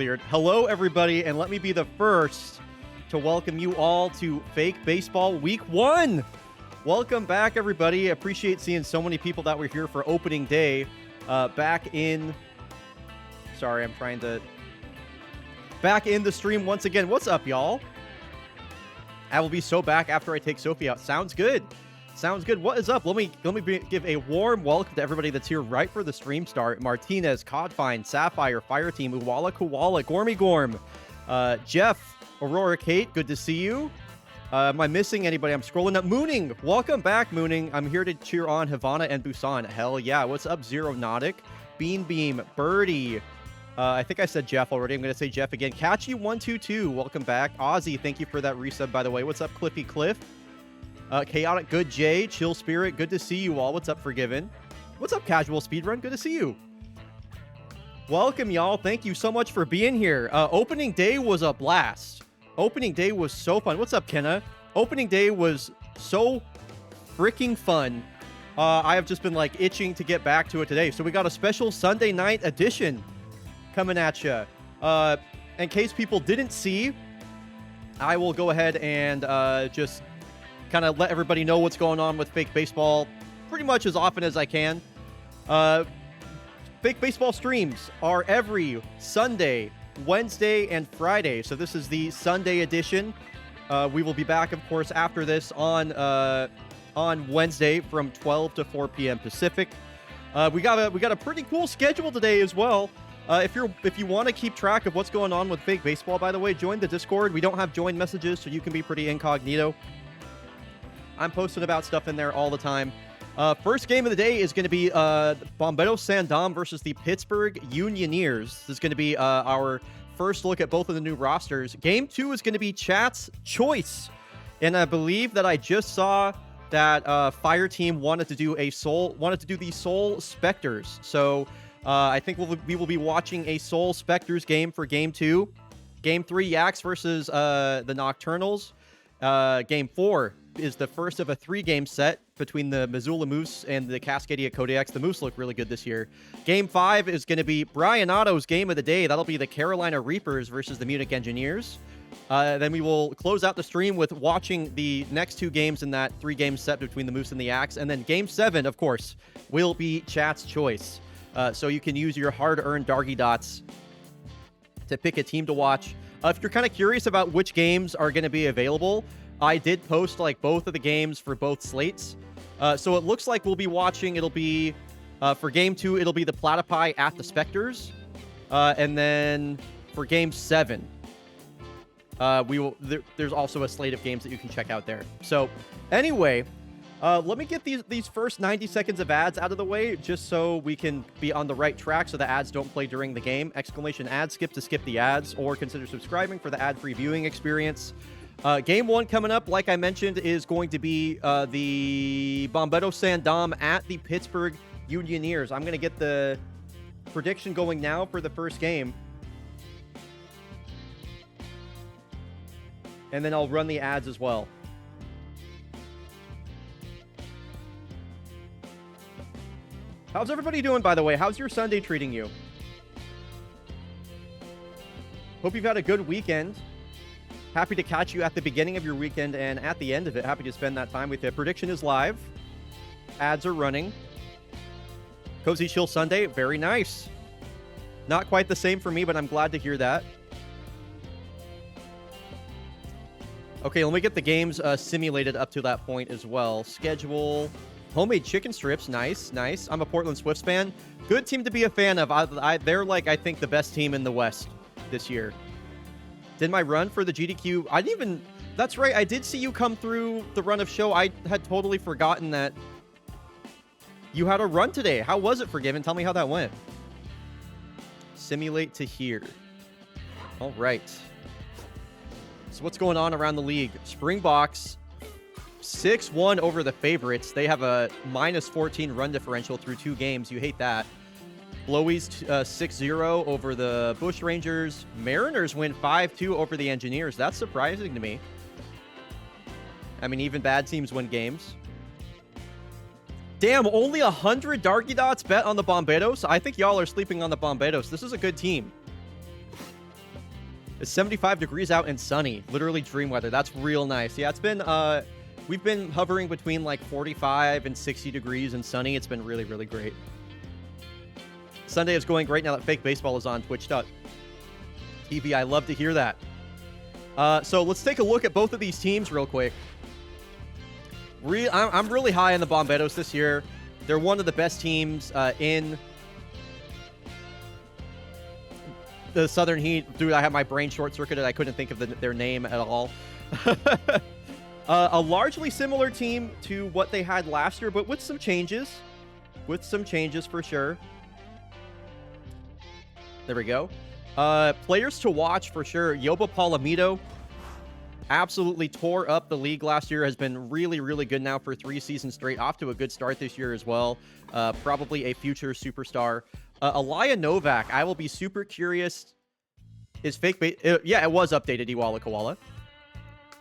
Cleared. Hello, everybody, and let me be the first to welcome you all to Fake Baseball Week 1. Welcome back, everybody. Appreciate seeing so many people that were here for opening day. Back in the stream once again. What's up, y'all? I will be so back after I take Sophie out. Sounds good. Sounds good. What is up? Let me give a warm welcome to everybody that's here right for the stream start. Martinez, Codfine, Sapphire, Fireteam, Uwala Koala, Gormy Gorm, Jeff, Aurora Kate, good to see you. Am I missing anybody? I'm scrolling up. Mooning, welcome back, Mooning. I'm here to cheer on Havana and Busan. Hell yeah. What's up, Zero Nautic, Bean Beam, Birdie. I think I said Jeff already. I'm going to say Jeff again. Catchy122, welcome back. Ozzy, thank you for that resub, by the way. What's up, Cliffy Cliff? Chaotic Good Jay, Chill Spirit, good to see you all. What's up, Forgiven? What's up, Casual Speedrun? Good to see you. Welcome, y'all. Thank you so much for being here. Opening day was a blast. Opening day was so fun. What's up, Kenna? Opening day was so freaking fun. I have just been like itching to get back to it today. So we got a special Sunday night edition coming at you. In case people didn't see, I will go ahead and just kind of let everybody know what's going on with Fake Baseball pretty much as often as I can. Fake Baseball streams are every Sunday, Wednesday, and Friday. So this is the Sunday edition. We will be back, of course, after this on Wednesday from 12 to 4 p.m. Pacific. We got a pretty cool schedule today as well. If you want to keep track of what's going on with Fake Baseball, by the way, join the Discord. We don't have join messages, so you can be pretty incognito. I'm posting about stuff in there all the time. First game of the day is going to be Bomberos Sandam versus the Pittsburgh Unioneers. This is going to be our first look at both of the new rosters. Game 2 is going to be Chat's Choice. And I believe that I just saw that Fireteam wanted to do the Soul Spectres. So I think we will be watching a Soul Spectres game for Game 2. Game 3, Yaks versus the Nocturnals. Game 4 is the first of a 3-game set between the Missoula Moose and the Cascadia Kodiaks. The Moose look really good this year. Game 5 is going to be Bryonato's game of the day. That'll be the Carolina Reapers versus the Munich Engineers. Then we will close out the stream with watching the next 2 games in that 3-game set between the Moose and the Yaks. And then Game 7, of course, will be Chat's Choice. So you can use your hard-earned Dargy Dots to pick a team to watch. If you're kind of curious about which games are going to be available, I did post like both of the games for both slates. So it looks like we'll be watching, it'll be, for Game 2, it'll be the Platypi at the Spectres. And then for Game 7, there's also a slate of games that you can check out there. So anyway, let me get these first 90 seconds of ads out of the way, just so we can be on the right track so the ads don't play during the game. Exclamation ad skip to skip the ads, or consider subscribing for the ad-free viewing experience. Game 1 coming up, like I mentioned, is going to be the Bomberos Sandam at the Pittsburgh Unioneers. I'm going to get the prediction going now for the first game. And then I'll run the ads as well. How's everybody doing, by the way? How's your Sunday treating you? Hope you've had a good weekend. Happy to catch you at the beginning of your weekend and at the end of it. Happy to spend that time with you. Prediction is live. Ads are running. Cozy Chill Sunday. Very nice. Not quite the same for me, but I'm glad to hear that. Okay, let me get the games simulated up to that point as well. Schedule. Homemade chicken strips. Nice, nice. I'm a Portland Swifts fan. Good team to be a fan of. They're like, I think, the best team in the West this year. Did my run for the GDQ? I didn't even... That's right, I did see you come through the run of show. I had totally forgotten that you had a run today. How was it, Forgiven? Tell me how that went. Simulate to here. All right. So what's going on around the league? Springboks 6-1 over the favorites. They have a minus 14 run differential through 2 games. You hate that. Blowies 6-0 over the Bush Rangers. Mariners win 5-2 over the Engineers. That's surprising to me. I mean, even bad teams win games. Damn, only 100 Darky Dots bet on the Bomberos? I think y'all are sleeping on the Bomberos. This is a good team. It's 75 degrees out and sunny. Literally dream weather. That's real nice. Yeah, it's been, we've been hovering between like 45 and 60 degrees and sunny. It's been really, really great. Sunday is going great now that Fake Baseball is on Twitch.tv. I love to hear that. So let's take a look at both of these teams real quick. I'm really high on the Bomberos this year. They're one of the best teams in the Southern Heat. Dude, I have my brain short-circuited. I couldn't think of their name at all. A largely similar team to what they had last year, but with some changes. With some changes for sure. There we go. Players to watch for sure. Yoba Palomito absolutely tore up the league last year. Has been really, really good now for 3 seasons straight. Off to a good start this year as well. Probably a future superstar. Alaya Novak, I will be super curious. Is yeah, it was updated, Iwala Koala.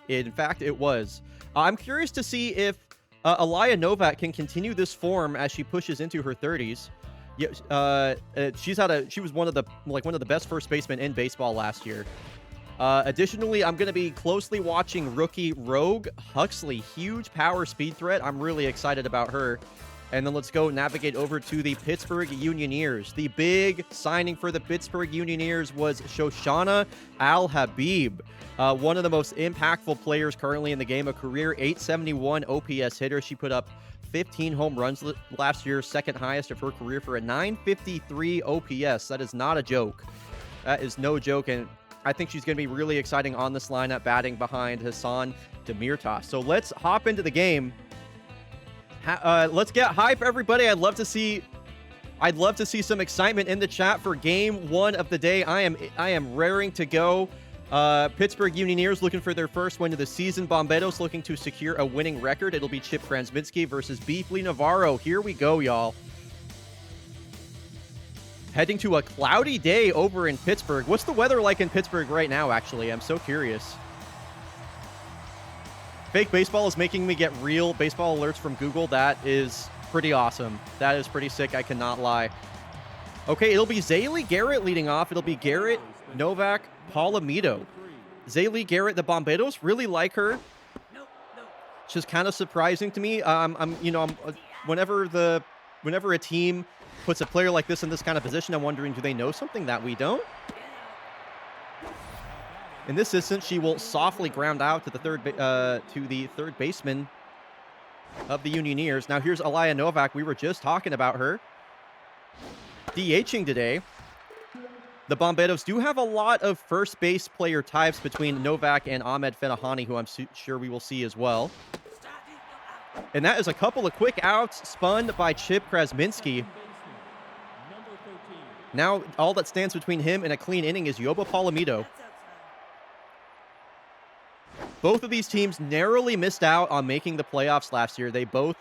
In fact, it was. I'm curious to see if Alaya Novak can continue this form as she pushes into her 30s. Yeah, she was one of the best first basemen in baseball last year. Additionally, I'm going to be closely watching rookie Rogue Huxley. Huge power speed threat. I'm really excited about her. And then let's go navigate over to the Pittsburgh Unioneers. The big signing for the Pittsburgh Unioneers was Shoshana Al-Habib, one of the most impactful players currently in the game. A career 871 OPS hitter. She put up 15 home runs last year, second highest of her career for a 953 OPS. That is not a joke. That is no joke, and I think she's going to be really exciting on this lineup, batting behind Hassan Demirtas. So let's hop into the game. Let's get hype, everybody. I'd love to see some excitement in the chat for game 1 of the day. I am raring to go. Pittsburgh Unioneers looking for their first win of the season. Bomberos looking to secure a winning record. It'll be Chip Krasminski versus Beefly Navarro. Here we go, y'all. Heading to a cloudy day over in Pittsburgh. What's the weather like in Pittsburgh right now, actually? I'm so curious. Fake Baseball is making me get real baseball alerts from Google. That is pretty awesome. That is pretty sick. I cannot lie. Okay, it'll be Zaylee Garrett leading off. It'll be Garrett, Novak, Palomito. Zaylee Garrett, the Bomberos really like her. She's kind of surprising to me. Whenever a team puts a player like this in this kind of position, I'm wondering, do they know something that we don't? In this instance, she will softly ground out to the third baseman of the Unioneers. Now here's Alaya Novak. We were just talking about her DHing today. The Bomberos do have a lot of first base player types between Novak and Ahmed Fenahani, who I'm sure we will see as well. And that is a couple of quick outs spun by Chip Krasminski. Now all that stands between him and a clean inning is Yoba Palomito. Both of these teams narrowly missed out on making the playoffs last year. They both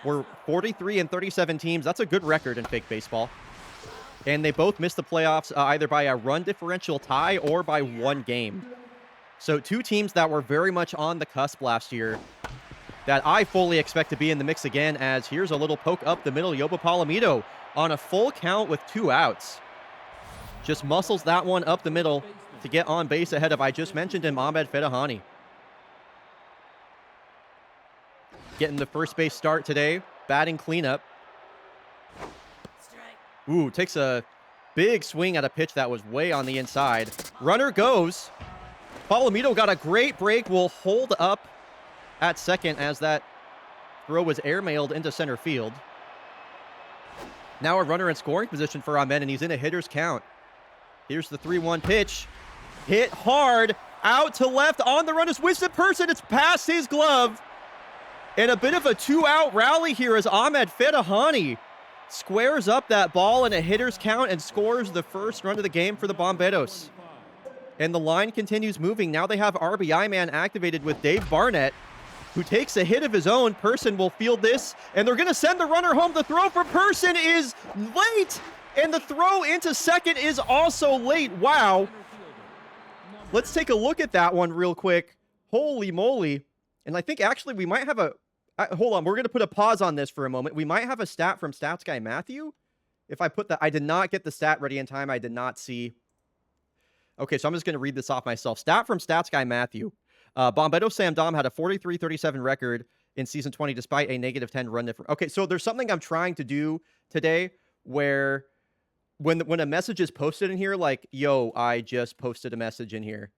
were 43 and 37 teams. That's a good record in Fake Baseball. And they both missed the playoffs either by a run differential tie or by 1 game. So 2 teams that were very much on the cusp last year that I fully expect to be in the mix again, as here's a little poke up the middle. Yoba Palomito on a full count with 2 outs. Just muscles that one up the middle to get on base ahead of, I just mentioned him, Ahmed Fedahani. Getting the first base start today. Batting cleanup. Ooh, takes a big swing at a pitch that was way on the inside. Runner goes. Palomito got a great break. Will hold up at second as that throw was airmailed into center field. Now a runner in scoring position for Ahmed, and he's in a hitter's count. Here's the 3-1 pitch. Hit hard. Out to left. On the run is Winston Person. It's past his glove. And a bit of a 2-out rally here as Ahmed Fedahani squares up that ball in a hitter's count and scores the first run of the game for the Bomberos. And the line continues moving. Now they have RBI man activated with Dave Barnett, who takes a hit of his own. Person will field this, and they're going to send the runner home. The throw for Person is late, and the throw into second is also late. Wow. Let's take a look at that one real quick. Holy moly. And I think actually we might have a... hold on, we're going to put a pause on this for a moment. We might have a stat from Stats Guy Matthew. If I put that... I did not get the stat ready in time. I did not see... Okay, so I'm just going to read this off myself. Stat from Stats Guy Matthew. Bombedo Sam Dom had a 43-37 record in Season 20 despite a negative 10 run difference. Okay, so there's something I'm trying to do today where when a message is posted in here, like, yo, I just posted a message in here.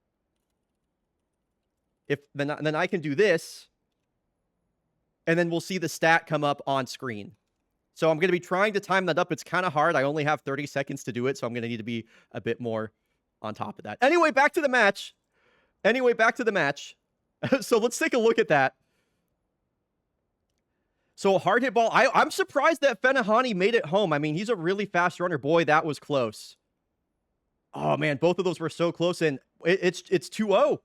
Then I can do this, and then we'll see the stat come up on screen. So I'm going to be trying to time that up. It's kind of hard. I only have 30 seconds to do it, so I'm going to need to be a bit more on top of that. Anyway, back to the match. So let's take a look at that. So hard hit ball. I'm surprised that Fenahani made it home. I mean, he's a really fast runner. Boy, that was close. Oh, man, both of those were so close, and it's 2-0.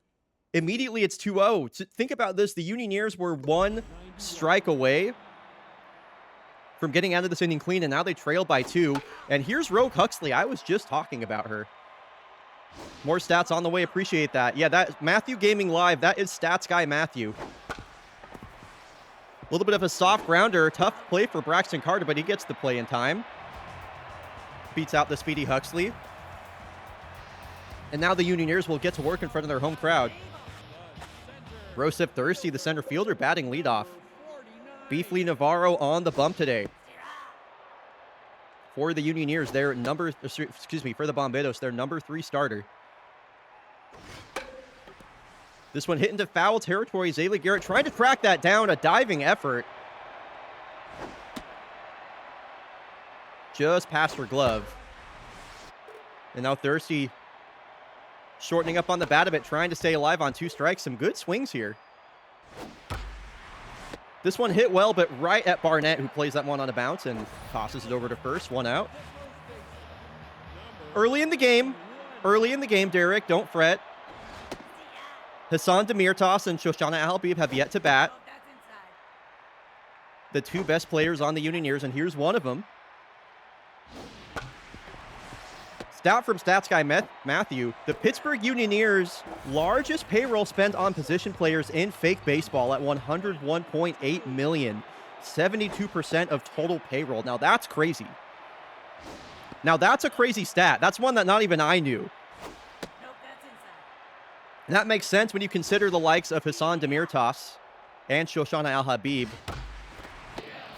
Immediately, it's 2-0. Think about this. The Unioneers were 1 strike away from getting out of this inning clean, and now they trail by 2. And here's Rogue Huxley. I was just talking about her. More stats on the way. Appreciate that. Yeah, that Matthew Gaming Live. That is Stats Guy Matthew. A little bit of a soft grounder. Tough play for Braxton Carter, but he gets the play in time. Beats out the speedy Huxley. And now the Unioneers will get to work in front of their home crowd. Rosip Thirsty, the center fielder, batting leadoff. Beefly Navarro on the bump today. For the Unioneers, for the Bombedos, their number 3 starter. This one hit into foul territory. Zaylee Garrett trying to track that down. A diving effort. Just past her glove. And now Thirsty shortening up on the bat a bit, trying to stay alive on 2 strikes. Some good swings here. This one hit well, but right at Barnett, who plays that one on a bounce and tosses it over to first. 1 out. Early in the game, Derek. Don't fret. Hassan Demirtas and Shoshana Al-Habib have yet to bat. The 2 best players on the Unioneers, and here's one of them. Stat from Stats Guy Matthew. The Pittsburgh Unioneers' largest payroll spent on position players in fake baseball at $101.8 million. 72% of total payroll. Now that's crazy. Now that's a crazy stat. That's one that not even I knew. And that makes sense when you consider the likes of Hassan Demirtas and Shoshana Al-Habib.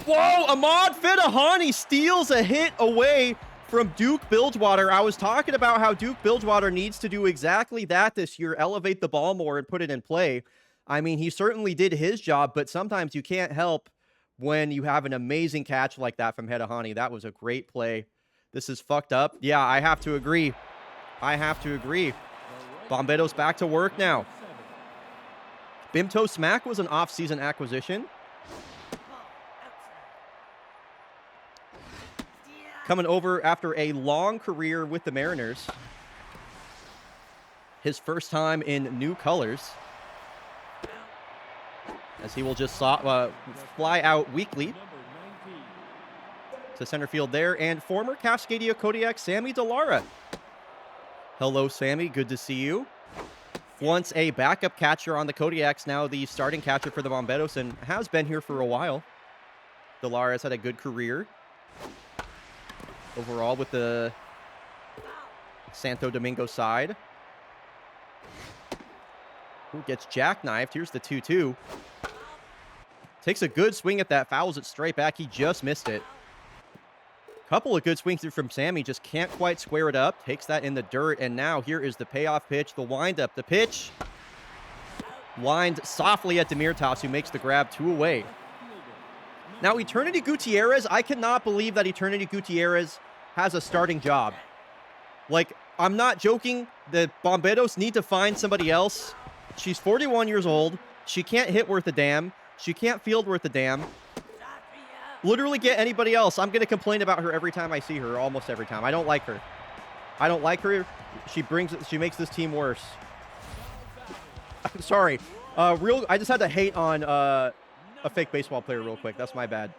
Whoa! Ahmad Fedahani steals a hit away from Duke Bilgewater. I was talking about how Duke Bilgewater needs to do exactly that this year, elevate the ball more and put it in play. I mean, he certainly did his job, but sometimes you can't help when you have an amazing catch like that from Fedahani. That was a great play. This is fucked up. Yeah, I have to agree. Bombedos back to work now. Bimto Smack was an off-season acquisition. Coming over after a long career with the Mariners. His first time in new colors. As he will just fly out weakly to center field there. And former Cascadia Kodiak Sammy Delara. Hello, Sammy. Good to see you. Once a backup catcher on the Kodiaks, now the starting catcher for the Bombedos, and has been here for a while. Delara has had a good career overall with the Santo Domingo side. Who gets jackknifed? Here's the 2-2. Takes a good swing at that, fouls it straight back. He just missed it. Couple of good swings through from Sammy, just can't quite square it up. Takes that in the dirt, and now here is the payoff pitch, the windup. The pitch lined softly at Demirtas, who makes the grab 2 away. Now, Eternity Gutierrez, I cannot believe that Eternity Gutierrez has a starting job. Like, I'm not joking. The Bombedos need to find somebody else. She's 41 years old. She can't hit worth a damn. She can't field worth a damn. Literally get anybody else. I'm going to complain about her every time I see her, almost every time. I don't like her. She makes this team worse. I'm sorry. I just had to hate on a fake baseball player real quick. That's my bad.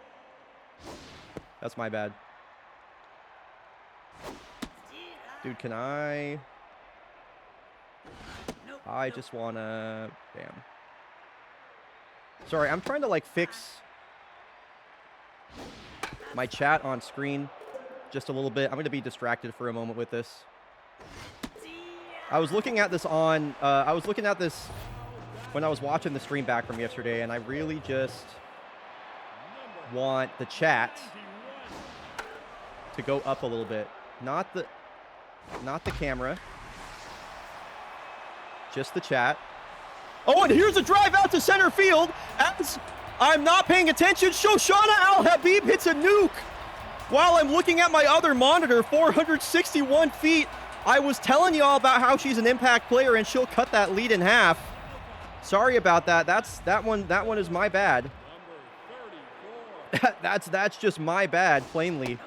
Dude, can I just want to... Damn. Sorry, I'm trying to, like, fix my chat on screen just a little bit. I'm going to be distracted for a moment with this. I was looking at this on, I was looking at this when I was watching the stream back from yesterday, and I really just want the chat to go up a little bit. Not the camera. Just the chat. Oh, and here's a drive out to center field. As I'm not paying attention, Shoshana Al-Habib hits a nuke. While I'm looking at my other monitor, 461 feet. I was telling y'all about how she's an impact player and she'll cut that lead in half. Sorry about that. That one is my bad. That's just my bad, plainly.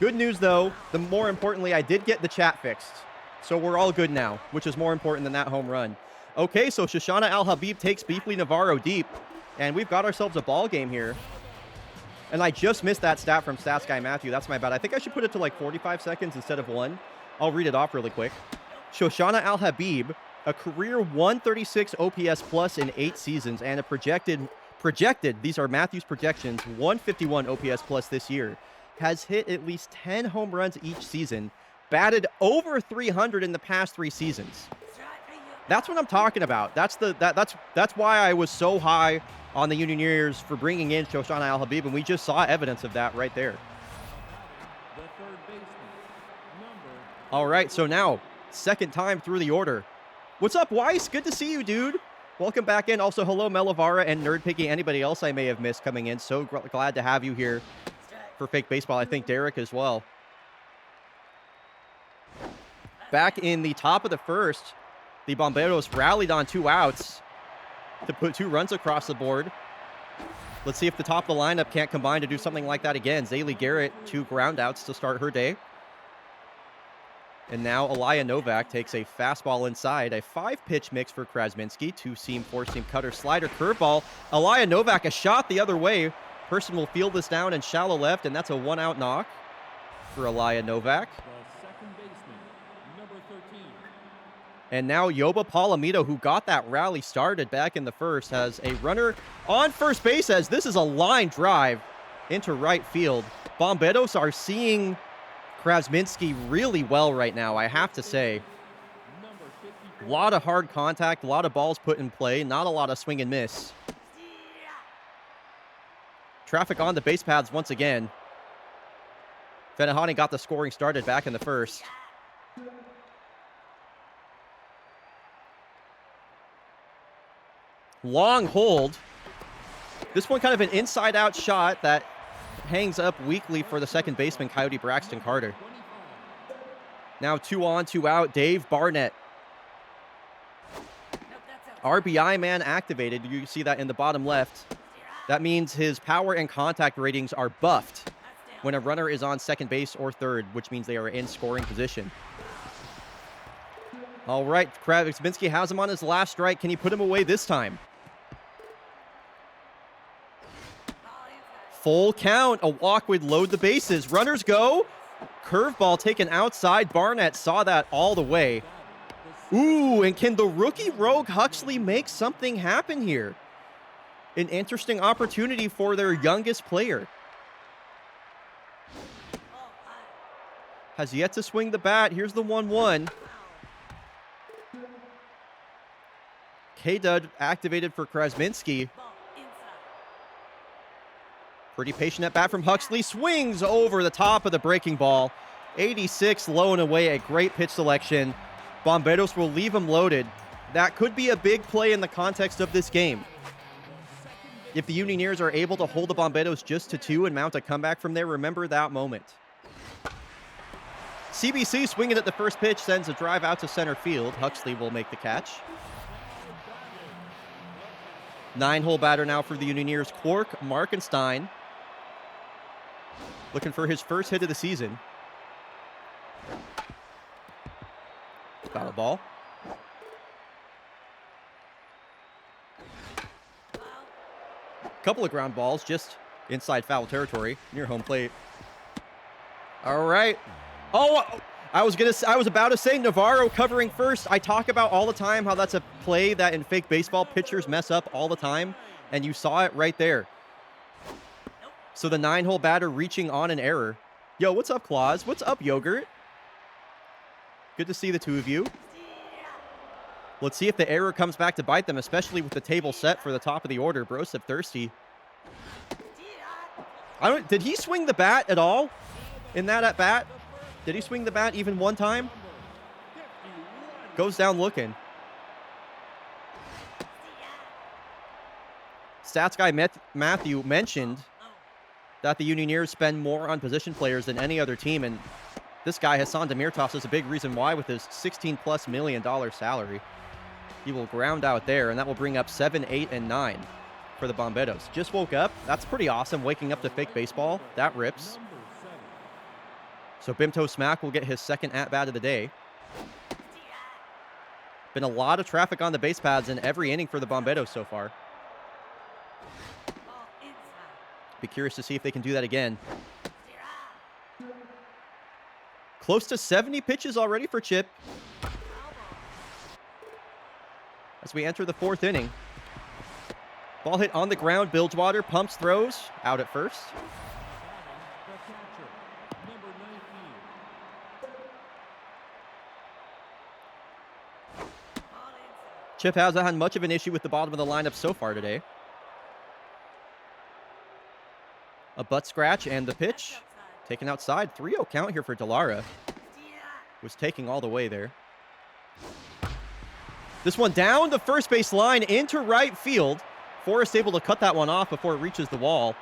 Good news though, more importantly, I did get the chat fixed. So we're all good now, which is more important than that home run. Okay, so Shoshana Al-Habib takes Beefly Navarro deep, and we've got ourselves a ball game here. And I just missed that stat from Stats Guy Matthew. That's my bad. I think I should put it to like 45 seconds instead of 1. I'll read it off really quick. Shoshana Al-Habib, a career 136 OPS plus in 8 seasons, and a projected, these are Matthew's projections, 151 OPS plus this year, has hit at least 10 home runs each season, batted over 300 in the past 3 seasons. That's what I'm talking about. That's why I was so high on the Unioneers for bringing in Shoshana Al-Habib, and we just saw evidence of that right there. All right, so now, second time through the order. What's up, Weiss? Good to see you, dude. Welcome back in. Also, hello, Melavara and Nerd Piggy. Anybody else I may have missed coming in. So glad to have you here for Fake Baseball. I think Derek as well. Back in the top of the first, the Bomberos rallied on 2 outs to put 2 runs across the board. Let's see if the top of the lineup can't combine to do something like that again. Zaylee Garrett, 2 ground outs to start her day. And now Alaya Novak takes a fastball inside, a 5-pitch mix for Krasminski, 2-seam, 4-seam cutter, slider, curveball. Alaya Novak, a shot the other way. Person will field this down in shallow left, and that's a 1-out knock for Alaya Novak. And now Yoba Palomito, who got that rally started back in the first, has a runner on first base as this is a line drive into right field. Bomberos are seeing Krasminski really well right now, I have to say. A lot of hard contact, a lot of balls put in play, not a lot of swing and miss. Traffic on the base paths once again. Fenahani got the scoring started back in the first. Long hold. This one kind of an inside-out shot that hangs up weakly for the second baseman, Coyote Braxton Carter. Now 2 on, 2 out, Dave Barnett. RBI man activated. You see that in the bottom left. That means his power and contact ratings are buffed when a runner is on second base or third, which means they are in scoring position. All right, Krasminski has him on his last strike. Can he put him away this time? Full count. A walk would load the bases. Runners go. Curveball taken outside. Barnett saw that all the way. Ooh, and can the rookie Rogue Huxley make something happen here? An interesting opportunity for their youngest player. Has yet to swing the bat. Here's the 1-1. K-Dud activated for Krasminski. Pretty patient at bat from Huxley. Swings over the top of the breaking ball. 86 low and away. A great pitch selection. Bomberos will leave him loaded. That could be a big play in the context of this game. If the Unioneers are able to hold the Bomberos just to 2 and mount a comeback from there, remember that moment. CBC swinging at the first pitch sends a drive out to center field. Huxley will make the catch. 9-hole batter now for the Unioneers, Quark Markenstein. Looking for his first hit of the season. Foul ball. Couple of ground balls just inside foul territory near home plate. All right. Oh, I was about to say Navarro covering first. I talk about all the time how that's a play that in fake baseball pitchers mess up all the time, and you saw it right there. So the 9-hole batter reaching on an error. Yo, what's up, Claus? What's up, Yogurt? Good to see the two of you. Let's see if the error comes back to bite them, especially with the table set for the top of the order. Brosip thirsty. Did he swing the bat at all in that at bat? Did he swing the bat even one time? Goes down looking. Stats guy Matthew mentioned that the Unioneers spend more on position players than any other team, and this guy, Hassan Demirtas, is a big reason why with his $16+ million salary. He will ground out there, and that will bring up 7, 8, and 9 for the Bomberos. Just woke up. That's pretty awesome, waking up to fake baseball. That rips. So Bimto Smack will get his second at-bat of the day. Been a lot of traffic on the base paths in every inning for the Bomberos so far. Be curious to see if they can do that again. Close to 70 pitches already for Chip. As we enter the 4th inning. Ball hit on the ground. Bilgewater pumps, throws. Out at first. Chip hasn't had much of an issue with the bottom of the lineup so far today. A butt scratch and the pitch. Taken outside. 3-0 count here for Delara. Was taking all the way there. This one down the first base line into right field. Forrest able to cut that one off before it reaches the wall.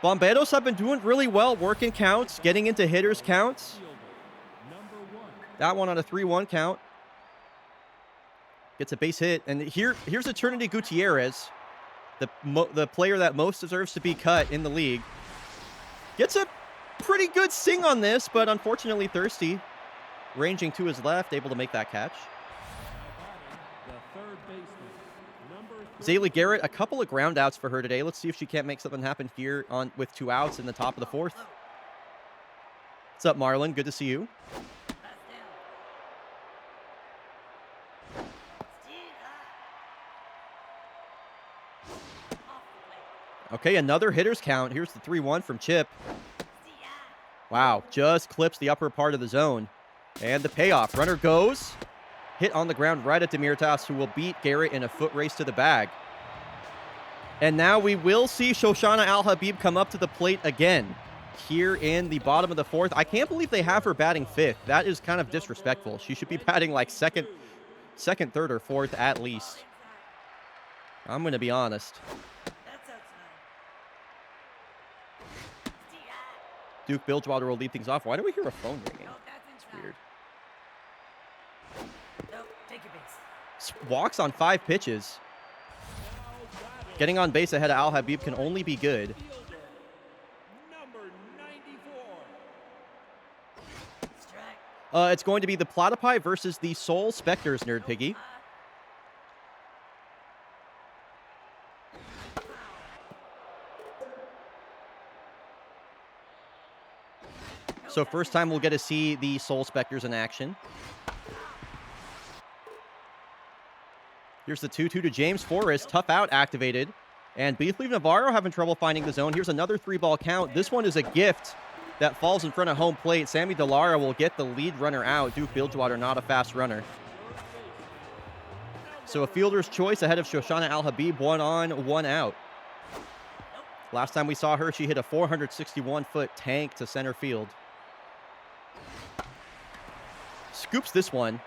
Bomberos have been doing really well, working counts, getting into hitters counts. That one on a 3-1 count. Gets a base hit. And here's Eternity Gutierrez, the player that most deserves to be cut in the league. Gets a pretty good sing on this, but unfortunately thirsty. Ranging to his left, able to make that catch. Zaylee Garrett, a couple of ground outs for her today. Let's see if she can't make something happen here with 2 outs in the top of the 4th. What's up, Marlon? Good to see you. Okay, another hitter's count. Here's the 3-1 from Chip. Wow, just clips the upper part of the zone. And the payoff. Runner goes. Hit on the ground right at Demirtas, who will beat Garrett in a foot race to the bag. And now we will see Shoshana Al-Habib come up to the plate again here in the bottom of the 4th. I can't believe they have her batting 5th. That is kind of disrespectful. She should be batting like second, 3rd, or 4th at least. I'm going to be honest. Duke Bilgewater will lead things off. Why do we hear a phone ringing? It's weird. Walks on 5 pitches. Getting on base ahead of Al-Habib can only be good. It's going to be the Platypi versus the Soul Spectres, Nerd Piggy. So first time we'll get to see the Soul Spectres in action. Here's the 2-2 to James Forrest. Tough out activated. And Beefleaf Navarro having trouble finding the zone. Here's another 3-ball count. This one is a gift that falls in front of home plate. Sammy Delara will get the lead runner out. Duke Bilgewater not a fast runner. So a fielder's choice ahead of Shoshana Al-Habib. 1 on, 1 out. Last time we saw her, she hit a 461-foot tank to center field. Scoops this one.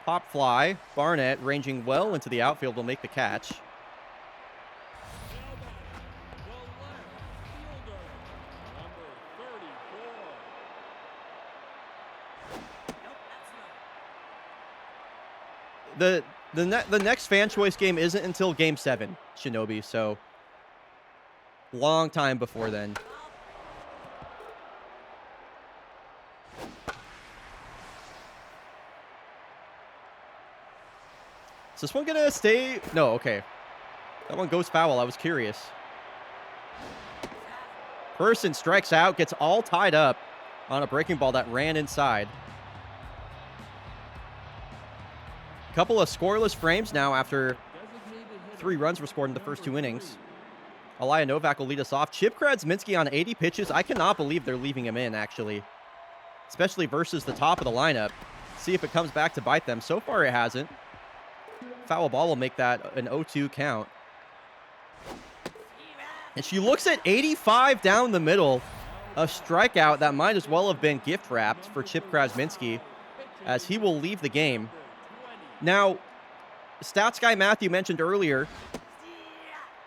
Pop fly. Barnett ranging well into the outfield will make the catch. The next fan choice game isn't until Game 7, Shinobi, so long time before then. Is this one gonna stay? No, okay. That one goes foul. I was curious. Person strikes out, gets all tied up on a breaking ball that ran inside. Couple of scoreless frames now after 3 runs were scored in the first 2 innings. Aliyah Novak will lead us off. Chip Krasminski on 80 pitches. I cannot believe they're leaving him in, actually. Especially versus the top of the lineup. See if it comes back to bite them. So far, it hasn't. Foul ball will make that an 0-2 count. And she looks at 85 down the middle. A strikeout that might as well have been gift wrapped for Chip Krasminski, as he will leave the game. Now, Stats Guy Matthew mentioned earlier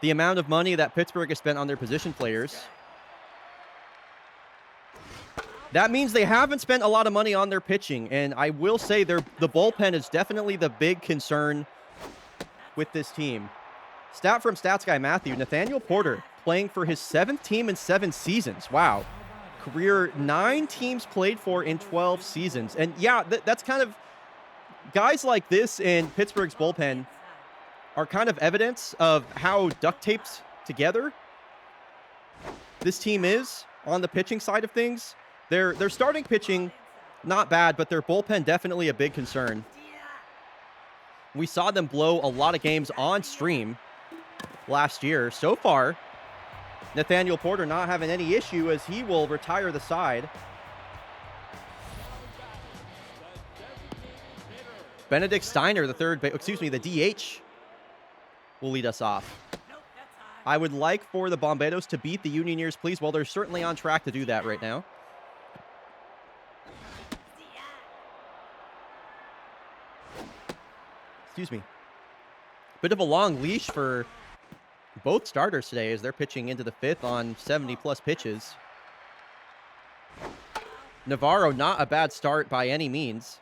the amount of money that Pittsburgh has spent on their position players. That means they haven't spent a lot of money on their pitching, and I will say the bullpen is definitely the big concern with this team. Stat from Stats Guy Matthew, Nathaniel Porter playing for his 7th team in 7 seasons. Wow. Career 9 teams played for in 12 seasons. And yeah, that's kind of, guys like this in Pittsburgh's bullpen are kind of evidence of how duct taped together this team is on the pitching side of things. Their starting pitching, not bad, but their bullpen definitely a big concern. We saw them blow a lot of games on stream last year. So far, Nathaniel Porter not having any issue as he will retire the side. Benedict Steiner, the DH, will lead us off. I would like for the Bomberos to beat the Unioneers, please. Well, they're certainly on track to do that right now. Excuse me. Bit of a long leash for both starters today as they're pitching into the 5th on 70-plus pitches. Navarro, not a bad start by any means.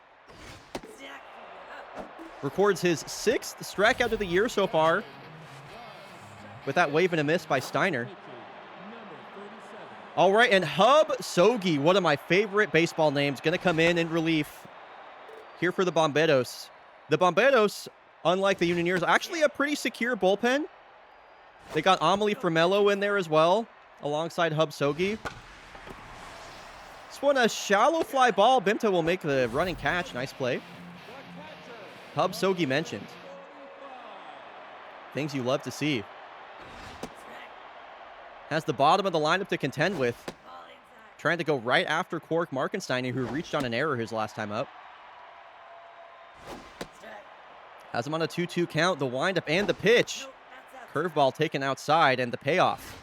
Records his 6th strikeout of the year so far with that wave and a miss by Steiner. All right, and Hub Sogi, one of my favorite baseball names, going to come in relief here for the Bomberos. The Bomberos, unlike the Unioneers, actually a pretty secure bullpen. They got Amelie Framello in there as well, alongside Hub Sogi. This one, a shallow fly ball. Bimta will make the running catch. Nice play. Hub Sogi mentioned. Things you love to see. Has the bottom of the lineup to contend with. Trying to go right after Quark Markensteiner, who reached on an error his last time up. Has him on a 2-2 count. The windup and the pitch. Curveball taken outside, and the payoff.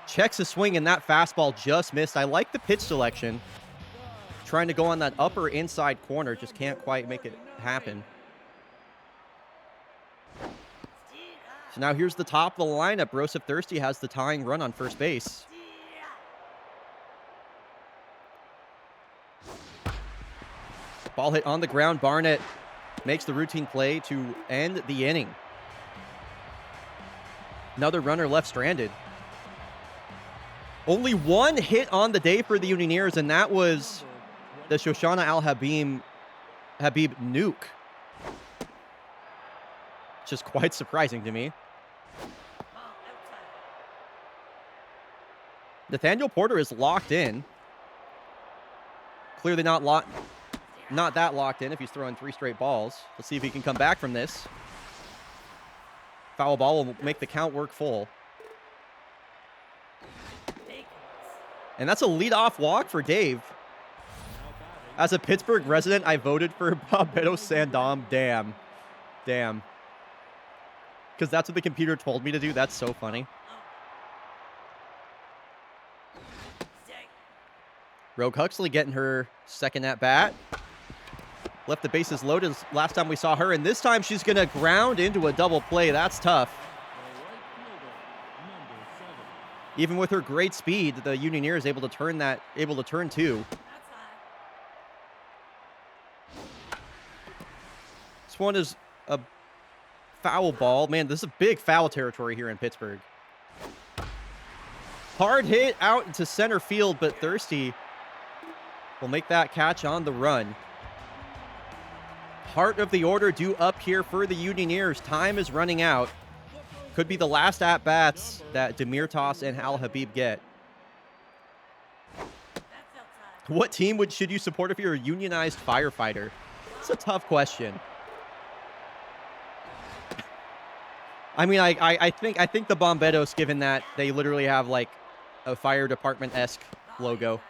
Checks his swing, and that fastball just missed. I like the pitch selection. Trying to go on that upper inside corner. Just can't quite make it happen. So now here's the top of the lineup. Broseph Thirsty has the tying run on first base. Ball hit on the ground. Barnett makes the routine play to end the inning. Another runner left stranded. Only one hit on the day for the Unioneers, and that was the Shoshana Habib nuke. Just quite surprising to me. Nathaniel Porter is locked in. Clearly not that locked in if he's throwing 3 straight balls. Let's see if he can come back from this. Foul ball will make the count work full. And that's a leadoff walk for Dave. As a Pittsburgh resident, I voted for Bomberos Sandom. Damn. Because that's what the computer told me to do. That's so funny. Rogue Huxley getting her second at bat. Left the bases loaded last time we saw her, and this time she's going to ground into a double play. That's tough. Even with her great speed, the Unioneer is able to turn 2. This one is a foul ball. Man, this is a big foul territory here in Pittsburgh. Hard hit out into center field, but Thirsty will make that catch on the run. Heart of the order due up here for the Unioneers. Time is running out. Could be the last at-bats that Demirtas and Al Habib get. What team should you support if you're a unionized firefighter? It's a tough question. I mean, I think the Bomberos, given that they literally have like a fire department-esque logo.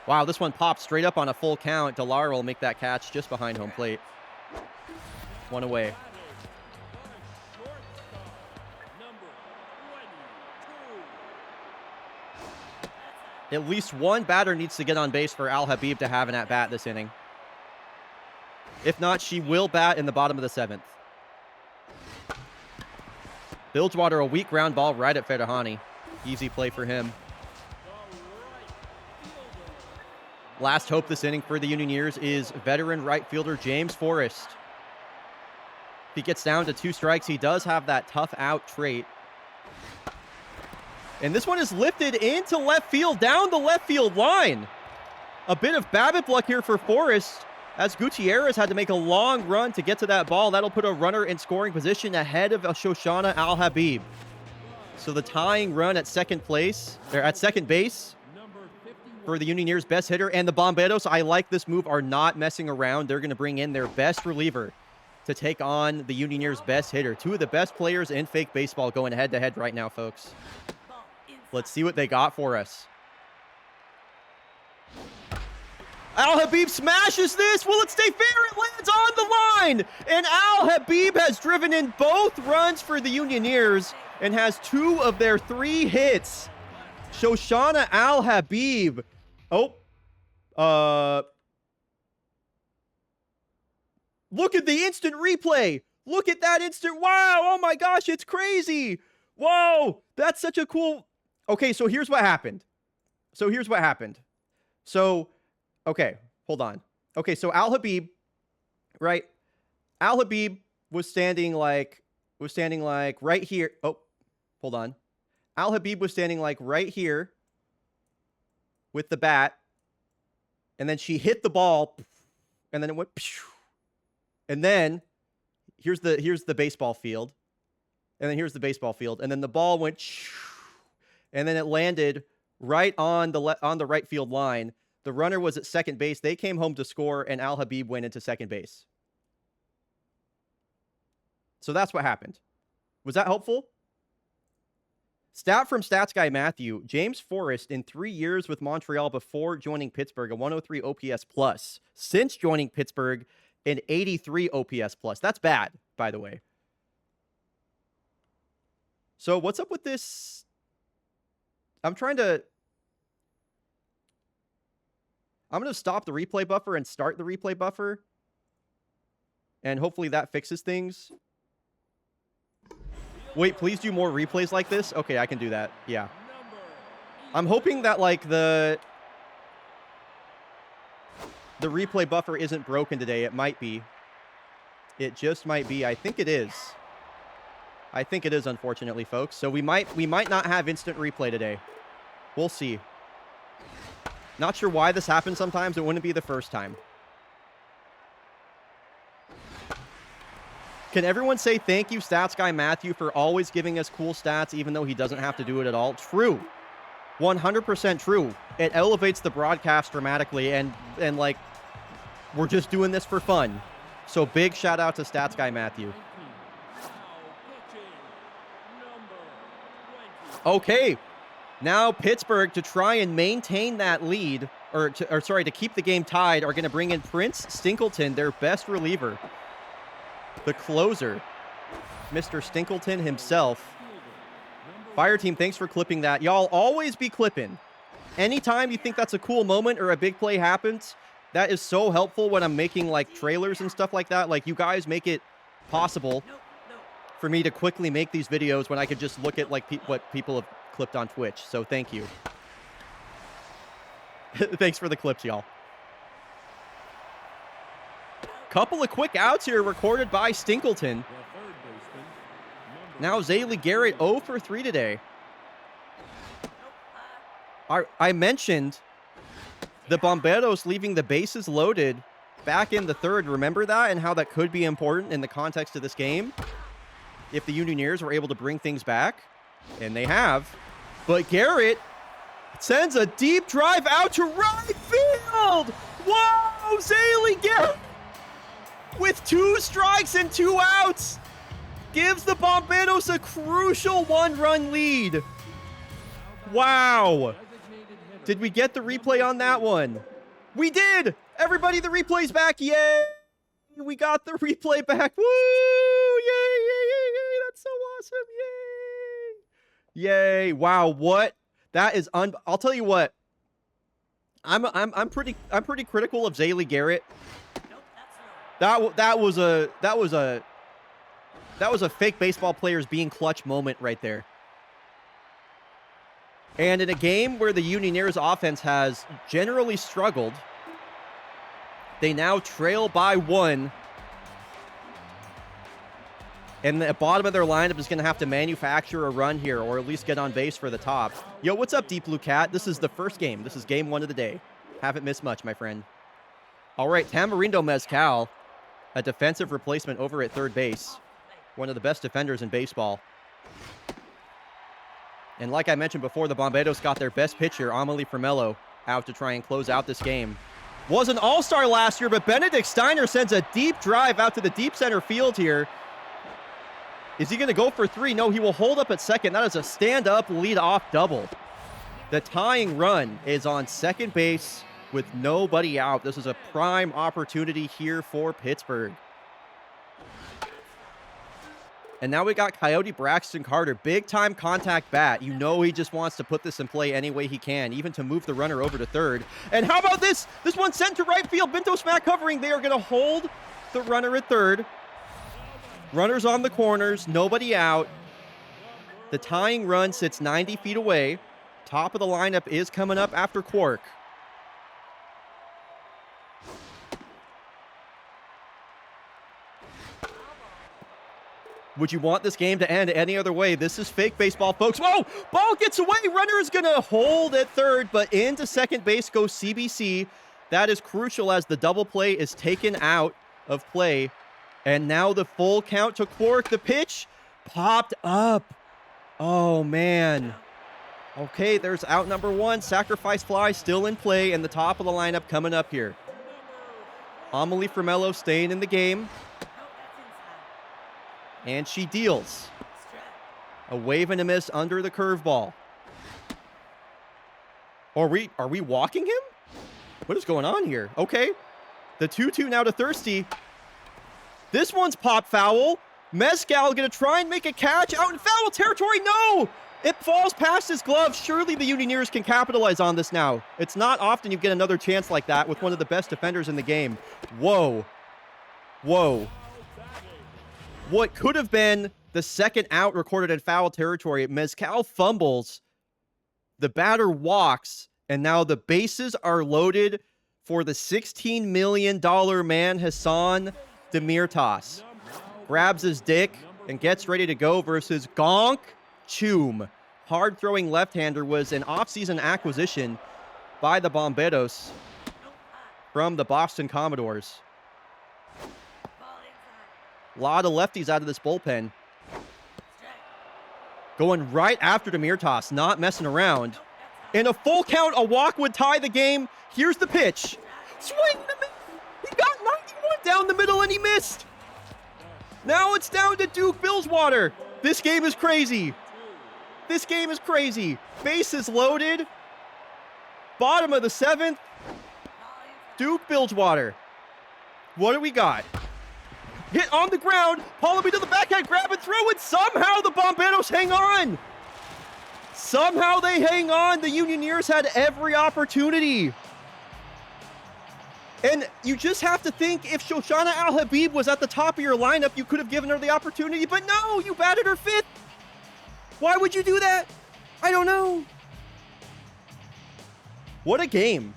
Wow, this one popped straight up on a full count. Delara will make that catch just behind home plate. One away. At least one batter needs to get on base for Al Habib to have an at-bat this inning. If not, she will bat in the bottom of the 7th. Bilgewater, a weak ground ball right at Ferrahani. Easy play for him. Last hope this inning for the Unioneers is veteran right fielder James Forrest. If he gets down to 2 strikes, he does have that tough out trait. And this one is lifted into left field, down the left field line. A bit of BABIP luck here for Forrest, as Gutierrez had to make a long run to get to that ball. That'll put a runner in scoring position ahead of Shoshana Al Habib. So the tying run at second base for the Unioneers' best hitter. And the Bomberos, I like this move, are not messing around. They're going to bring in their best reliever to take on the Unioneers' best hitter. 2 of the best players in fake baseball going head-to-head right now, folks. Let's see what they got for us. Al Habib smashes this. Will it stay fair? It lands on the line. And Al Habib has driven in both runs for the Unioneers and has 2 of their 3 hits. Shoshana Al Habib. Look at the instant replay. Look at that instant. Wow. Oh my gosh. It's crazy. Whoa. That's such a cool. Okay. So here's what happened. Okay, hold on. Okay, so Al Habib, right? Al Habib was standing like right here. Oh, hold on. Al Habib was standing like right here with the bat, and then she hit the ball, and then it went, and then here's the baseball field, and then here's the baseball field, and then the ball went, and then it landed right on the right field line. The runner was at second base. They came home to score, and Al Habib went into second base. So that's what happened. Was that helpful? Stat from Stats Guy Matthew. James Forrest, in 3 years with Montreal before joining Pittsburgh, a 103 OPS plus. Since joining Pittsburgh, an 83 OPS plus. That's bad, by the way. So what's up with this? I'm going to stop the replay buffer and start the replay buffer. And hopefully that fixes things. Wait, please do more replays like this? Okay, I can do that. Yeah. I'm hoping that, like, the replay buffer isn't broken today. It might be. It just might be. I think it is. Unfortunately, folks. So we might not have instant replay today. We'll see. Not sure why this happens sometimes. It wouldn't be the first time. Can everyone say thank you, Stats Guy Matthew, for always giving us cool stats, even though he doesn't have to do it at all? True. 100% true. It elevates the broadcast dramatically, and like, we're just doing this for fun. So big shout out to Stats Guy Matthew. Okay. Now Pittsburgh, to try and maintain that lead, to keep the game tied, are going to bring in Prince Stinkleton, their best reliever. The closer, Mr. Stinkleton himself. Fire team, thanks for clipping that. Y'all always be clipping. Anytime you think that's a cool moment or a big play happens, that is so helpful when I'm making, like, trailers and stuff like that. Like, you guys make it possible for me to quickly make these videos when I could just look at, like, what people have clipped on Twitch. So thank you. Thanks for the clips, y'all. Couple of quick outs here recorded by Stinkleton. Now Zaylee Garrett 0 for 3 today. I mentioned the Bomberos leaving the bases loaded back in the third. Remember that, and how that could be important in the context of this game if the Unioneers were able to bring things back, and they have. But Garrett sends a deep drive out to right field. Whoa, Zaylee Garrett. with 2 strikes and 2 outs, gives the Bomberos a crucial 1-run lead. Wow. Did we get the replay on that one? We did! Everybody, the replay's back. Yay! We got the replay back. Woo! Yay, yay, yay, yay. That's so awesome. Yay! Yay. Wow, what? That is I'll tell you what. I'm pretty critical of Zaylee Garrett. That was a fake baseball player's being clutch moment right there. And in a game where the Unioneers offense has generally struggled, they now trail by 1. And the bottom of their lineup is going to have to manufacture a run here, or at least get on base for the top. Yo, what's up, Deep Blue Cat? This is the first game. This is game 1 of the day. Haven't missed much, my friend. All right, Tamarindo Mezcal, a defensive replacement over at third base. One of the best defenders in baseball. And like I mentioned before, the Bomberos got their best pitcher, Amelie Formello, out to try and close out this game. Was an all-star last year, but Benedict Steiner sends a deep drive out to the deep center field here. Is he going to go for 3? No, he will hold up at second. That is a stand-up lead-off double. The tying run is on second base with nobody out. This is a prime opportunity here for Pittsburgh. And now we got Coyote Braxton Carter. Big-time contact bat. You know he just wants to put this in play any way he can, even to move the runner over to third. And how about this? This one sent to right field. Binto Smack covering. They are going to hold the runner at third. Runners on the corners. Nobody out. The tying run sits 90 feet away. Top of the lineup is coming up after Quark. Would you want this game to end any other way? This is fake baseball, folks. Whoa! Ball gets away. Runner is going to hold at third, but into second base goes CBC. That is crucial as the double play is taken out of play. And now the full count to Quark. The pitch popped up. Oh, man. Okay, there's out number 1. Sacrifice fly still in play, and the top of the lineup coming up here. Amelie Formello staying in the game. And she deals. A wave and a miss under the curveball. Are we walking him? What is going on here? Okay. The 2-2 now to Thirsty. This one's pop foul. Mezcal going to try and make a catch. Out in foul territory. No! It falls past his glove. Surely the Unioneers can capitalize on this now. It's not often you get another chance like that with one of the best defenders in the game. Whoa. Whoa. What could have been the second out recorded in foul territory. Mezcal fumbles. The batter walks. And now the bases are loaded for the $16 million man, Hassan Demirtas. Grabs his dick and gets ready to go versus Gonk Chum. Hard-throwing left-hander was an off-season acquisition by the Bomberos from the Boston Commodores. A lot of lefties out of this bullpen. Going right after Demirtas, not messing around. In a full count, a walk would tie the game. Here's the pitch. Swing and a miss. He got 91 down the middle and he missed. Now it's down to Duke Billswater. This game is crazy. This game is crazy. Bases loaded. Bottom of the 7th. Duke Billswater. What do we got? Hit on the ground. Pallaby to the backhand. Grab and throw it. Somehow the Bomberos hang on. Somehow they hang on. The Unioneers had every opportunity. And you just have to think if Shoshana Al-Habib was at the top of your lineup, you could have given her the opportunity. But no, you batted her 5th. Why would you do that? I don't know. What a game.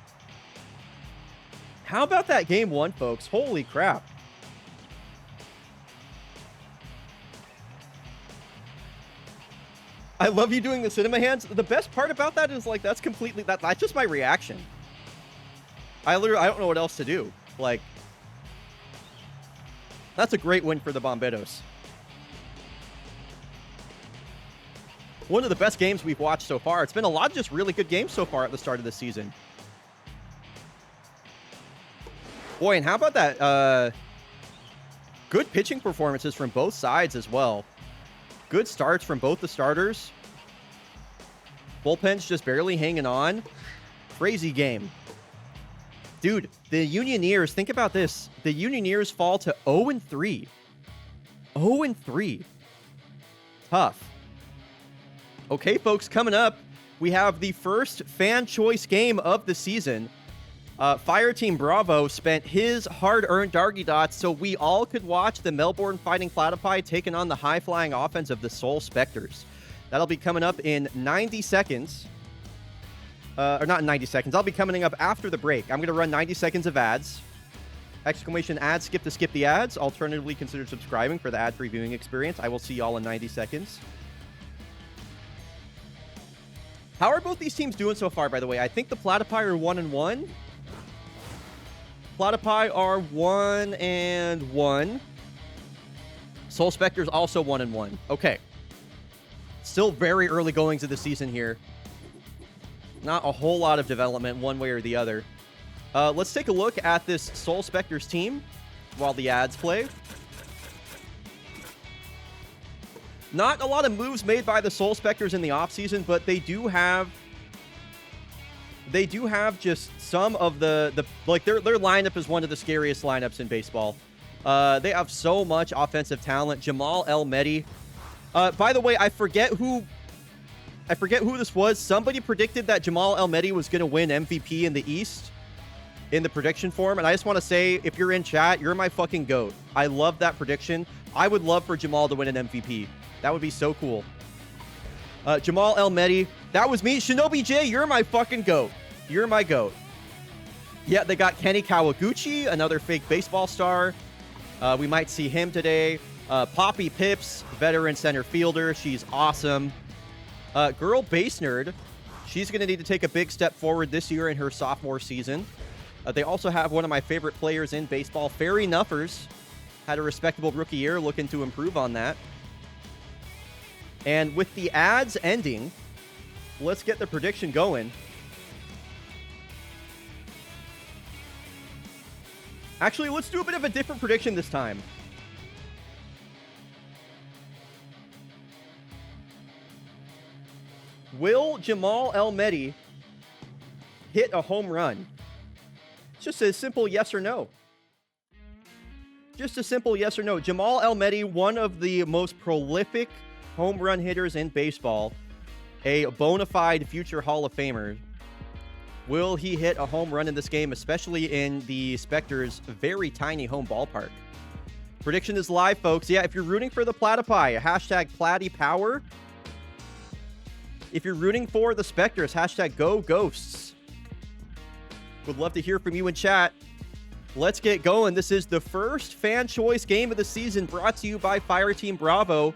How about that game 1, folks? Holy crap. I love you doing the cinema hands. The best part about that is, like, that's completely, that's just my reaction. I don't know what else to do. Like, that's a great win for the Bomberos. One of the best games we've watched so far. It's been a lot of just really good games so far at the start of the season. Boy, and how about that Good pitching performances from both sides as well. Good starts from both the starters. Bullpen's just barely hanging on. Crazy game. Dude, the Unioneers, think about this. The Unioneers fall to 0-3. 0-3. Tough. Okay, folks, coming up, we have the first fan choice game of the season. Fireteam Bravo spent his hard-earned Darky Dots so we all could watch the Melbourne Fighting Platypi taking on the high-flying offense of the Soul Spectres. That'll be coming up in 90 seconds. Or not in 90 seconds. I'll be coming up after the break. I'm going to run 90 seconds of ads. Exclamation ads, skip to skip the ads. Alternatively, consider subscribing for the ad-free viewing experience. I will see y'all in 90 seconds. How are both these teams doing so far, by the way? I think the Platypi are 1-1. Platypi are 1-1. Soul Spectres also 1-1. Okay. Still very early goings of the season here. Not a whole lot of development one way or the other. Let's take a look at this Soul Spectres team while the ads play. Not a lot of moves made by the Soul Spectres in the offseason, but they do have just some of the like their lineup is one of the scariest lineups in baseball. They have so much offensive talent. Jamal El-Mehdi. By the way, I forget who this was. Somebody predicted that Jamal El-Mehdi was going to win MVP in the East in the prediction form, and I just want to say, if you're in chat, you're my fucking GOAT. I love that prediction. I would love for Jamal to win an MVP. That would be so cool. Jamal El-Mehdi. That was me. Shinobi J, you're my fucking GOAT. You're my GOAT. Yeah, they got Kenny Kawaguchi, another fake baseball star. We might see him today. Poppy Pips, veteran center fielder. She's awesome. Girl Base Nerd. She's going to need to take a big step forward this year in her sophomore season. They also have one of my favorite players in baseball, Fairy Nuffers. Had a respectable rookie year, looking to improve on that. And with the ads ending, let's get the prediction going. Actually, let's do a bit of a different prediction this time. Will Jamal El-Mehdi hit a home run? It's just a simple yes or no. Just a simple yes or no. Jamal El-Mehdi, one of the most prolific home run hitters in baseball, a bona fide future Hall of Famer. Will he hit a home run in this game, especially in the Spectres' very tiny home ballpark? Prediction is live, folks. Yeah, if you're rooting for the Platypi, hashtag PlatyPower. If you're rooting for the Spectres, hashtag Go Ghosts. Would love to hear from you in chat. Let's get going. This is the first fan choice game of the season, brought to you by Fireteam Bravo.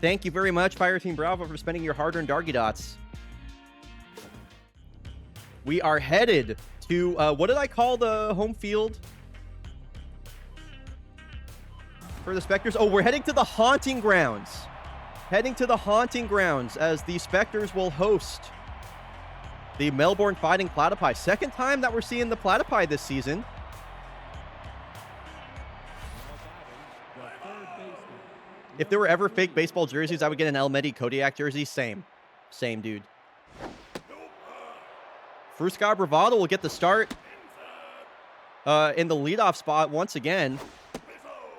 Thank you very much, Fireteam Bravo, for spending your hard-earned Darky Dots. We are headed to, what did I call the home field for the Spectres? Oh, we're heading to the Haunting Grounds. Heading to the Haunting Grounds as the Spectres will host the Melbourne Fighting Platypi. Second time that we're seeing the Platypi this season. If there were ever fake baseball jerseys, I would get an El-Mehdi Kodiak jersey. Same, dude. Fruscar Bravado will get the start in the leadoff spot once again.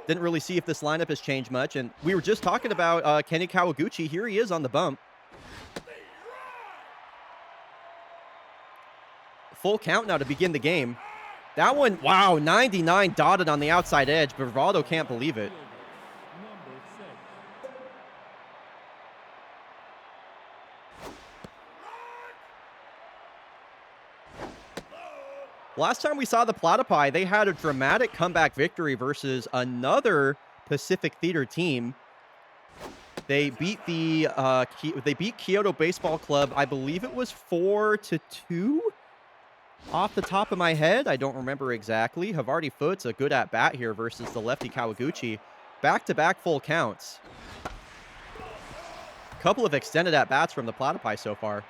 Didn't really see if this lineup has changed much. And we were just talking about Kenny Kawaguchi. Here he is on the bump. Full count now to begin the game. That one, wow, 99 dotted on the outside edge. Bravado can't believe it. Last time we saw the Platypi, they had a dramatic comeback victory versus another Pacific Theater team. They beat Kyoto Baseball Club. I believe it was 4-2. Off the top of my head, I don't remember exactly. Havarti Foot's a good at-bat here versus the lefty Kawaguchi. Back-to-back full counts. Couple of extended at-bats from the Platypi so far.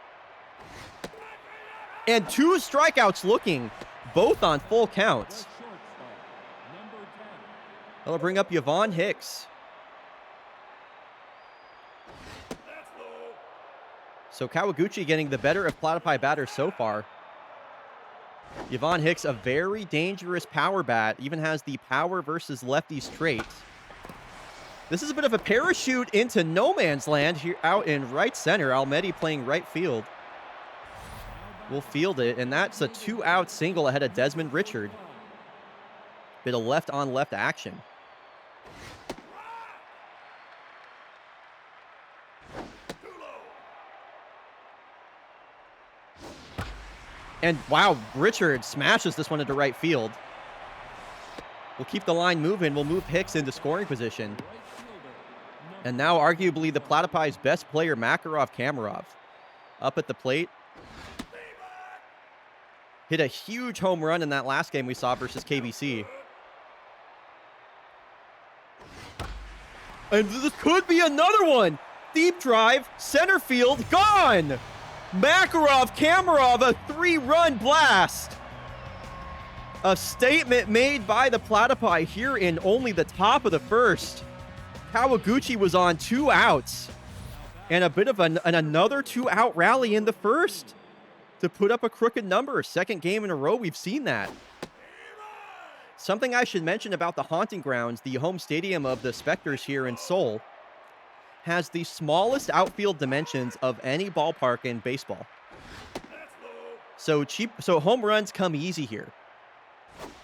And 2 strikeouts looking, both on full counts. That'll bring up Yvonne Hicks. So Kawaguchi getting the better of Platypi batters so far. Yvonne Hicks, a very dangerous power bat, even has the power versus lefties trait. This is a bit of a parachute into no man's land here out in right center. Almedi playing right field. Will field it, and that's a 2-out single ahead of Desmond Richard. Bit of left-on-left action. And wow, Richard smashes this one into right field. We'll keep the line moving. We'll move Hicks into scoring position. And now arguably the Platypi's best player, Makarov Kamarov, up at the plate. Hit a huge home run in that last game we saw versus KBC. And this could be another one. Deep drive, center field, gone. Makarov Kamarov, a 3-run blast. A statement made by the Platypi here in only the top of the first. Kawaguchi was on 2 outs. And a bit of another 2-out rally in the first to put up a crooked number. Second game in a row we've seen that. Something I should mention about the Haunting Grounds, the home stadium of the Spectres here in Seoul, has the smallest outfield dimensions of any ballpark in baseball. So home runs come easy here.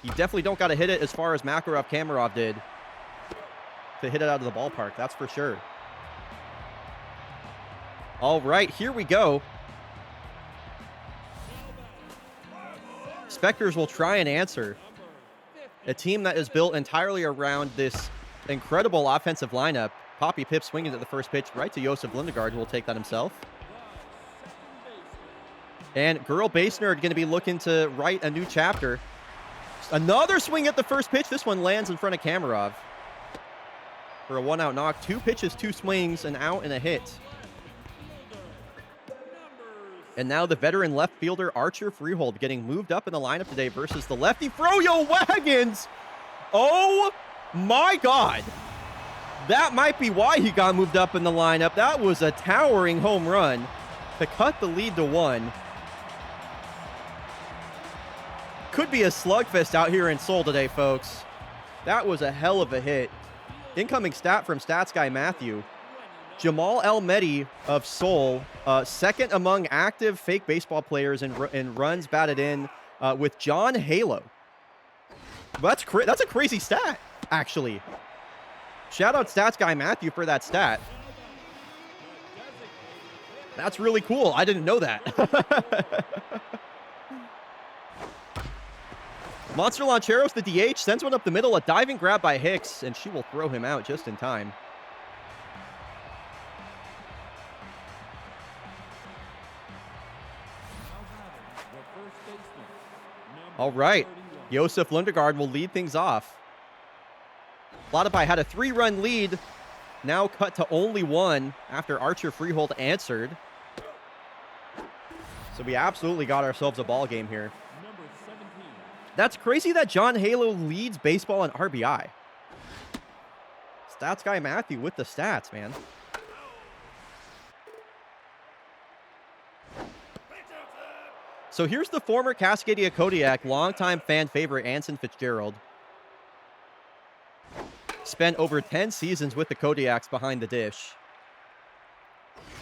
You definitely don't got to hit it as far as Makarov Kamarov did to hit it out of the ballpark, that's for sure. All right, here we go. Spectres will try and answer. A team that is built entirely around this incredible offensive lineup. Poppy Pip swinging at the first pitch right to Josef Lindegaard, who will take that himself. And Girl Basner going to be looking to write a new chapter. Another swing at the first pitch. This one lands in front of Kamarov for a 1-out knock. 2 pitches, 2 swings, an out and a hit. And now the veteran left fielder Archer Freehold getting moved up in the lineup today versus the lefty Froyo Wagons. Oh my God. That might be why he got moved up in the lineup. That was a towering home run to cut the lead to 1. Could be a slugfest out here in Seoul today, folks. That was a hell of a hit. Incoming stat from Stats Guy Matthew. Jamal Almedi of Seoul, second among active fake baseball players in runs batted in with John Halo. That's a crazy stat, actually. Shout out Stats Guy Matthew for that stat. That's really cool. I didn't know that. Monster Lancheros, the DH, sends one up the middle. A diving grab by Hicks, and she will throw him out just in time. All right. Josef Lindegaard will lead things off. Platypi had a 3-run lead, now cut to only 1 after Archer Freehold answered. So we absolutely got ourselves a ball game here. That's crazy that John Halo leads baseball in RBI. Stats Guy Matthew with the stats, man. So here's the former Cascadia Kodiak, longtime fan favorite Anson Fitzgerald. Spent over 10 seasons with the Kodiaks behind the dish.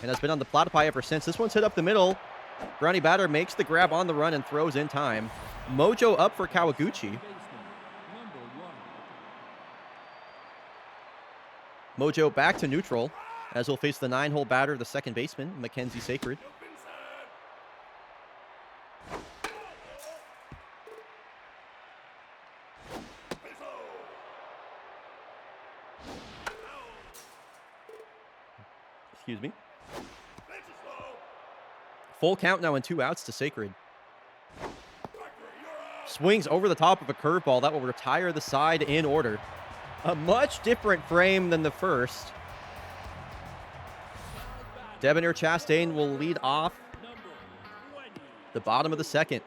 And has been on the Platypi ever since. This one's hit up the middle. Brownie batter makes the grab on the run and throws in time. Mojo up for Kawaguchi. Mojo back to neutral as he'll face the 9-hole batter, the second baseman, Mackenzie Sacred. Excuse me. Full count now and 2 outs to Sacred. Swings over the top of a curveball that will retire the side in order. A much different frame than the first. Debonair Chastain will lead off the bottom of the second.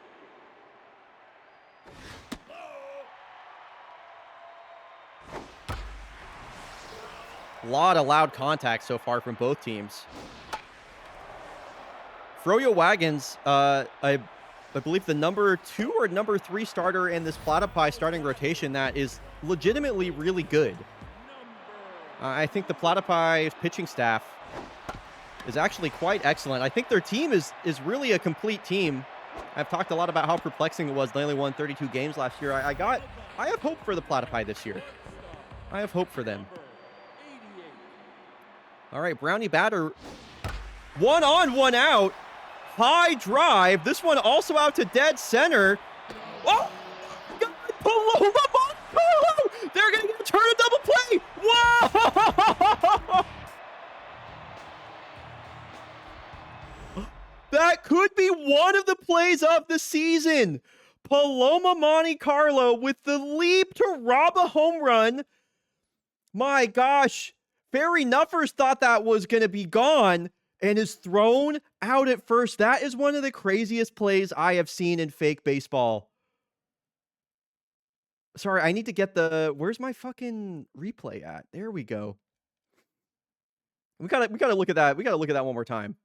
A lot of loud contact so far from both teams. Froyo Wagons, I believe the number 2 or number 3 starter in this Platypi starting rotation that is legitimately really good. I think the Platypi pitching staff is actually quite excellent. I think their team is really a complete team. I've talked a lot about how perplexing it was. They only won 32 games last year. I have hope for the Platypi this year. I have hope for them. All right, Brownie batter. 1 on, 1 out. High drive. This one also out to dead center. Oh, God, Paloma! They're going to get a turn and double play. Whoa! That could be one of the plays of the season. Paloma Monte Carlo with the leap to rob a home run. My gosh. Barry Nuffers thought that was going to be gone and is thrown out at first. That is one of the craziest plays I have seen in fake baseball. Sorry, I need to get the... Where's my fucking replay at? There we go. We gotta look at that. We gotta look at that one more time.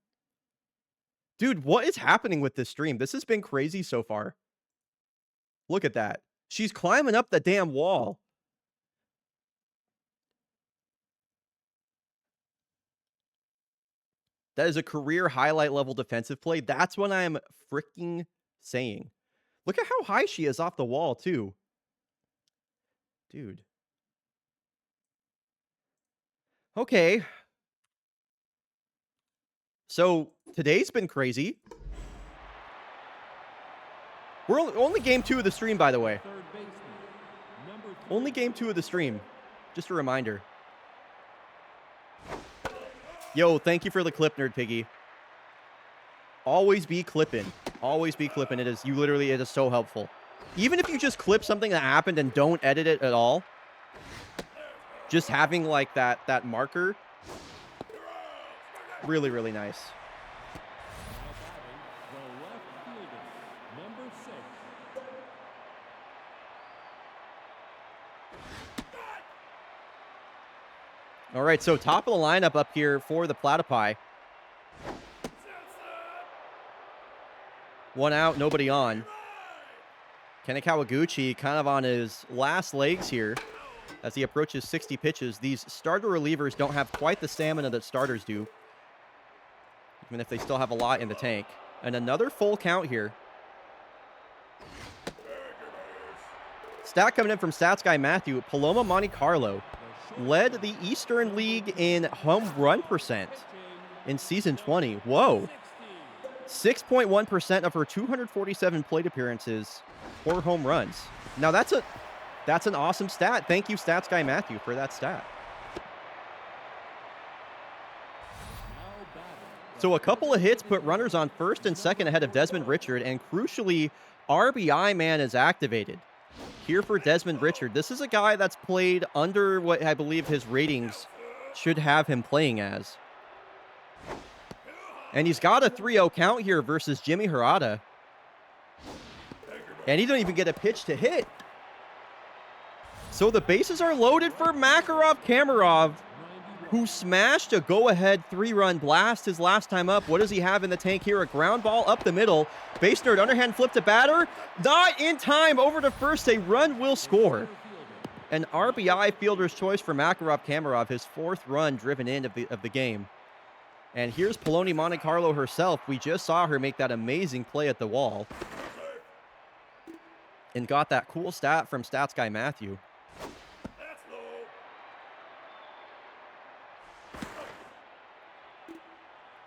Dude, what is happening with this stream? This has been crazy so far. Look at that. She's climbing up the damn wall. That is a career highlight level defensive play. That's what I'm freaking saying. Look at how high she is off the wall, too. Dude. Okay. So, today's been crazy. We're only game 2 of the stream, by the way. Only game 2 of the stream. Just a reminder. Yo, thank you for the clip, Nerd Piggy. Always be clipping. Always be clipping. It is so helpful. Even if you just clip something that happened and don't edit it at all, just having like that marker, really, really nice. All right, so top of the lineup up here for the Platypi. 1 out, nobody on. Kenny Kawaguchi kind of on his last legs here as he approaches 60 pitches. These starter relievers don't have quite the stamina that starters do, even if they still have a lot in the tank. And another full count here. Stat coming in from Stats Guy Matthew. Paloma Monte Carlo led the Eastern League in home run percent in season 20. Whoa. 6.1% of her 247 plate appearances for home runs. Now that's an awesome stat. Thank you, Stats Guy Matthew, for that stat. So a couple of hits put runners on first and second ahead of Desmond Richard, and crucially, RBI man is activated. Here for Desmond Richard. This is a guy that's played under what I believe his ratings should have him playing as. And he's got a 3-0 count here versus Jimmy Harada. And he don't even get a pitch to hit. So the bases are loaded for Makarov Kamarov, who smashed a go-ahead 3-run blast his last time up. What does he have in the tank here? A ground ball up the middle. Base nerd underhand flip to batter. Not in time. Over to first. A run will score. An RBI fielder's choice for Makarov Kamarov, his 4th run driven in of the game. And here's Paloma Monte Carlo herself. We just saw her make that amazing play at the wall. And got that cool stat from Stats Guy Matthew.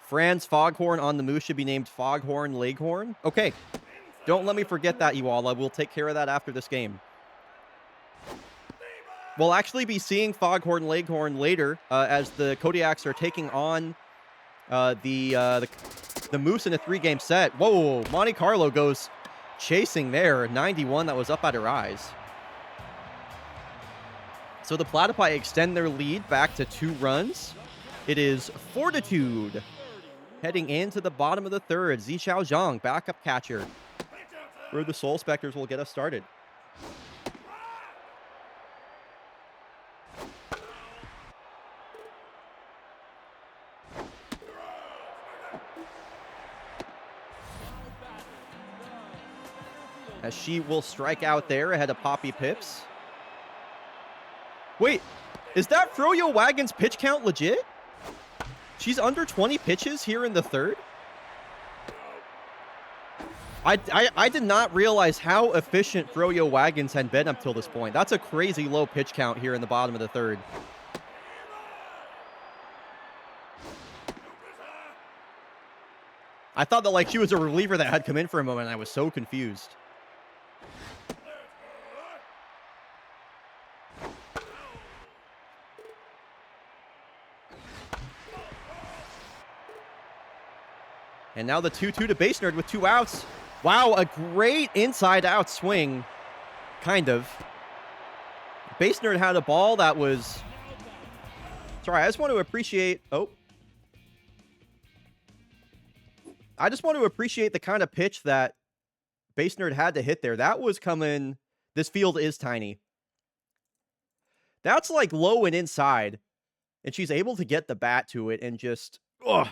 Franz Foghorn on the moose should be named Foghorn Leghorn. Okay. Don't let me forget that, Iwala. We'll take care of that after this game. We'll actually be seeing Foghorn Leghorn later as the Kodiaks are taking on the Moose in a 3-game set. Whoa, Monte Carlo goes chasing there. 91 that was up at her eyes. So the Platypi extend their lead back to 2 runs. It is Fortitude heading into the bottom of the 3rd. Zichao Zhang, backup catcher, where the Soul Specters will get us started. as she will strike out there ahead of Poppy Pips. Wait, is that Froyo Wagon's pitch count legit? She's under 20 pitches here in the third? I did not realize how efficient Froyo Wagons had been up till this point. That's a crazy low pitch count here in the bottom of the third. I thought that like she was a reliever that had come in for a moment, and I was so confused. And now the 2-2 to Base Nerd with 2 outs. Wow, a great inside-out swing, kind of. Base Nerd had a ball that was... Sorry, I just want to appreciate... Oh. I just want to appreciate the kind of pitch that Base Nerd had to hit there. That was coming... This field is tiny. That's like low and inside. And she's able to get the bat to it and just... Ugh.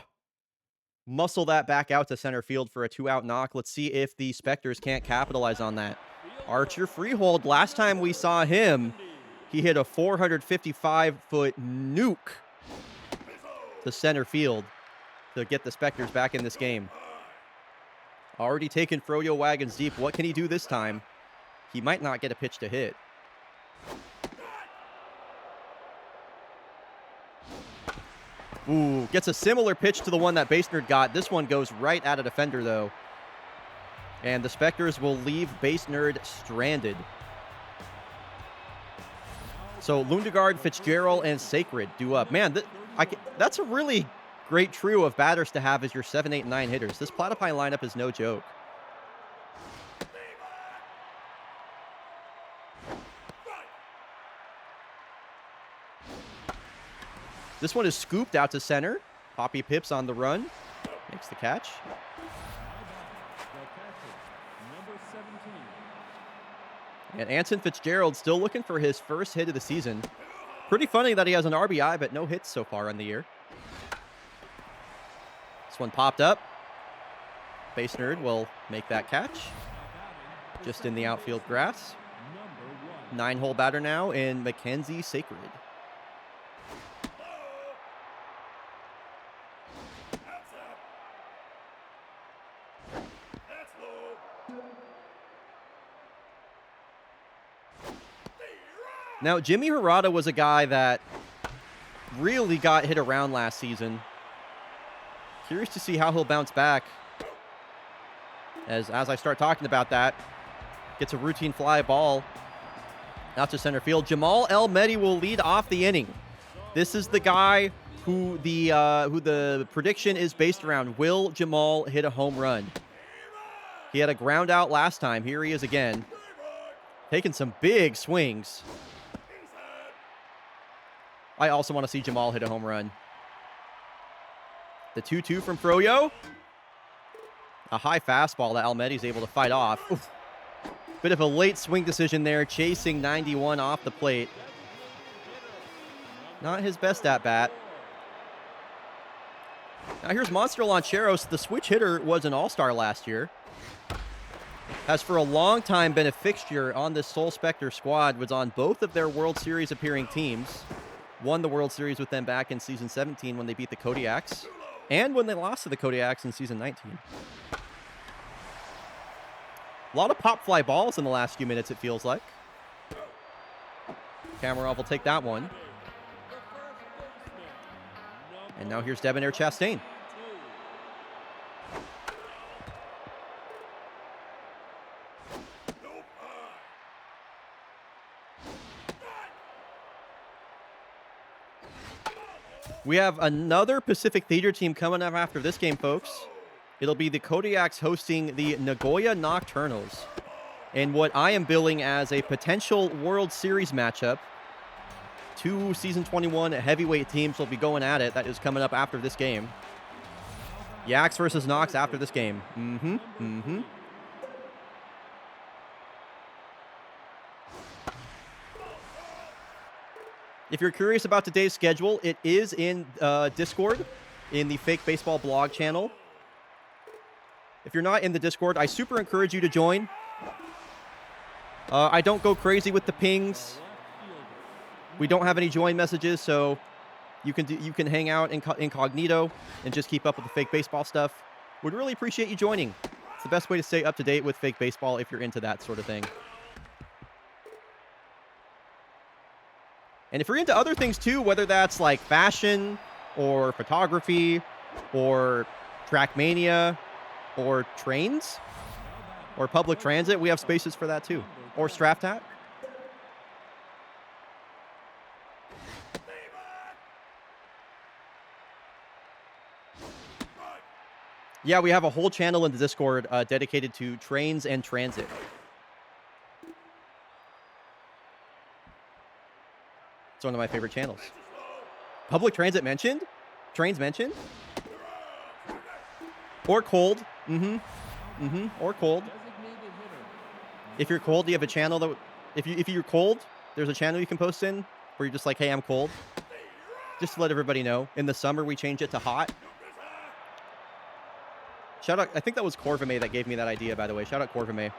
Muscle that back out to center field for a 2-out knock. Let's see if the Spectres can't capitalize on that. Archer Freehold, last time we saw him, he hit a 455-foot nuke to center field to get the Spectres back in this game. Already taken Froyo Wagons deep. What can he do this time? He might not get a pitch to hit. Ooh, gets a similar pitch to the one that Base Nerd got. This one goes right at a defender, though. And the Spectres will leave Base Nerd stranded. So Lundegaard, Fitzgerald, and Sacred do up. Man, that's a really great trio of batters to have as your 7, 8, 9 hitters. This Platypi lineup is no joke. This one is scooped out to center. Poppy Pips on the run. Makes the catch. And Anson Fitzgerald still looking for his first hit of the season. Pretty funny that he has an RBI, but no hits so far on the year. This one popped up. Base Nerd will make that catch. Just in the outfield grass. 9-hole batter now in Mackenzie Sacred. Now, Jimmy Hirata was a guy that really got hit around last season. Curious to see how he'll bounce back. As I start talking about that, gets a routine fly ball out to center field. Jamal El-Mehdi will lead off the inning. This is the guy who the prediction is based around. Will Jamal hit a home run? He had a ground out last time. Here he is again. Taking some big swings. I also want to see Jamal hit a home run. The 2-2 from Froyo. A high fastball that El-Mehdi's able to fight off. Oof. Bit of a late swing decision there, chasing 91 off the plate. Not his best at bat. Now here's Monster Lancheros. The switch hitter was an all-star last year. Has for a long time been a fixture on this Soul Spectre squad. Was on both of their World Series appearing teams. Won the World Series with them back in Season 17 when they beat the Kodiaks. And when they lost to the Kodiaks in Season 19. A lot of pop fly balls in the last few minutes, it feels like. Kamarov will take that one. And now here's Debonair Chastain. We have another Pacific Theater team coming up after this game, folks. It'll be the Kodiaks hosting the Nagoya Nocturnals in what I am billing as a potential World Series matchup. 2 Season 21 heavyweight teams will be going at it. That is coming up after this game. Yaks versus Nox after this game. If you're curious about today's schedule, it is in Discord, in the Fake Baseball blog channel. If you're not in the Discord, I super encourage you to join. I don't go crazy with the pings. We don't have any join messages, so you can hang out incognito and just keep up with the fake baseball stuff. Would really appreciate you joining. It's the best way to stay up to date with fake baseball if you're into that sort of thing. And if you're into other things too, whether that's like fashion or photography or Trackmania or trains or public transit, we have spaces for that too. Or Straftat. Yeah, we have a whole channel in the Discord dedicated to trains and transit. It's one of my favorite channels. Public transit mentioned? Trains mentioned? Or cold. Or cold. If you're cold, you have a channel that... If you're cold, there's a channel you can post in where you're just like, hey, I'm cold. Just to let everybody know. In the summer, we change it to hot. Shout out, I think that was Corvame that gave me that idea, by the way. Shout out Corvame.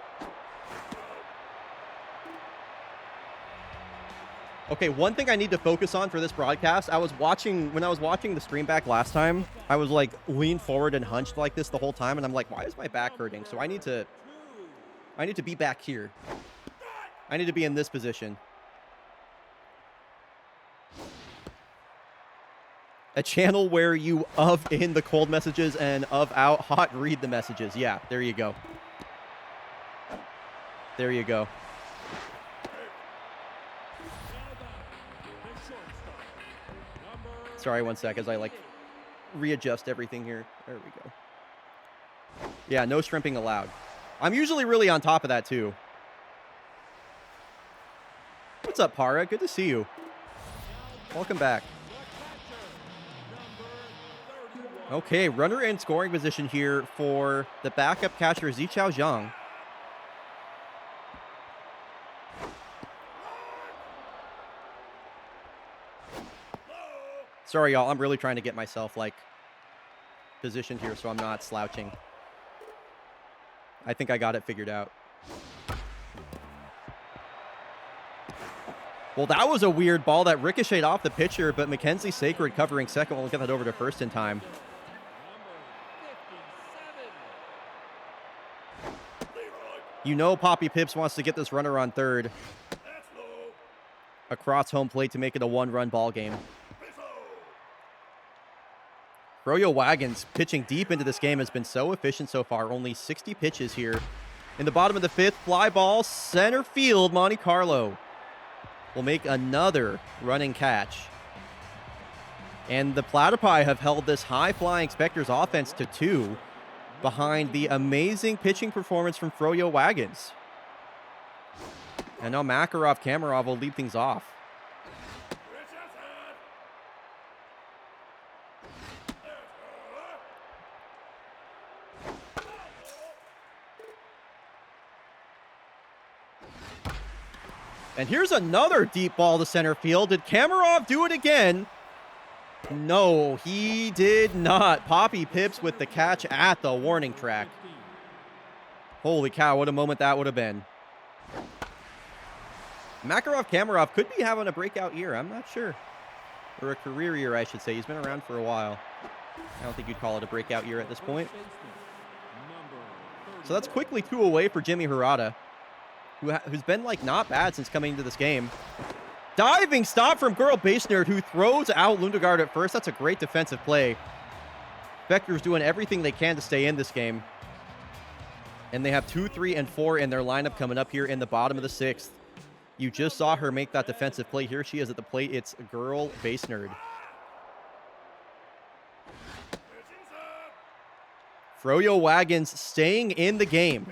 Okay, one thing I need to focus on for this broadcast, when I was watching the stream back last time, I was like leaned forward and hunched like this the whole time, and I'm like, why is my back hurting? So I need to be back here. I need to be in this position. A channel where you of in the cold messages and of out hot read the messages. Yeah, there you go. There you go. Sorry, one sec as I like readjust everything here. There we go. Yeah, no shrimping allowed. I'm usually really on top of that too. What's up, Para? Good to see you. Welcome back. Okay, runner in scoring position here for the backup catcher, Zichao Zhang. Sorry, y'all. I'm really trying to get myself, like, positioned here so I'm not slouching. I think I got it figured out. Well, that was a weird ball that ricocheted off the pitcher, but Mackenzie Sacred covering second will get that over to first in time. You know Poppy Pips wants to get this runner on third across home plate to make it a one-run ball game. Froyo Wagons pitching deep into this game has been so efficient so far. Only 60 pitches here. In the bottom of the fifth, fly ball, center field, Monte Carlo will make another running catch. And the Platypi have held this high-flying Spectres offense to 2 behind the amazing pitching performance from Froyo Wagons. And now Makarov Kamarov will lead things off. And here's another deep ball to center field. Did Kamarov do it again? No, he did not. Poppy Pips with the catch at the warning track. Holy cow, what a moment that would have been. Makarov Kamarov could be having a breakout year. I'm not sure. Or a career year, I should say. He's been around for a while. I don't think you'd call it a breakout year at this point. So that's quickly 2 away for Jimmy Hirata, who's been, like, not bad since coming into this game. Diving stop from Girl Base Nerd, who throws out Lundegaard at first. That's a great defensive play. Vector's doing everything they can to stay in this game. And they have 2, 3, and 4 in their lineup coming up here in the bottom of the 6th. You just saw her make that defensive play. Here she is at the plate. It's Girl Base Nerd. Froyo Wagons staying in the game.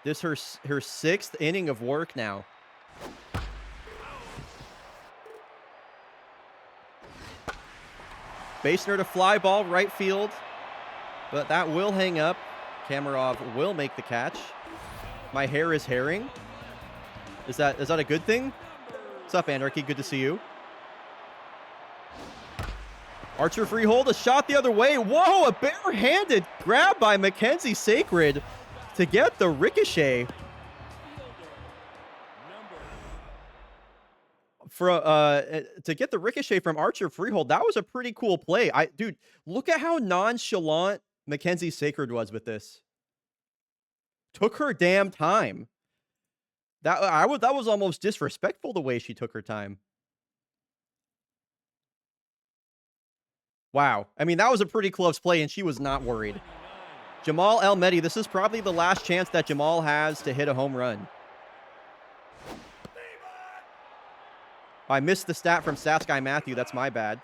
This is her 6th inning of work now. Basener to fly ball, right field. But that will hang up. Kamarov will make the catch. My hair is herring. Is that a good thing? What's up, Anarchy? Good to see you. Archer free hold, a shot the other way. Whoa, a barehanded grab by Mackenzie Sacred to get the ricochet. to get the ricochet from Archer freehold. That was a pretty cool play. Dude, look at how nonchalant Mackenzie Sacred was with this. Took her damn time. That was almost disrespectful the way she took her time. Wow. I mean, that was a pretty close play, and she was not worried. Jamal El-Mehdi, this is probably the last chance that Jamal has to hit a home run. I missed the stat from Stats Guy Matthew. That's my bad.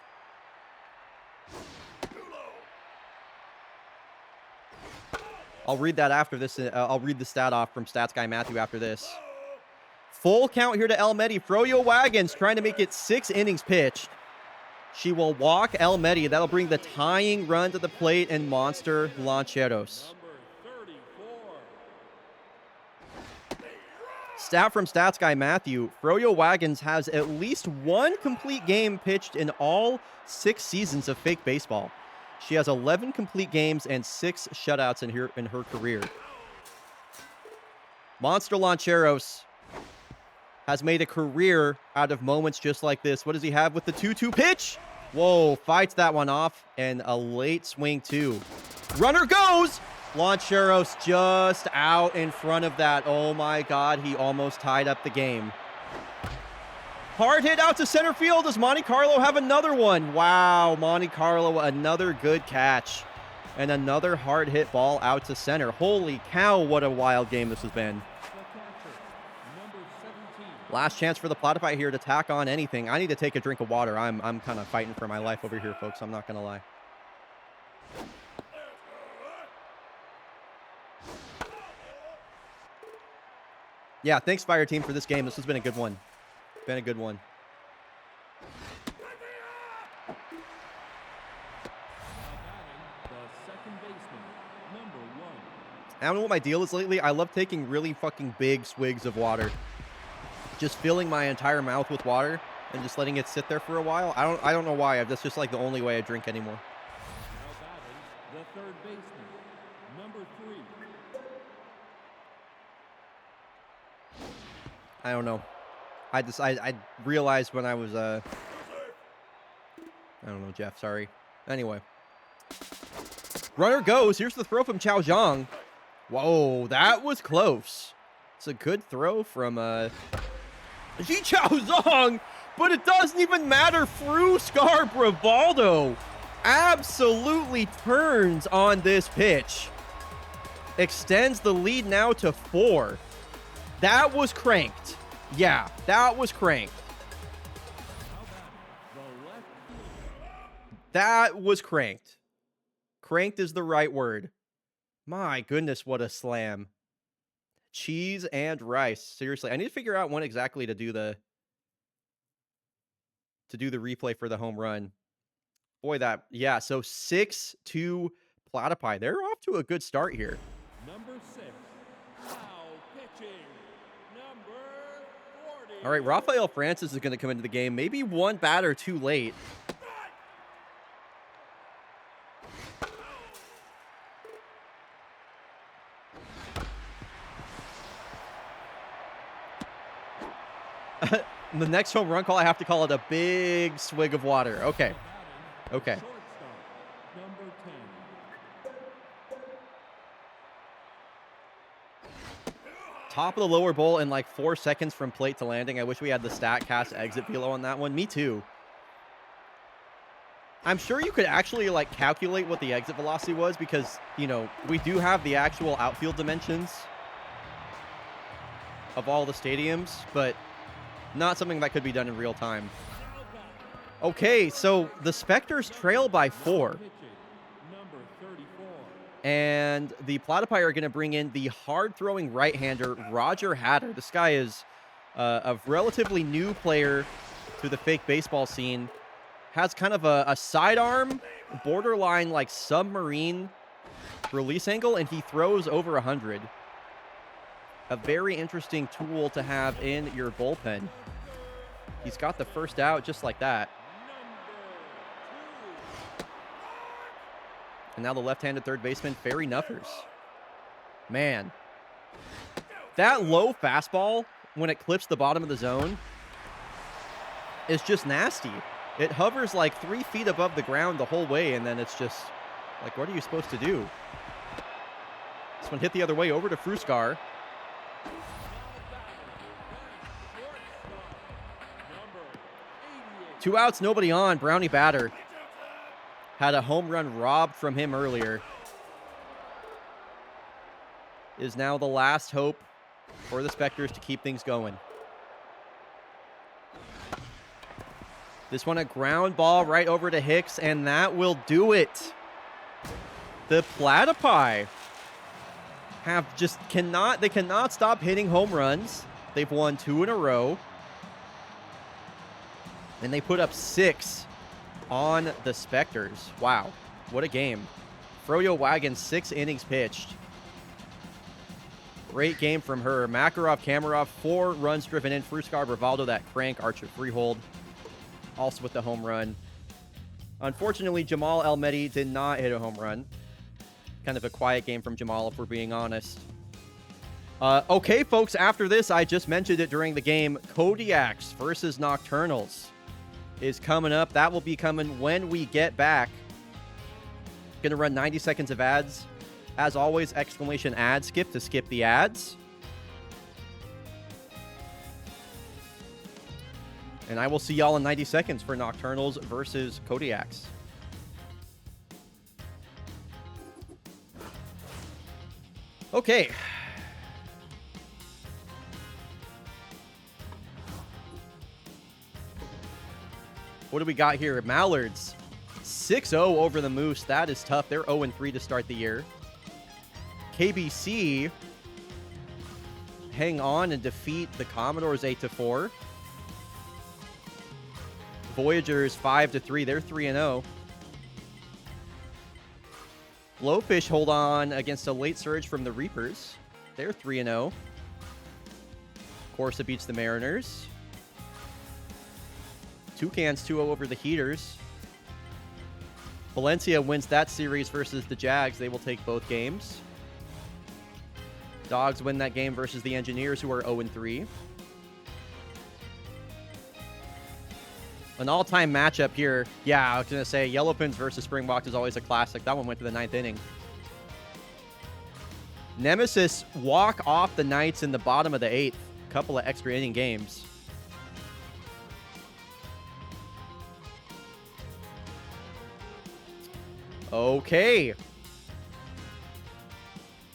I'll read that after this. I'll read the stat off from Stats Guy Matthew after this. Full count here to El-Mehdi. Froyo Wagons trying to make it 6 innings pitched. She will walk El-Mehdi. That'll bring the tying run to the plate and Monster Lancheros. Stat from Stats Guy Matthew. Froyo Wagons has at least 1 complete game pitched in all 6 seasons of fake baseball. She has 11 complete games and 6 shutouts in her career. Monster Lancheros has made a career out of moments just like this. What does he have with the 2-2 pitch? Whoa, fights that one off, and a late swing too. Runner goes! Lancheros just out in front of that. Oh my God, he almost tied up the game. Hard hit out to center field. Does Monte Carlo have another one? Wow, Monte Carlo, another good catch. And another hard hit ball out to center. Holy cow, what a wild game this has been. Last chance for the Platypi here to tack on anything. I need to take a drink of water. I'm kind of fighting for my life over here, folks. I'm not going to lie. Yeah, thanks, Fire Team, for this game. This has been a good one. Been a good one. I don't know what my deal is lately. I love taking really fucking big swigs of water. Just filling my entire mouth with water and just letting it sit there for a while. I don't know why. That's just like the only way I drink anymore. The third baseman, number 3. I don't know. I realized when I was I don't know, Jeff, sorry. Anyway. Runner goes. Here's the throw from Chao Zhang. Whoa, that was close. It's a good throw from Ji Chao Zhang, but it doesn't even matter. Fruscar Bravaldo absolutely turns on this pitch. Extends the lead now to 4. That was cranked. Yeah, that was cranked. That was cranked. Cranked is the right word. My goodness, what a slam. Cheese and rice. Seriously, I need to figure out when exactly to do the replay for the home run. Boy, yeah, so 6-2 Platypi. They're off to a good start here. Number 6. Now pitching. Number 40. All right, Rafael Francis is going to come into the game. Maybe one batter too late. The next home run call, I have to call it a big swig of water. Okay. Okay. Top of the lower bowl in like 4 seconds from plate to landing. I wish we had the StatCast exit velo on that one. Me too. I'm sure you could actually like calculate what the exit velocity was because, you know, we do have the actual outfield dimensions of all the stadiums, but not something that could be done in real time. Okay, so the Spectres trail by 4. And the Platypi are going to bring in the hard-throwing right-hander, Roger Hatter. This guy is a relatively new player to the fake baseball scene. Has kind of a sidearm, borderline like submarine release angle, and he throws over 100. A very interesting tool to have in your bullpen. He's got the first out just like that. And now the left-handed third baseman, Ferry Nuffers. Man. That low fastball, when it clips the bottom of the zone, is just nasty. It hovers like 3 feet above the ground the whole way, and then it's just like, what are you supposed to do? This one hit the other way over to Fruskar. 2 outs, nobody on. Brownie batter had a home run robbed from him earlier. Is now the last hope for the Spectres to keep things going. This one a ground ball right over to Hicks, and that will do it. The Platypi cannot stop hitting home runs. They've won 2 in a row. And they put up 6 on the Spectres. Wow, what a game. Froyo Wagon, 6 innings pitched. Great game from her. Makarov, Kamarov, 4 runs driven in. Fruskar, Brivaldo, that crank, Archer freehold. Also with the home run. Unfortunately, Jamal El-Mehdi did not hit a home run. Kind of a quiet game from Jamal, if we're being honest. Okay, folks, after this, I just mentioned it during the game. Kodiaks versus Nocturnals is coming up. That will be coming when we get back. Gonna run 90 seconds of ads. As always, exclamation ad skip to skip the ads. And I will see y'all in 90 seconds for Nocturnals versus Kodiaks. Okay. What do we got here? Mallards, 6-0 over the Moose. That is tough. They're 0-3 to start the year. KBC hang on and defeat the Commodores 8-4. Voyagers 5-3. They're 3-0. Blowfish hold on against a late surge from the Reapers. They're 3-0. Corsa beats the Mariners. Toucans 2-0 over the Heaters. Valencia wins that series versus the Jags. They will take both games. Dogs win that game versus the Engineers, who are 0-3. An all-time matchup here. Yeah, I was going to say, Yellowpins versus Springboks is always a classic. That one went to the 9th inning. Nemesis walk off the Knights in the bottom of the 8th. Couple of extra inning games. Okay.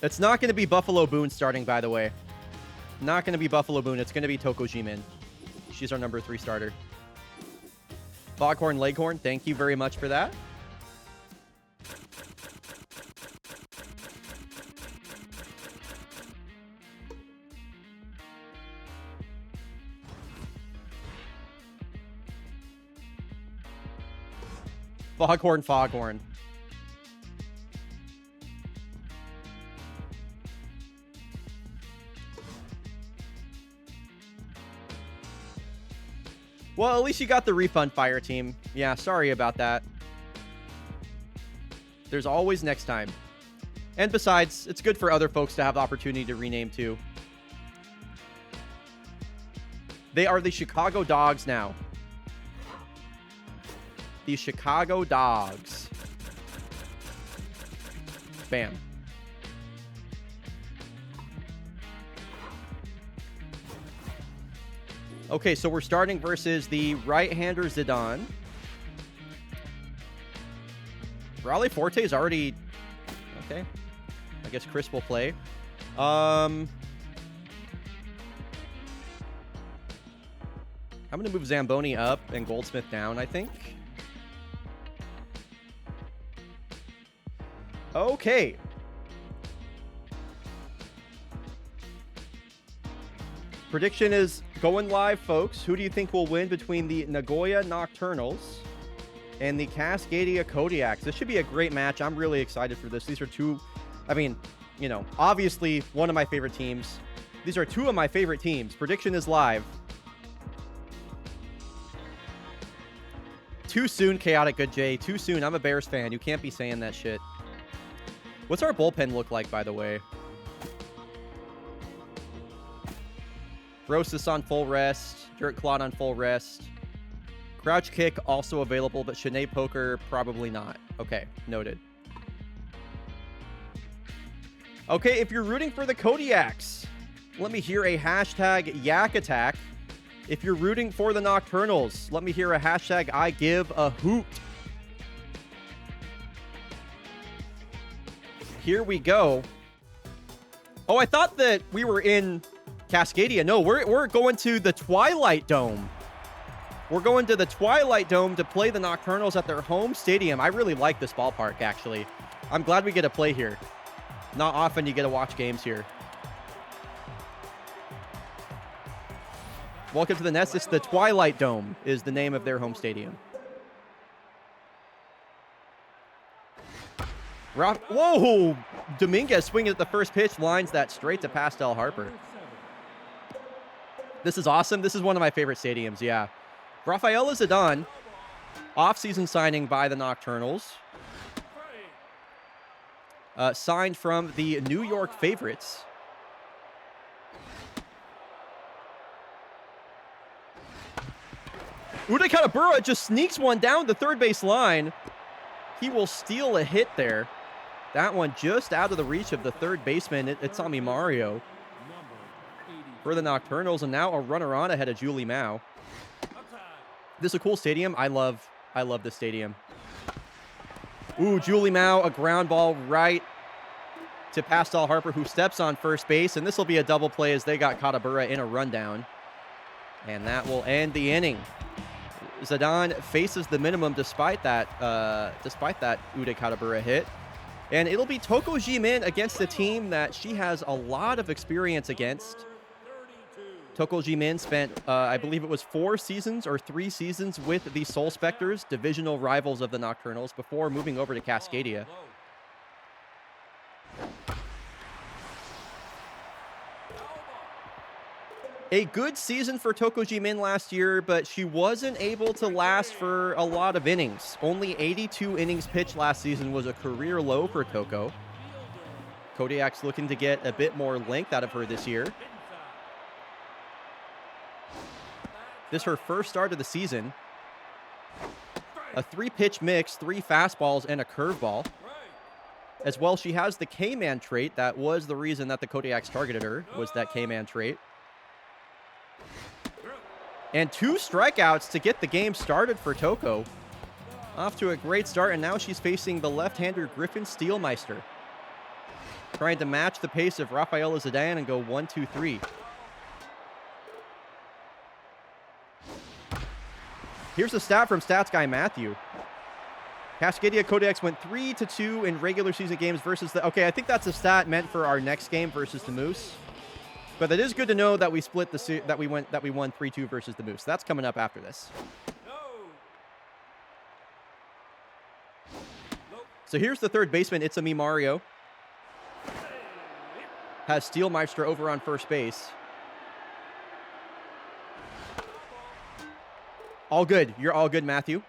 It's not going to be Buffalo Boone starting, by the way. Not going to be Buffalo Boone. It's going to be Toko Jimin. She's our number 3 starter. Foghorn Leghorn, thank you very much for that. Foghorn. Well, at least you got the refund, Fire Team. Yeah, sorry about that. There's always next time. And besides, it's good for other folks to have the opportunity to rename too. They are the Chicago Dogs now. The Chicago Dogs. Bam. Okay, so we're starting versus the right-hander Zidane. Raleigh Forte is already... Okay. I guess Chris will play. I'm going to move Zamboni up and Goldsmith down, I think. Okay. Prediction is going live, folks. Who do you think will win between the Nagoya Nocturnals and the Cascadia Kodiaks? This should be a great match. I'm really excited for this. These are two, I mean, you know, obviously one of my favorite teams. These are 2 of my favorite teams. Prediction is live. Too soon, Chaotic Good Jay. Too soon. I'm a Bears fan. You can't be saying that shit. What's our bullpen look like, by the way? Rosas on full rest. Dirt Clod on full rest. Crouch kick also available, but Shanae poker probably not. Okay, noted. Okay, if you're rooting for the Kodiaks, let me hear a hashtag Yak Attack. If you're rooting for the Nocturnals, let me hear a hashtag I give a hoot. Here we go. Oh, I thought that we were in Cascadia. No, we're going to the Twilight Dome. We're going to the Twilight Dome to play the Nocturnals at their home stadium. I really like this ballpark, actually. I'm glad we get to play here. Not often you get to watch games here. Welcome to the Nest. It's the Twilight Dome is the name of their home stadium. Whoa! Dominguez swinging at the first pitch, lines that straight to Pastel Harper. This is awesome. This is one of my favorite stadiums, yeah. Rafaela Zidane, off-season signing by the Nocturnals. Signed from the New York Favorites. Uday Katabura just sneaks one down the third base line. He will steal a hit there. That one just out of the reach of the third baseman. It's Ami Mario for the Nocturnals, and now a runner on ahead of Julie Mao. This is a cool stadium. I love this stadium. Ooh, Julie Mao, a ground ball right to Pastel Harper, who steps on first base, and this will be a double play as they got Katabura in a rundown. And that will end the inning. Zidane faces the minimum despite that Uday Katabura hit. And it'll be Toko Jimin against a team that she has a lot of experience against. Toko Jimin spent, I believe it was 4 seasons or 3 seasons with the Soul Spectres, divisional rivals of the Nocturnals, before moving over to Cascadia. A good season for Toko Jimin last year, but she wasn't able to last for a lot of innings. Only 82 innings pitched last season was a career low for Toko. Kodiak's looking to get a bit more length out of her this year. This is her first start of the season. A 3-pitch mix, 3 fastballs, and a curveball. As well, she has the K-Man trait. That was the reason that the Kodiaks targeted her, was that K-Man trait. And 2 strikeouts to get the game started for Toko. Off to a great start, and now she's facing the left-hander Griffin Steelmeister. Trying to match the pace of Rafaela Zidane and go 1-2-3. Here's a stat from Stats Guy Matthew. Cascadia Kodiaks went 3-2 in regular season games versus the... Okay, I think that's a stat meant for our next game versus the Moose. But it is good to know that we split the that we won 3-2 versus the Moose. That's coming up after this. So here's the third baseman. It's Ami Mario. Has Steelmeister over on first base. All good. You're all good, Matthew.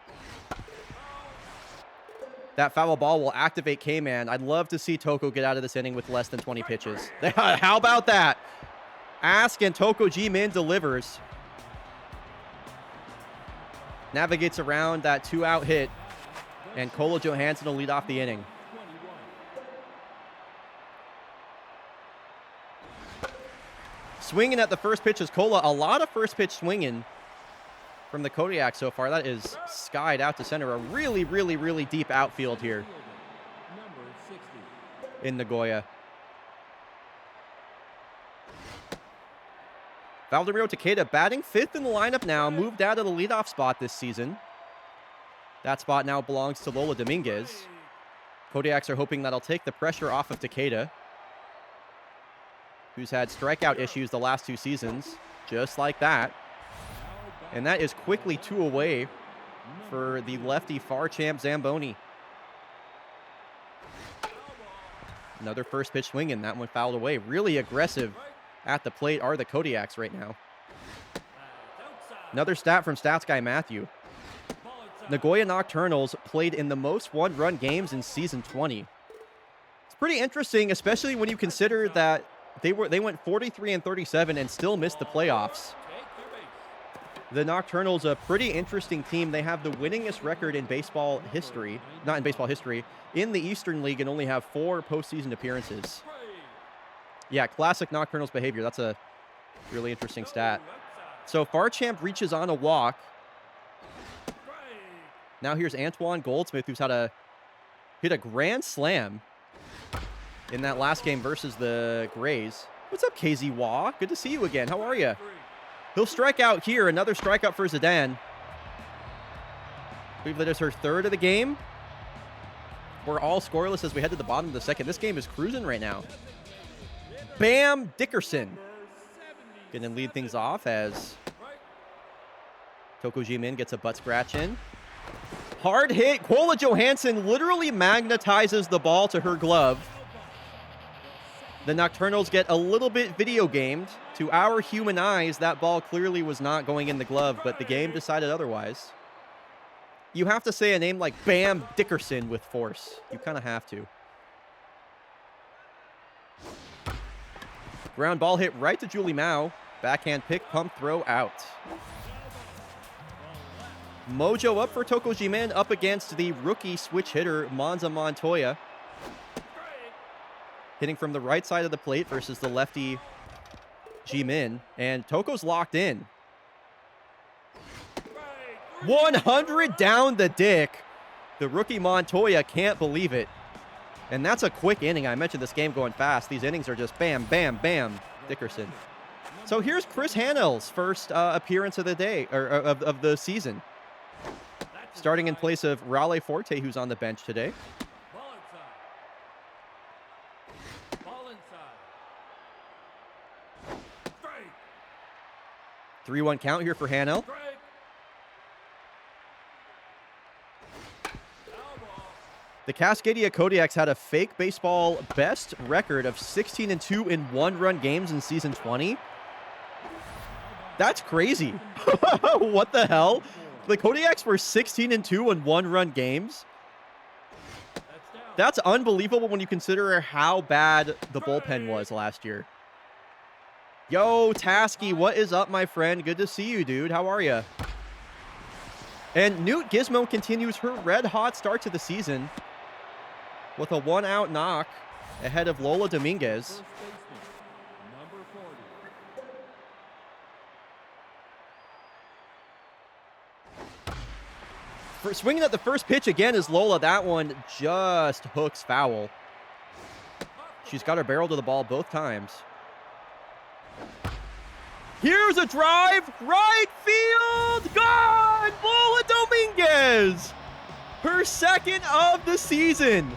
That foul ball will activate K-Man. I'd love to see Toko get out of this inning with less than 20 pitches. How about that? Ask and Toko Jimin delivers. Navigates around that 2-out hit. And Kola Johansson will lead off the inning. Swinging at the first pitch is Kola. A lot of first pitch swinging from the Kodiak so far. That is skied out to center. A really, really, really deep outfield here in Nagoya. Valdemiro Takeda batting 5th in the lineup now. Moved out of the leadoff spot this season. That spot now belongs to Lola Dominguez. Kodiaks are hoping that'll take the pressure off of Takeda, who's had strikeout issues the last 2 seasons. Just like that. And that is quickly 2 away for the lefty far champ Zamboni. Another first pitch swing, and that one fouled away. Really aggressive at the plate are the Kodiaks right now. Another stat from Stats Guy Matthew. Nagoya Nocturnals played in the most one-run games in season 20. It's pretty interesting, especially when you consider that they went 43-37 and still missed the playoffs. The Nocturnals, a pretty interesting team. They have the winningest record in baseball history, not in baseball history, in the Eastern League, and only have 4 postseason appearances. Yeah, classic Nocturnals behavior. That's a really interesting stat. So Farchamp reaches on a walk. Now here's Antoine Goldsmith, who's had a hit a grand slam in that last game versus the Grays. What's up, KZ Wah? Good to see you again. How are you? He'll strike out here. Another strikeout for Zidane. I believe that is her 3rd of the game. We're all scoreless as we head to the bottom of the 2nd. This game is cruising right now. Bam Dickerson going to lead things off as Toko Jimin gets a butt scratch in. Hard hit. Kola Johansson literally magnetizes the ball to her glove. The Nocturnals get a little bit video gamed. To our human eyes, that ball clearly was not going in the glove, but the game decided otherwise. You have to say a name like Bam Dickerson with force. You kind of have to. Ground ball hit right to Julie Mao. Backhand pick, pump, throw, out. Mojo up for Toko Jimin, up against the rookie switch hitter, Monza Montoya. Hitting from the right side of the plate versus the lefty Jimin. And Toko's locked in. 100 down the dick. The rookie Montoya can't believe it. And that's a quick inning. I mentioned this game going fast. These innings are just bam, bam, bam. Dickerson. So here's Chris Hanel's first appearance of the day, or of the season. Starting in place of Raleigh Forte, who's on the bench today. 3-1 count here for Hanel. The Cascadia Kodiaks had a fake baseball best record of 16-2 in 1-run games in season 20. That's crazy. What the hell? The Kodiaks were 16-2 in 1-run games. That's unbelievable when you consider how bad the bullpen was last year. Yo, Tasky, what is up, my friend? Good to see you, dude. How are you? And Newt Gizmo continues her red-hot start to the season with a 1-out knock ahead of Lola Dominguez. For swinging at the first pitch again is Lola. That one just hooks foul. She's got her barrel to the ball both times. Here's a drive, right field, gone! Lola Dominguez, her 2nd of the season.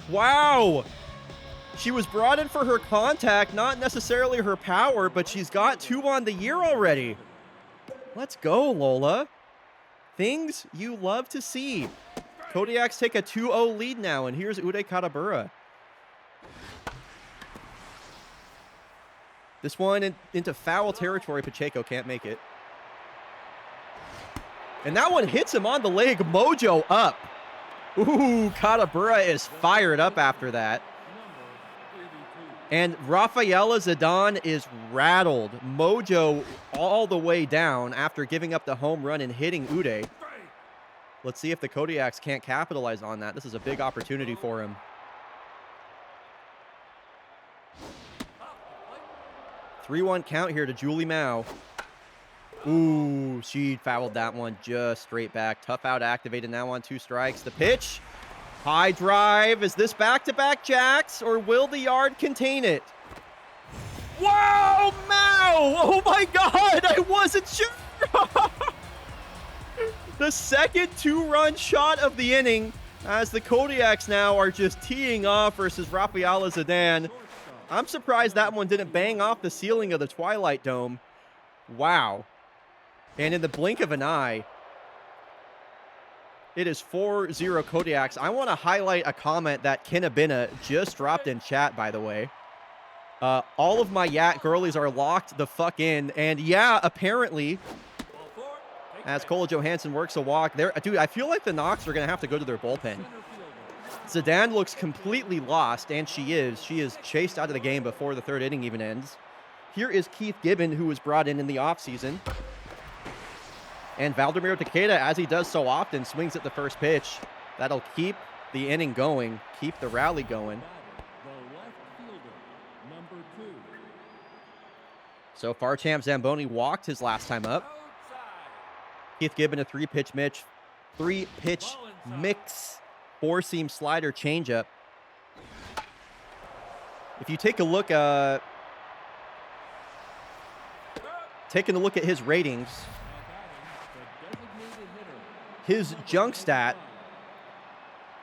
Wow. She was brought in for her contact, not necessarily her power, but she's got 2 on the year already. Let's go, Lola. Things you love to see. Kodiaks take a 2-0 lead now, and here's Uday Katabura. This one into foul territory. Pacheco can't make it. And that one hits him on the leg. Mojo up. Ooh, Katabura is fired up after that. And Rafaela Zidane is rattled. Mojo all the way down after giving up the home run and hitting Uday. Let's see if the Kodiaks can't capitalize on that. This is a big opportunity for him. Three-1 count here to Julie Mao. Ooh, she fouled that one just straight back. Tough out activated now on 2 strikes. The pitch. High drive. Is this back-to-back jacks, or will the yard contain it? Wow, Mao! Oh my God, I wasn't sure. The second 2-run shot of the inning, as the Kodiaks now are just teeing off versus Rafaela Zidane. I'm surprised that one didn't bang off the ceiling of the Twilight Dome. Wow. And in the blink of an eye, it is 4-0 Kodiaks. I want to highlight a comment that Kinabina just dropped in chat, by the way. All of my Yak girlies are locked the fuck in. And yeah, apparently, as Kola Johansson works a walk there. Dude, I feel like the Knox are going to have to go to their bullpen. Zidane looks completely lost, and she is. She is chased out of the game before the 3rd inning even ends. Here is Keith Gibbon, who was brought in the offseason. And Valdemir Takeda, as he does so often, swings at the first pitch. That'll keep the inning going, keep the rally going. The left fielder, number 2. So far, Champ Zamboni walked his last time up. Outside. Keith Gibbon, a three-pitch mix, four-seam slider changeup. If you take a look, taking a look at his ratings, his junk stat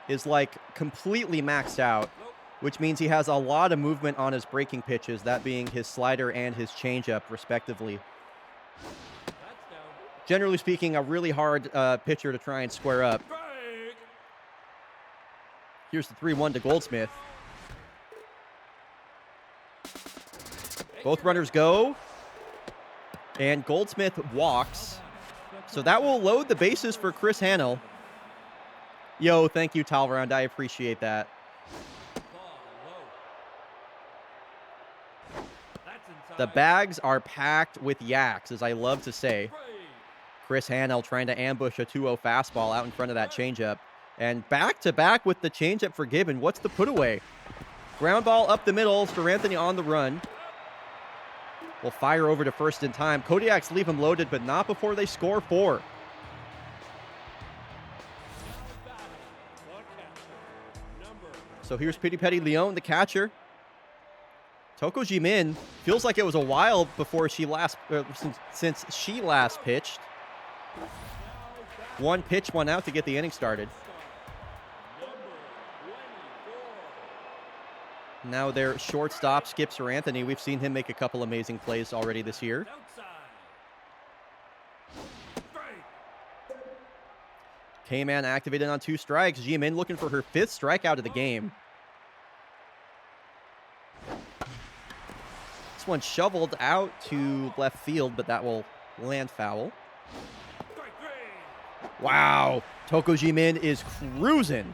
is like completely maxed out, which means he has a lot of movement on his breaking pitches, that being his slider and his changeup, respectively. Generally speaking, a really hard pitcher to try and square up. Here's the 3-1 to Goldsmith. Both runners go, and Goldsmith walks. So that will load the bases for Chris Hanel. Yo, thank you, Talround. I appreciate that. The bags are packed with yaks, as I love to say. Chris Hanel trying to ambush a 2-0 fastball out in front of that changeup. And back-to-back with the changeup for Gibbon. What's the put away? Ground ball up the middle. Anthony on the run. Will fire over to first in time. Kodiaks leave him loaded, but not before they score 4. So here's Pity Petty Leon, the catcher. Toko Jimin, feels like it was a while before she last, since she last pitched. One pitch, one out to get the inning started. Now their shortstop, Skip Anthony. We've seen him make a couple amazing plays already this year. K-Man activated on 2 strikes. Jimin looking for her 5th strikeout of the game. This one shoveled out to left field, but that will land foul. Wow, Toko Jimin is cruising.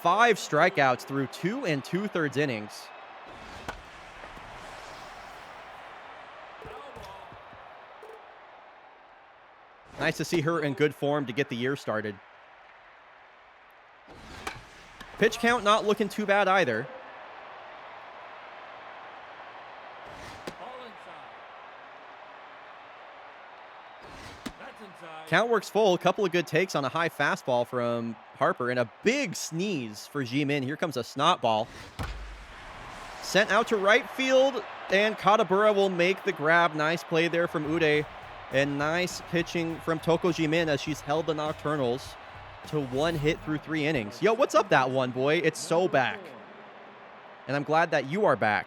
5 strikeouts through 2 2/3 innings. Nice to see her in good form to get the year started. Pitch count not looking too bad either. Count works full. A couple of good takes on a high fastball from Harper, and a big sneeze for Jimin. Here comes a snot ball. Sent out to right field, and Katabura will make the grab. Nice play there from Uday, and nice pitching from Toko Jimin as she's held the Nocturnals to 1 hit through 3 innings. Yo, what's up, that one, boy? It's so back. And I'm glad that you are back.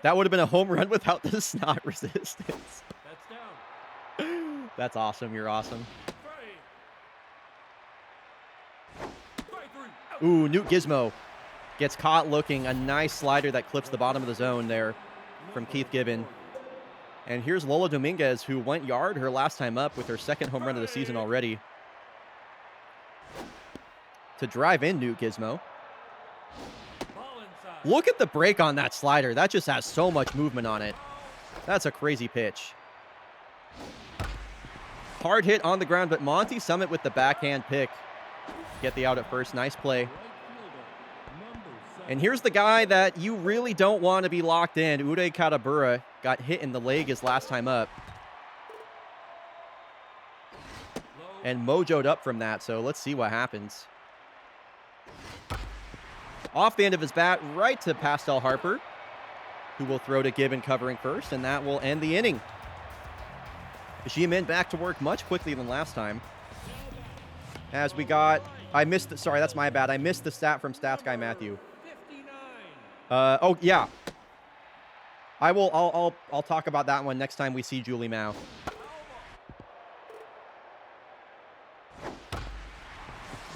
That would have been a home run without the snot resistance. That's down. That's awesome. You're awesome. Ooh, Newt Gizmo gets caught looking. A nice slider that clips the bottom of the zone there from Keith Gibbon. And here's Lola Dominguez, who went yard her last time up with her 2nd home run of the season already. To drive in Newt Gizmo. Look at the break on that slider. That just has so much movement on it. That's a crazy pitch. Hard hit on the ground, but Monty Summit with the backhand pick. Get the out at first. Nice play. And here's the guy that you really don't want to be locked in. Uday Katabura got hit in the leg his last time up. And mojoed up from that, so let's see what happens. Off the end of his bat, right to Pastel Harper, who will throw to Gibbon covering first, and that will end the inning. Jimin back to work much quickly than last time. As we got, sorry, that's my bad. I missed the stat from Stats Guy Matthew. Oh yeah. I'll talk about that one next time we see Julie Mao.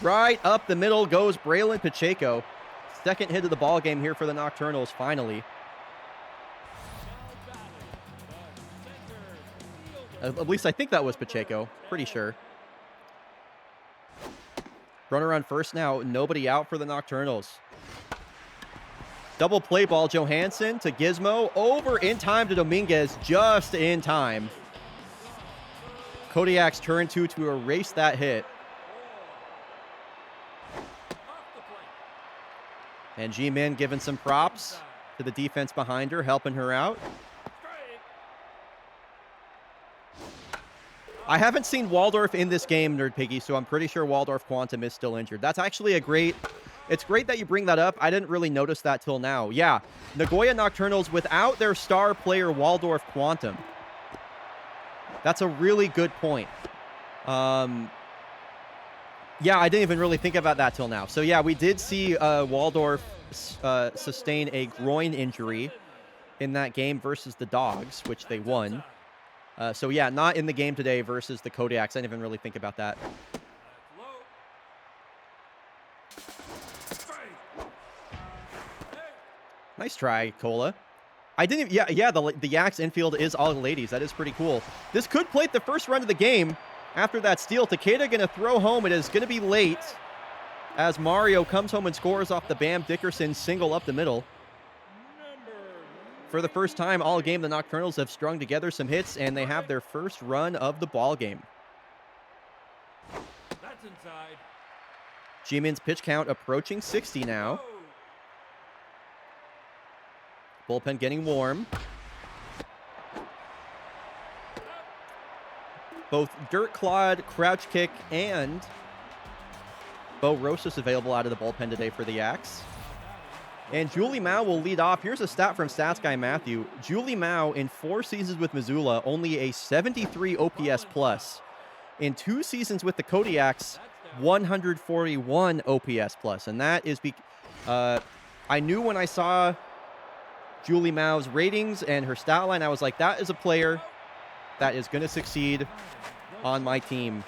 Right up the middle goes Braylon Pacheco. 2nd hit of the ball game here for the Nocturnals, finally. At least I think that was Pacheco. Pretty sure. Runner on first now. Nobody out for the Nocturnals. Double play ball. Johansson to Gizmo. Over in time to Dominguez. Just in time. Kodiak's turn two to erase that hit. And G-Min giving some props to the defense behind her, helping her out. I haven't seen Waldorf in this game, Nerd Piggy, so I'm pretty sure Waldorf Quantum is still injured. That's actually it's great that you bring that up. I didn't really notice that till now. Yeah, Nagoya Nocturnals without their star player Waldorf Quantum. That's a really good point. Yeah, I didn't even really think about that till now. So yeah, we did see Waldorf sustain a groin injury in that game versus the Dogs, which they won. So yeah, not in the game today versus the Kodiaks. I didn't even really think about that. Nice try, Cola. I didn't. Yeah. The Yaks infield is all ladies. That is pretty cool. This could plate the first run of the game. After that steal, Takeda going to throw home. It is going to be late as Mario comes home and scores off the Bam Dickerson single up the middle. For the first time all game, the Nocturnals have strung together some hits, and they have their first run of the ball game. That's inside. G-Min's pitch count approaching 60 now. Bullpen getting warm. Both Dirt Clod, Crouch Kick, and Bo Rosas available out of the bullpen today for the Yaks. And Julie Mao will lead off. Here's a stat from Stats Guy Matthew. Julie Mao, in 4 seasons with Missoula, only a 73 OPS plus. In 2 seasons with the Kodiaks, 141 OPS plus. And that is I knew when I saw Julie Mao's ratings and her stat line, I was like, that is a player that is going to succeed on my team.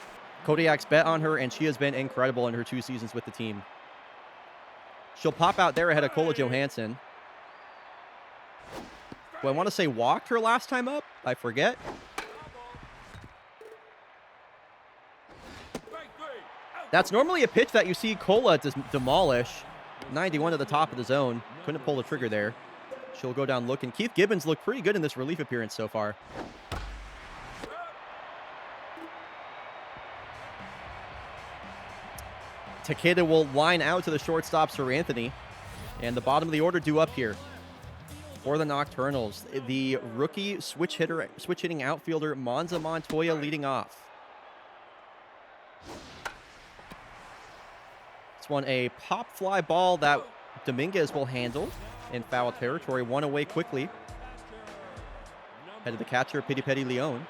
Kodiaks bet on her, and she has been incredible in her 2 seasons with the team. She'll pop out there ahead of Kola Johansson, who I want to say walked her last time up. I forget. That's normally a pitch that you see Kola demolish. 91 to the top of the zone. Couldn't pull the trigger there. She'll go down looking. Keith Gibbons looked pretty good in this relief appearance so far. Takeda will line out to the shortstop, Sir Anthony. And the bottom of the order due up here for the Nocturnals. The rookie switch hitting outfielder Monza Montoya leading off. This one a pop fly ball that Dominguez will handle in foul territory. One away quickly. Head of the catcher, Pity Leon.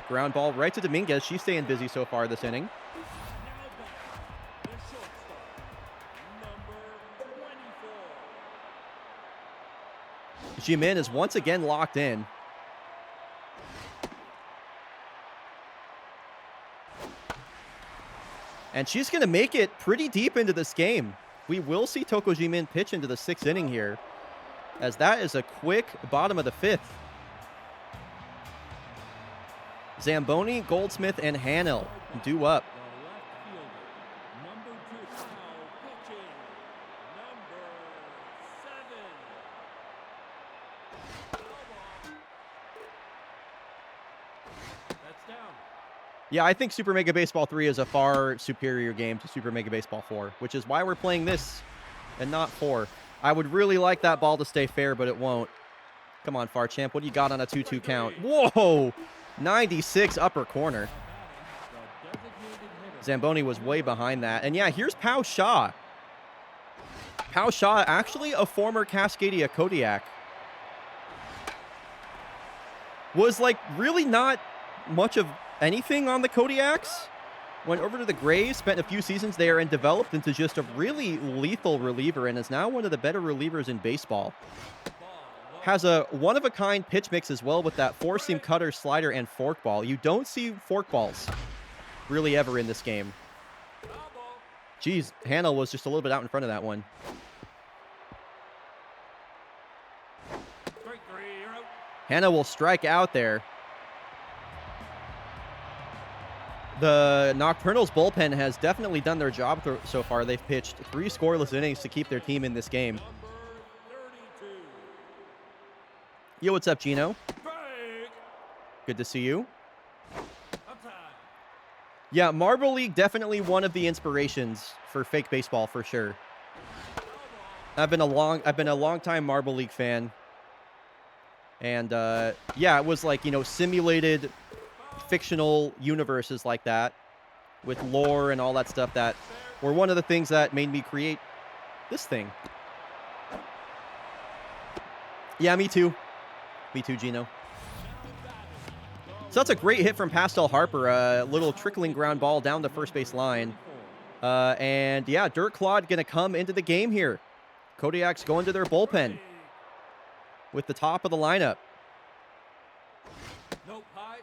Ground ball right to Dominguez. She's staying busy so far this inning. Jimin is once again locked in. And she's going to make it pretty deep into this game. We will see Toko Jimin pitch into the 6th inning here, as that is a quick bottom of the 5th. Zamboni, Goldsmith, and Hanel due up. Yeah, I think Super Mega Baseball 3 is a far superior game to Super Mega Baseball 4, which is why we're playing this and not 4. I would really like that ball to stay fair, but it won't. Come on, Farchamp. What do you got on a 2-2 count? Whoa! 96 upper corner. Zamboni was way behind that. And yeah, here's Pao Shaw. Pao Shaw, actually a former Cascadia Kodiak. Was like really not much of anything on the Kodiaks. Went over to the Grays, spent a few seasons there, and developed into just a really lethal reliever, and is now one of the better relievers in baseball. Has a one-of-a-kind pitch mix as well with that four-seam cutter, slider, and forkball. You don't see forkballs really ever in this game. Geez, Hanel was just a little bit out in front of that one. Hanel will strike out there. The Nocturnals bullpen has definitely done their job so far. They've pitched 3 scoreless innings to keep their team in this game. Number 32. Yo, what's up, Gino? Strike. Good to see you. Outside. Yeah, Marble League definitely one of the inspirations for fake baseball for sure. I've been a long time Marble League fan. And yeah, it was like, you know, simulated fictional universes like that with lore and all that stuff that were one of the things that made me create this thing. Yeah, me too. Me too, Gino. So that's a great hit from Pastel Harper. A little trickling ground ball down the first base line. And yeah, Dirt Claude going to come into the game here. Kodiak's going to their bullpen with the top of the lineup. Nope, high.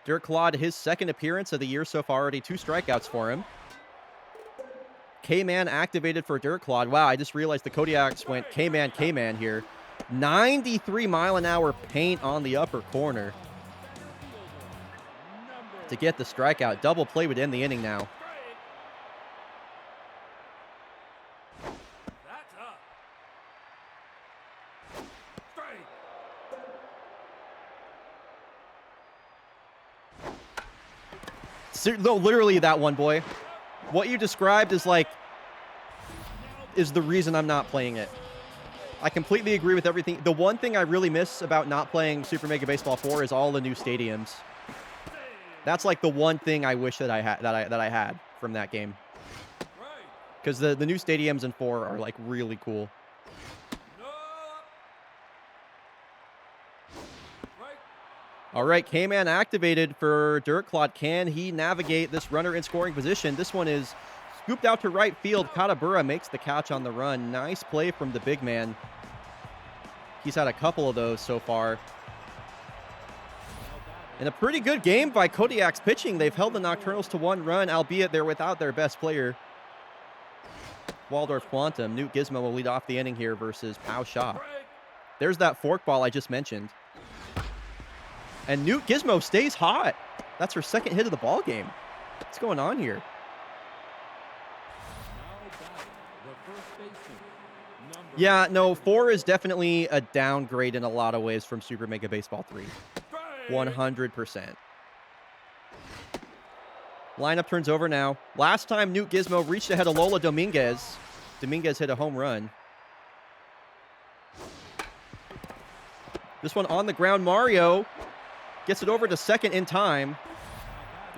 Dirt Claude, his second appearance of the year so far, already 2 strikeouts for him. K-Man activated for Dirt Claude. Wow, I just realized the Kodiaks went K-Man here. 93 mile an hour paint on the upper corner to get the strikeout. Double play would end the inning now. That's up. Strike. No, literally that one, boy. What you described is like, is the reason I'm not playing it. I completely agree with everything. The one thing I really miss about not playing Super Mega Baseball 4 is all the new stadiums. That's like the one thing I wish that I had from that game. Because the new stadiums in 4 are like really cool. All right, K-Man activated for Dirt Claude. Can he navigate this runner in scoring position? This one is scooped out to right field. Katabura makes the catch on the run. Nice play from the big man. He's had a couple of those so far. And a pretty good game by Kodiak's pitching. They've held the Nocturnals to 1 run, albeit they're without their best player, Waldorf Quantum. Newt Gizmo will lead off the inning here versus Pao Sha. There's that forkball I just mentioned. And Newt Gizmo stays hot. That's her second hit of the ball game. What's going on here? Yeah, no, 4 is definitely a downgrade in a lot of ways from Super Mega Baseball 3. 100%. Lineup turns over now. Last time Newt Gizmo reached ahead of Lola Dominguez. Dominguez hit a home run. This one on the ground. Mario gets it over to second in time.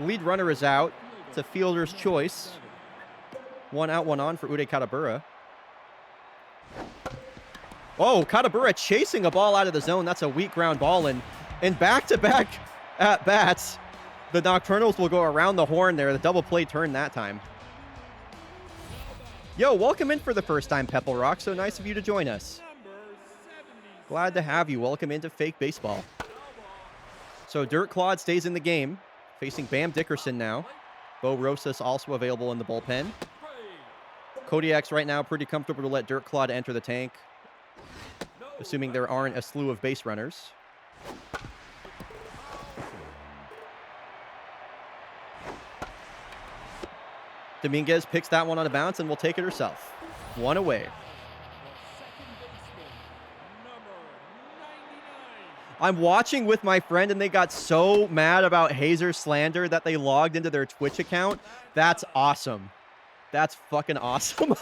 Lead runner is out. It's a fielder's choice. 1 out, 1 on for Uday Katabura. Oh, Katabura chasing a ball out of the zone. That's a weak ground ball. And back-to-back at-bats, the Nocturnals will go around the horn there. The double play turn that time. Yo, welcome in for the first time, Pepple Rock. So nice of you to join us. Glad to have you. Welcome into Fake Baseball. So Dirt Claude stays in the game, facing Bam Dickerson now. Bo Rosas also available in the bullpen. Kodiak's right now pretty comfortable to let Dirt Claude enter the tank, assuming there aren't a slew of base runners. Dominguez picks that one on a bounce and will take it herself. 1 away. I'm watching with my friend, and they got so mad about Hazer's slander that they logged into their Twitch account. That's awesome. That's fucking awesome.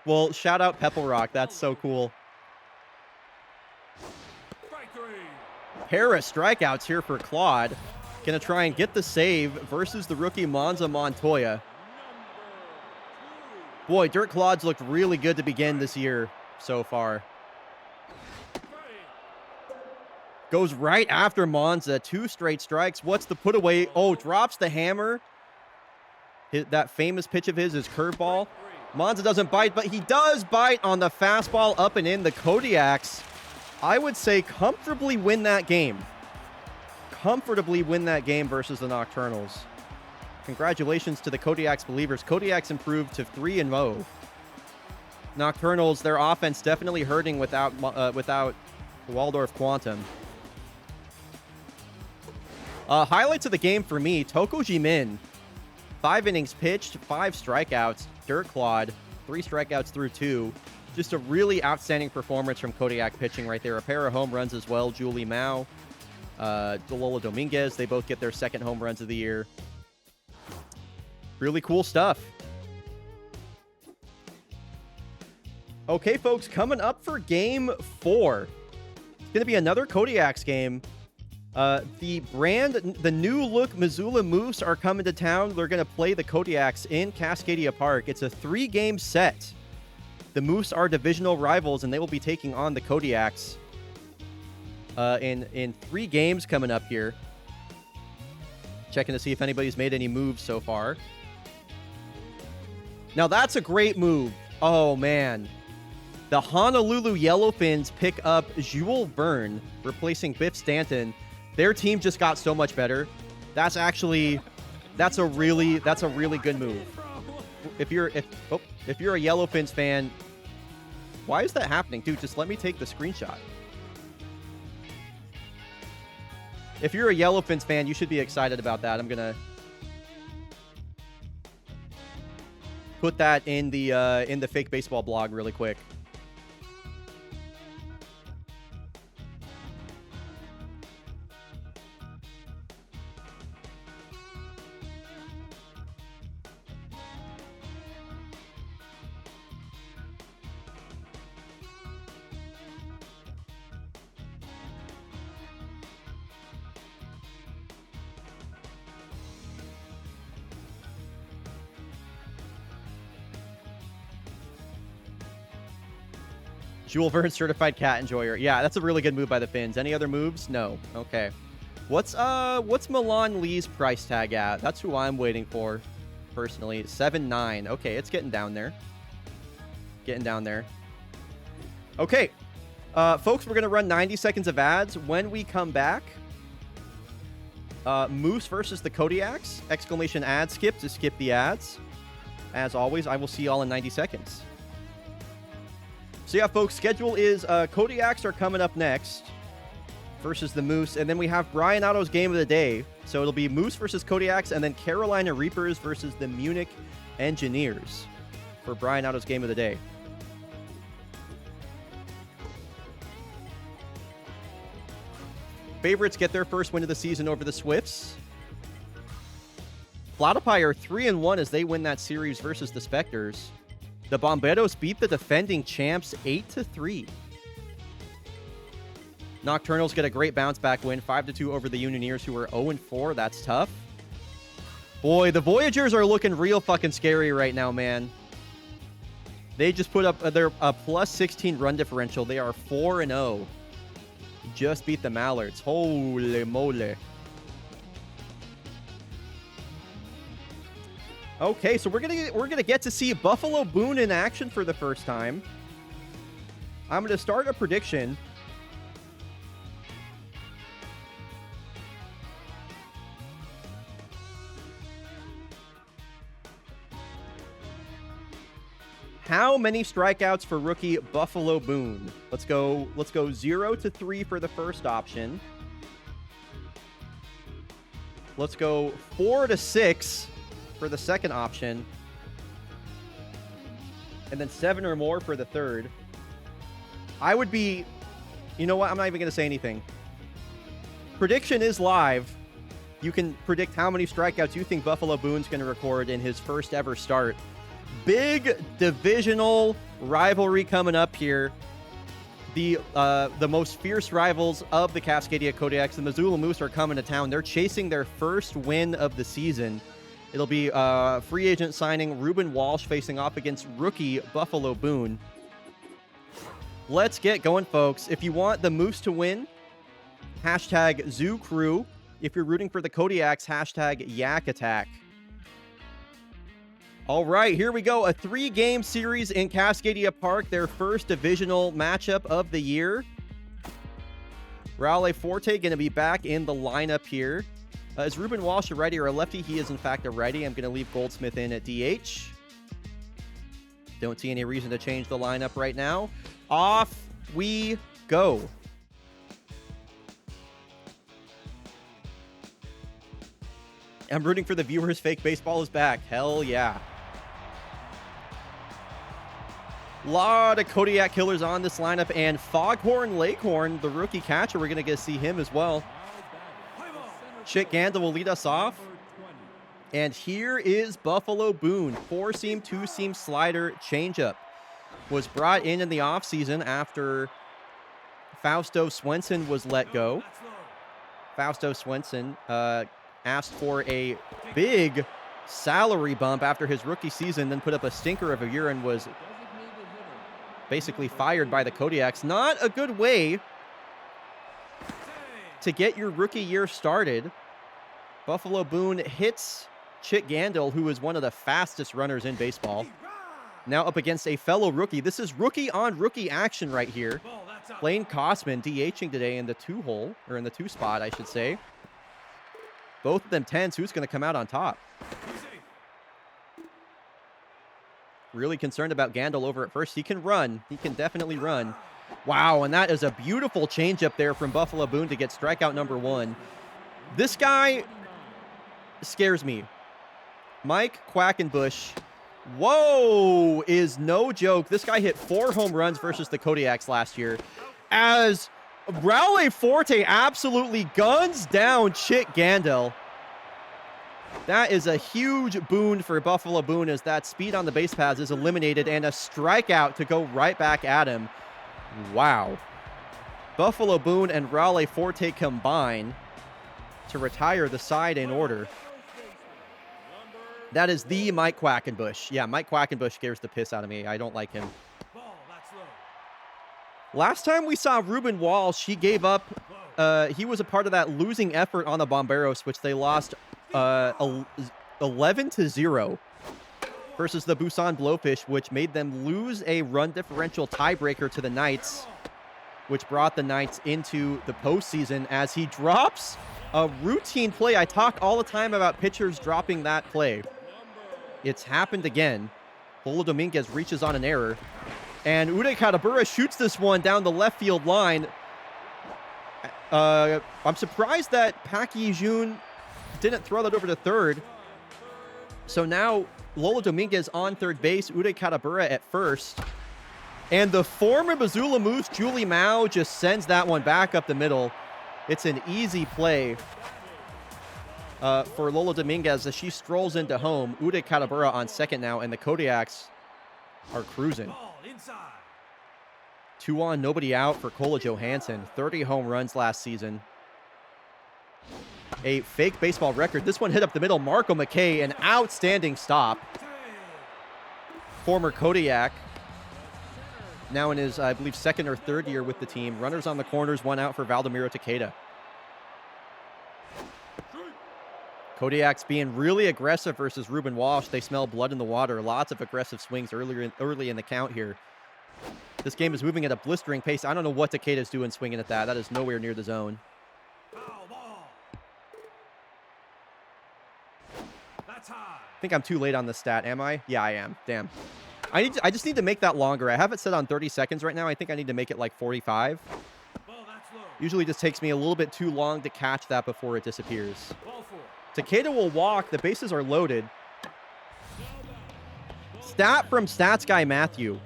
Well, shout out Pepple Rock. That's so cool. Pair of strikeouts here for Claude. Gonna try and get the save versus the rookie Monza Montoya. Boy, Dirt Claude's looked really good to begin this year so far. Goes right after Monza. 2 straight strikes. What's the put away? Oh, drops the hammer. That famous pitch of his is curveball. Monza doesn't bite, but he does bite on the fastball up and in. The Kodiaks, I would say, comfortably win that game. Comfortably win that game versus the Nocturnals. Congratulations to the Kodiaks believers. Kodiaks improved to 3-0. Nocturnals, their offense definitely hurting without Waldorf Quantum. Highlights of the game for me, Toko Jimin. 5 innings pitched, 5 strikeouts. Dirt Clawed, 3 strikeouts through 2. Just a really outstanding performance from Kodiak pitching right there. A pair of home runs as well. Julie Mao, Dolola Dominguez, they both get their second home runs of the year. Really cool stuff. Okay, folks, coming up for Game 4. It's going to be another Kodiak's game. The new look Missoula Moose are coming to town. They're going to play the Kodiaks in Cascadia Park. It's a 3-game set. The Moose are divisional rivals, and they will be taking on the Kodiaks in 3 games coming up here. Checking to see if anybody's made any moves so far. Now, that's a great move. Oh, man. The Honolulu Yellowfins pick up Jules Verne, replacing Biff Stanton. Their team just got so much better. That's a really good move. If you're a Yellowfins fan, why is that happening? Dude, just let me take the screenshot. If you're a Yellowfins fan, you should be excited about that. I'm gonna put that in the fake baseball blog really quick. Jules Verne certified cat enjoyer. Yeah, that's a really good move by the Finns. Any other moves? No. Okay. What's Milan Lee's price tag at? That's who I'm waiting for, personally. 7.9. Okay, it's getting down there. Getting down there. Okay. Folks, we're gonna run 90 seconds of ads. When we come back, Moose versus the Kodiaks. Exclamation ad skip to skip the ads. As always, I will see y'all in 90 seconds. So yeah, folks, schedule is Kodiaks are coming up next versus the Moose, and then we have Bryonato's game of the day. So it'll be Moose versus Kodiaks, and then Carolina Reapers versus the Munich Engineers for Bryonato's game of the day. Favorites get their first win of the season over the Swifts. Platypi are 3-1 as they win that series versus the Spectres. The Bomberos beat the defending champs 8-3. Nocturnals get a great bounce-back win, 5-2 over the Unioneers, who are 0-4. That's tough. Boy, the Voyagers are looking real fucking scary right now, man. They just put up their plus 16 run differential. They are 4-0. Just beat the Mallards. Holy moly. Okay, so we're gonna get to see Buffalo Boone in action for the first time. I'm gonna start a prediction. How many strikeouts for rookie Buffalo Boone? Let's go 0-3 for the first option. Let's go 4-6 for the second option. And then 7 or more for the third. I would be... You know what? I'm not even going to say anything. Prediction is live. You can predict how many strikeouts you think Buffalo Boone's going to record in his first ever start. Big divisional rivalry coming up here. The most fierce rivals of the Cascadia Kodiaks, the Missoula Moose, are coming to town. They're chasing their first win of the season. It'll be free agent signing Ruben Walsh facing off against rookie Buffalo Boone. Let's get going, folks. If you want the Moose to win, hashtag Zoo Crew. If you're rooting for the Kodiaks, hashtag Yak Attack. All right, here we go. A 3-game series in Cascadia Park, their first divisional matchup of the year. Raul Forte going to be back in the lineup here. Is Ruben Walsh a righty or a lefty? He is, in fact, a righty. I'm going to leave Goldsmith in at DH. Don't see any reason to change the lineup right now. Off we go. I'm rooting for the viewers. Fake baseball is back. Hell yeah. Lot of Kodiak killers on this lineup, and Foghorn Lakehorn, the rookie catcher, we're going to get to see him as well. Chick Gandil will lead us off. And here is Buffalo Boone. 4-seam, 2-seam slider changeup. Was brought in the offseason after Fausto Swenson was let go. Fausto Swenson asked for a big salary bump after his rookie season, then put up a stinker of a year and was basically fired by the Kodiaks. Not a good way to get your rookie year started. Buffalo Boone hits Chick Gandil, who is one of the fastest runners in baseball. Now up against a fellow rookie. This is rookie-on-rookie action right here. Blaine Kosman DHing today in the 2-hole, or in the 2 spot, I should say. Both of them 10s. Who's going to come out on top? Really concerned about Gandil over at first. He can run. He can definitely run. Wow, and that is a beautiful changeup there from Buffalo Boone to get strikeout number 1. This guy scares me. Mike Quackenbush, whoa, is no joke. This guy hit 4 home runs versus the Kodiaks last year, as Raul Forte absolutely guns down Chick Gandil. That is a huge boon for Buffalo Boone, as that speed on the base paths is eliminated and a strikeout to go right back at him. Wow. Buffalo Boone and Raul Forte combine to retire the side in order. That is the Mike Quackenbush. Yeah, Mike Quackenbush scares the piss out of me. I don't like him. Last time we saw Ruben Walsh, he gave up. He was a part of that losing effort on the Bomberos, which they lost 11-0 versus the Busan Blowfish, which made them lose a run differential tiebreaker to the Knights, which brought the Knights into the postseason, as he drops a routine play. I talk all the time about pitchers dropping that play. It's happened again. Lolo Dominguez reaches on an error, and Uday Katabura shoots this one down the left field line. I'm surprised that Park Yi-jun didn't throw that over to third. So now Lolo Dominguez on third base, Uday Katabura at first. And the former Missoula Moose, Julie Mao, just sends that one back up the middle. It's an easy play for Lolo Dominguez as she strolls into home. Uday Katabura on second now, and the Kodiaks are cruising. 2 on, nobody out for Kola Johansson. 30 home runs last season. A fake baseball record. This one hit up the middle. Marco McKay, an outstanding stop. Former Kodiak. Now in his, I believe, 2nd or 3rd year with the team. Runners on the corners, 1 out for Valdemiro Takeda. Kodiaks being really aggressive versus Ruben Walsh. They smell blood in the water. Lots of aggressive swings early in the count here. This game is moving at a blistering pace. I don't know what Takeda's doing swinging at that. That is nowhere near the zone. I think I'm too late on the stat, am I? Yeah, I am. Damn. I just need to make that longer. I have it set on 30 seconds right now. I think I need to make it like 45. Usually just takes me a little bit too long to catch that before it disappears. Takeda will walk. The bases are loaded. Stat from Stats Guy Matthew.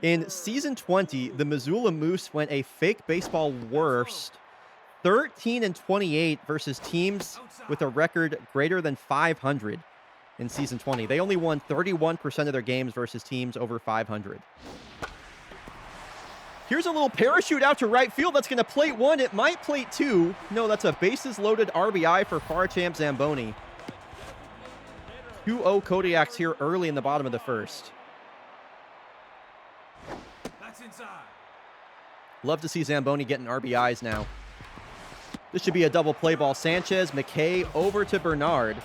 In season 20, the Missoula Moose went a fake baseball worst 13-28 versus teams with a record greater than 500 in season 20. They only won 31% of their games versus teams over 500. Here's a little parachute out to right field. That's going to plate 1. It might plate 2. No, that's a bases loaded RBI for far champ Zamboni. 2-0 Kodiaks here early in the bottom of the first. That's inside. Love to see Zamboni getting RBIs now. This should be a double play ball. Sanchez, McKay over to Bernard.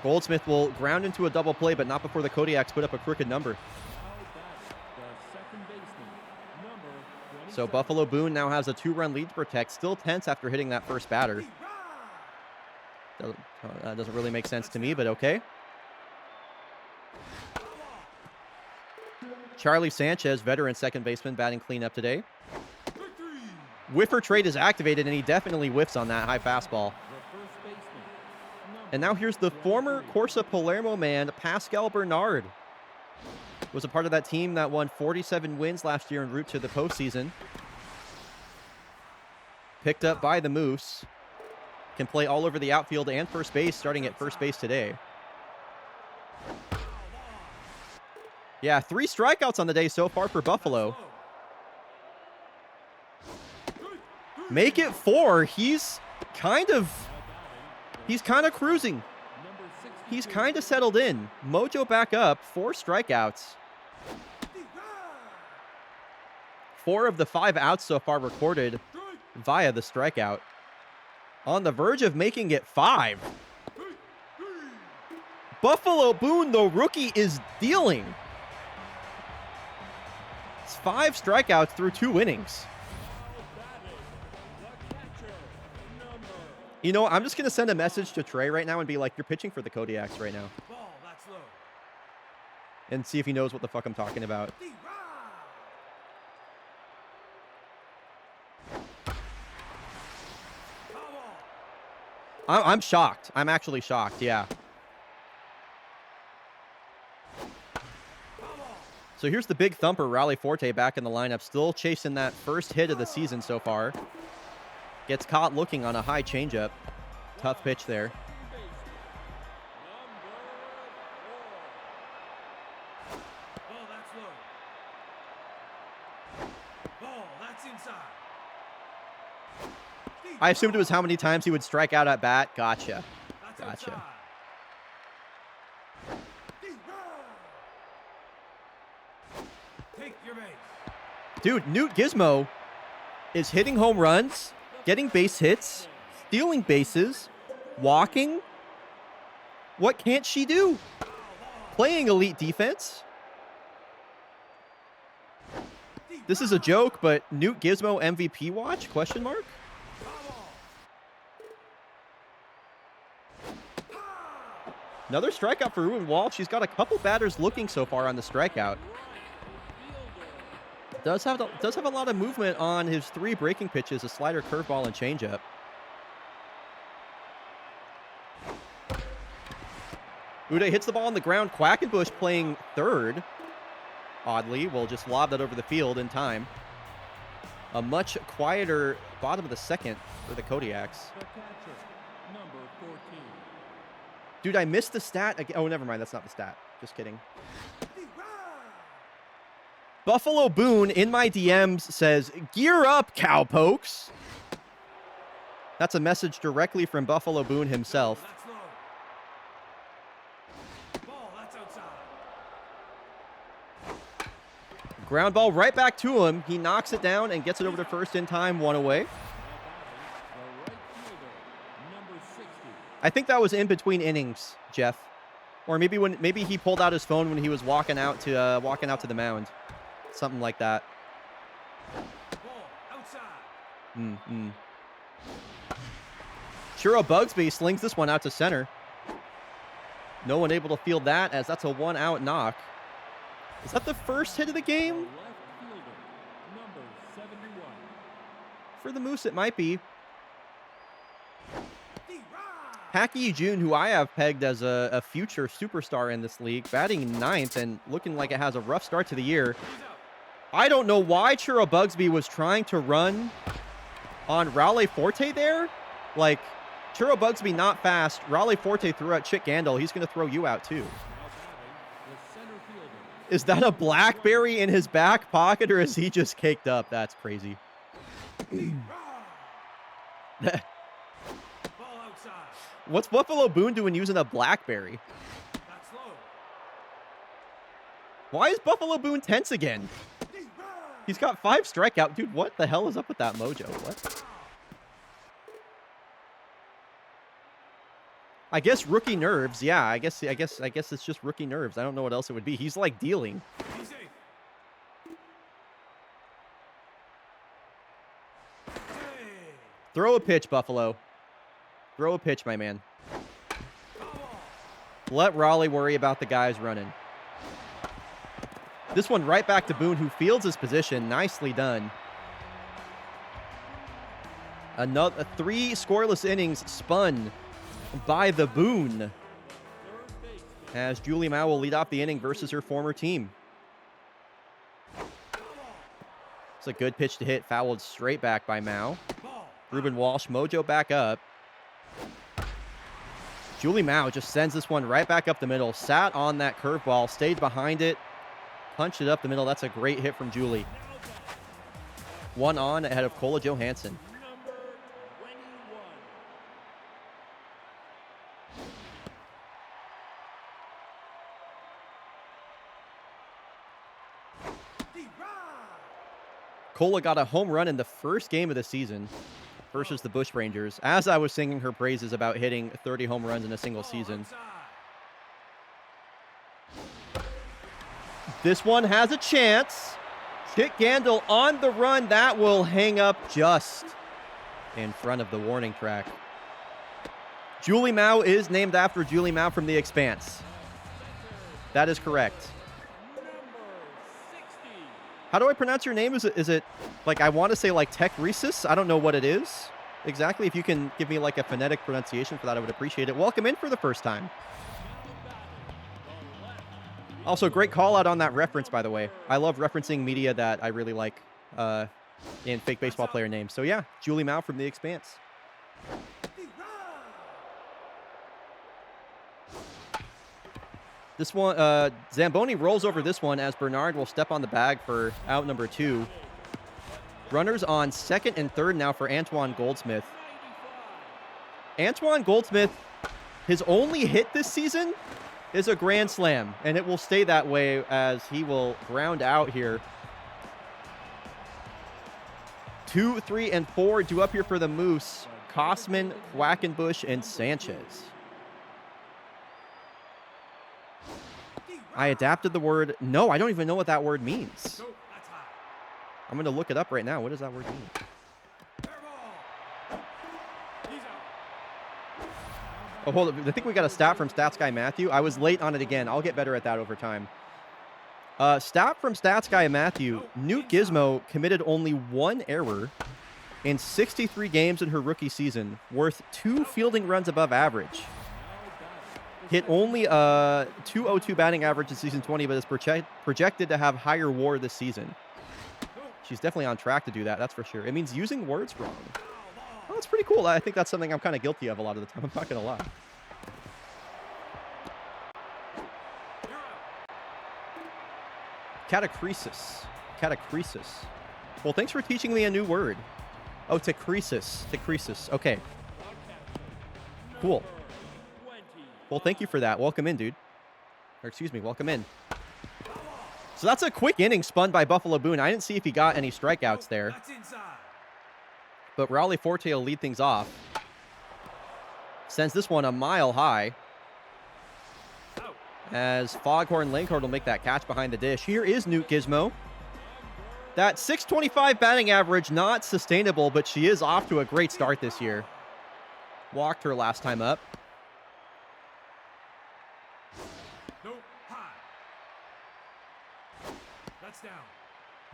Goldsmith will ground into a double play, but not before the Kodiaks put up a crooked number. So Buffalo Boone now has a 2-run lead to protect. Still tense after hitting that first batter. That doesn't really make sense to me, but okay. Charlie Sanchez, veteran second baseman, batting cleanup today. Victory. Whiffer trade is activated, and he definitely whiffs on that high fastball. The first baseman. And now here's the former Corsa Palermo man, Pascal Bernard. Was a part of that team that won 47 wins last year en route to the postseason. Picked up by the Moose. Can play all over the outfield and first base, starting at first base today. Yeah, 3 strikeouts on the day so far for Buffalo. Make it 4. He's kind of cruising. He's kind of settled in. Mojo back up, 4 strikeouts. 4 of the 5 outs so far recorded via the strikeout. On the verge of making it 5. Buffalo Boone, the rookie, is dealing. It's 5 strikeouts through 2 innings. You know, I'm just going to send a message to Trey right now and be like, you're pitching for the Kodiaks right now. Ball, that's low. And see if he knows what the fuck I'm talking about. I'm shocked. I'm actually shocked, yeah. So here's the big thumper, Raleigh Forte, back in the lineup. Still chasing that first hit of the season so far. Gets caught looking on a high changeup. Tough pitch there. Ball, that's low. Ball, that's inside. I assumed it was how many times he would strike out at bat. Gotcha. That's Gotcha. outside. Take your base. Dude, Newt Gizmo is hitting home runs, getting base hits, stealing bases, walking. What can't she do? Playing elite defense. This is a joke, but Newt Gizmo MVP watch? Question mark? Another strikeout for Ruben Walsh. She's got a couple batters looking so far on the strikeout. Does have a lot of movement on his 3 breaking pitches, a slider, curveball, and changeup. Uday hits the ball on the ground. Quackenbush playing third. Oddly, will just lob that over the field in time. A much quieter bottom of the second for the Kodiaks. The catcher, number 14. Dude, I missed the stat again. Oh, never mind. That's not the stat. Just kidding. Buffalo Boone in my DMs says, "Gear up, cowpokes." That's a message directly from Buffalo Boone himself. That's low. Ball, that's outside. Ground ball right back to him. He knocks it down and gets it over to first in time, 1 away. The right fielder, number 60. I think that was in between innings, Jeff. Or maybe he pulled out his phone when he was walking out to the mound. Something like that. Ball, outside. Churro Bugsby slings this one out to center. No one able to field that, as that's a 1-out knock. Is that the first hit of the The game? left fielder, number 71. For the Moose, it might be. Hackey June, who I have pegged as a future superstar in this league, batting 9th and looking like it has a rough start to the year. I don't know why Churro Bugsby was trying to run on Raleigh Forte there. Like, Churro Bugsby not fast. Raleigh Forte threw out Chick Gandil. He's going to throw you out too. Now batting, the center fielder. Is that a BlackBerry in his back pocket, or is he just caked up? That's crazy. Ball outside. What's Buffalo Boone doing using a BlackBerry? That's low. Why is Buffalo Boone tense again? He's got 5 strikeout. Dude, what the hell is up with that mojo? What? I guess rookie nerves. Yeah, I guess it's just rookie nerves. I don't know what else it would be. He's like dealing. He's safe. Hey. Throw a pitch, Buffalo. Throw a pitch, my man. Ball. Let Raleigh worry about the guys running. This one right back to Boone, who fields his position. Nicely done. Another 3 scoreless innings spun by the Boone, as Julie Mao will lead off the inning versus her former team. It's a good pitch to hit, fouled straight back by Mao. Ruben Walsh, mojo back up. Julie Mao just sends this one right back up the middle. Sat on that curveball, stayed behind it, punched it up the middle. That's a great hit from Julie. 1 on ahead of Kola Johansson. Kola got a home run in the first game of the season versus the Bush Rangers, as I was singing her praises about hitting 30 home runs in a single season. This one has a chance. Kit Gandil on the run. That will hang up just in front of the warning track. Julie Mao is named after Julie Mao from The Expanse. That is correct. How do I pronounce your name? Is it like, I want to say like Tech-Resis? I don't know what it is exactly. If you can give me like a phonetic pronunciation for that, I would appreciate it. Welcome in for the first time. Also, great call out on that reference, by the way. I love referencing media that I really like in fake baseball player names. So yeah, Julie Mao from The Expanse. This one, Zamboni rolls over this one as Bernard will step on the bag for out number 2. Runners on second and third now for Antoine Goldsmith. Antoine Goldsmith, his only hit this season is a grand slam, and it will stay that way as he will ground out here. 2, 3, and 4 due up here for the Moose. Kosman, Quackenbush, and Sanchez. I adapted the word. No, I don't even know what that word means. I'm going to look it up right now. What does that word mean? Oh, hold on. I think we got a stat from Stats Guy Matthew. I was late on it again. I'll get better at that over time. Stat from Stats Guy Matthew. Newt Gizmo committed only 1 error in 63 games in her rookie season, worth 2 fielding runs above average. Hit only a 202 batting average in season 20, but is projected to have higher WAR this season. She's definitely on track to do that, that's for sure. It means using words wrong. Oh, that's pretty cool. I think that's something I'm kind of guilty of a lot of the time. I'm not going to lie. Catacresis. Catacresis. Well, thanks for teaching me a new word. Oh, tacresis. Tacresis. Okay. Cool. Well, thank you for that. Welcome in, dude. Or excuse me, welcome in. So that's a quick inning spun by Buffalo Boone. I didn't see if he got any strikeouts there. But Raleigh Forte will lead things off. Sends this one a mile high. As Foghorn Langford will make that catch behind the dish. Here is Newt Gizmo. That .625 batting average, not sustainable, but she is off to a great start this year. Walked her last time up.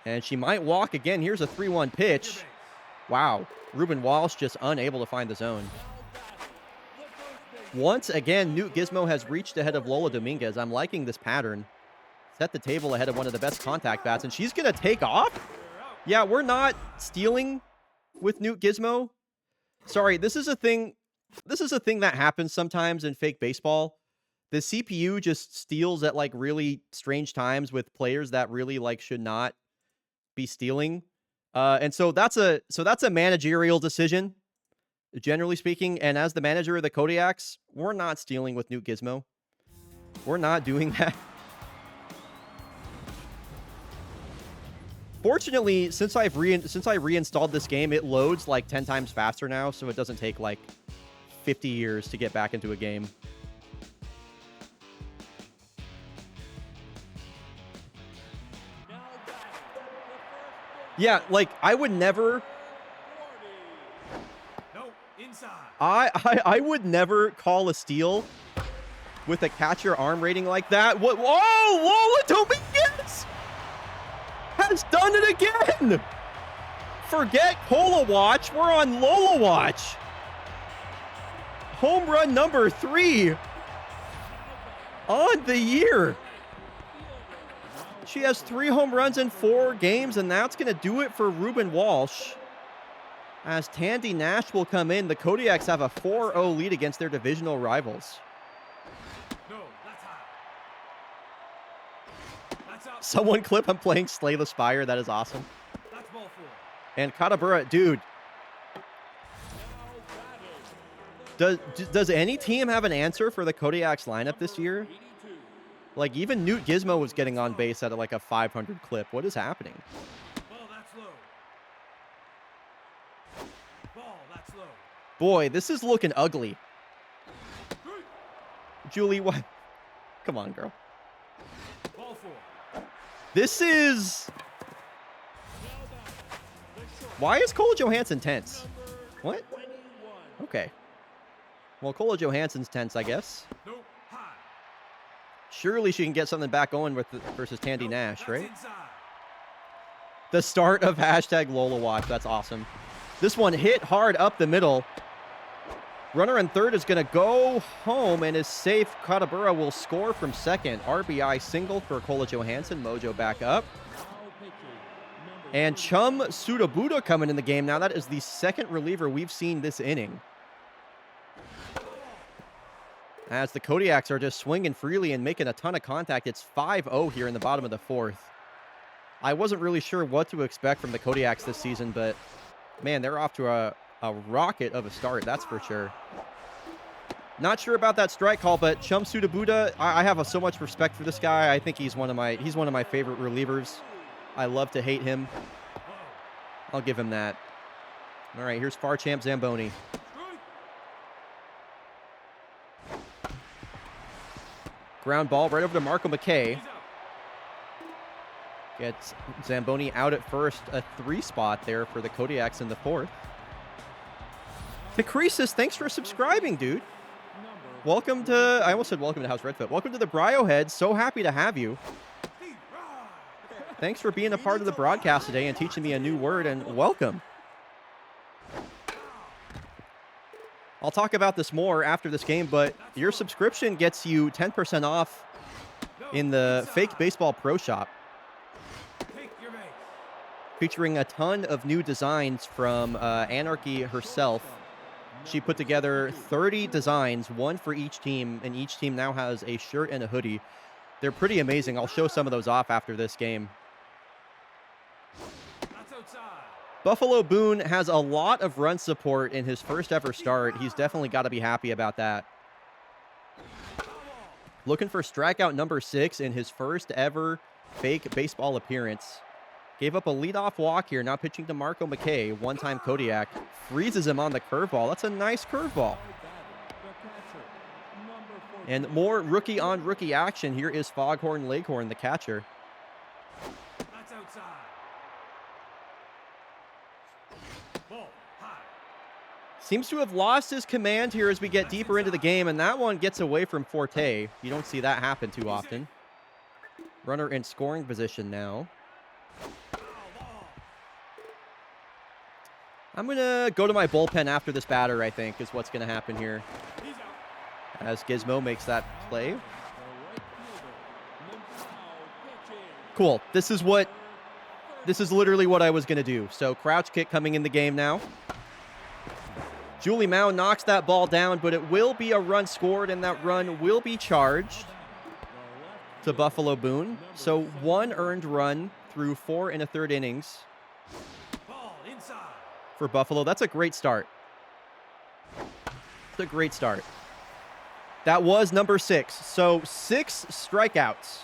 And she might walk again. Here's a 3-1 pitch. Wow. Ruben Walsh just unable to find the zone. Once again, Newt Gizmo has reached ahead of Lola Dominguez. I'm liking this pattern. Set the table ahead of one of the best contact bats, and she's going to take off? Yeah, we're not stealing with Newt Gizmo. Sorry, this is a thing that happens sometimes in fake baseball. The CPU just steals at like really strange times with players that really like should not be stealing. And so that's a managerial decision, generally speaking. And as the manager of the Kodiaks, we're not stealing with Newt Gizmo. We're not doing that. Fortunately, since I reinstalled this game, it loads like 10 times faster now, so it doesn't take like 50 years to get back into a game. Yeah, like I would never. No, inside. I would never call a steal with a catcher arm rating like that. What? Whoa, Lola Dominguez! has done it again! Forget Cola Watch, we're on Lola Watch. Home run number 3 on the year. She has 3 home runs in 4 games, and that's going to do it for Ruben Walsh. As Tandy Nash will come in, the Kodiaks have a 4-0 lead against their divisional rivals. No, that's high. That's out. Someone clip I'm playing Slay the Spire. That is awesome. That's ball 4. And Katabura, dude. Does any team have an answer for the Kodiaks lineup this year? Like, even Newt Gizmo was getting on base at like a 500 clip. What is happening? Ball, that's low. Ball, that's low. Boy, this is looking ugly. Julie, what? Come on, girl. Ball 4. This is... Why is Cole Johansson tense? What? Okay. Well, Cole Johansson's tense, I guess. No, high. Surely she can get something back going with versus Tandy Nash, That's right? inside. The start of hashtag Lola Watch. That's awesome. This one hit hard up the middle. Runner in third is going to go home and is safe. Katabura will score from second. RBI single for Cola Johansson. Mojo back up. And Chum Sudabuda coming in the game. Now that is the second reliever we've seen this inning. As the Kodiaks are just swinging freely and making a ton of contact. It's 5-0 here in the bottom of the 4th. I wasn't really sure what to expect from the Kodiaks this season, but man, they're off to a rocket of a start, that's for sure. Not sure about that strike call, but Chum Sudabuda, I have so much respect for this guy. I think he's one of my favorite relievers. I love to hate him. I'll give him that. All right, here's Far Champ Zamboni. Ground ball right over to Marco McKay. Gets Zamboni out at first. A 3 spot there for the Kodiaks in the 4th. Decreases, thanks for subscribing, dude. Welcome to, I almost said welcome to House Redfoot. Welcome to the Bryo Head. So happy to have you. Thanks for being a part of the broadcast today and teaching me a new word, and welcome. I'll talk about this more after this game, but your subscription gets you 10% off in the Fake Baseball Pro Shop, featuring a ton of new designs from Anarchy herself. She put together 30 designs, one for each team, and each team now has a shirt and a hoodie. They're pretty amazing. I'll show some of those off after this game. Buffalo Boone has a lot of run support in his first ever start. He's definitely got to be happy about that. Looking for strikeout number 6 in his first ever fake baseball appearance. Gave up a leadoff walk here, now pitching to Marco McKay, one-time Kodiak. Freezes him on the curveball. That's a nice curveball. And more rookie-on-rookie action. Here is Foghorn Leghorn, the catcher. That's outside. Ball, high. Seems to have lost his command here as we get deeper into the game, and that one gets away from Forte. You don't see that happen too often. Runner in scoring position now. I'm going to go to my bullpen after this batter, I think, is what's going to happen here. As Gizmo makes that play. Cool. This is literally what I was going to do. So crouch kick coming in the game now. Julie Mao knocks that ball down, but it will be a run scored, and that run will be charged to Buffalo Boone. So 1 earned run through 4 1/3 innings for Buffalo. That's a great start. It's a great start. That was number 6. So 6 strikeouts.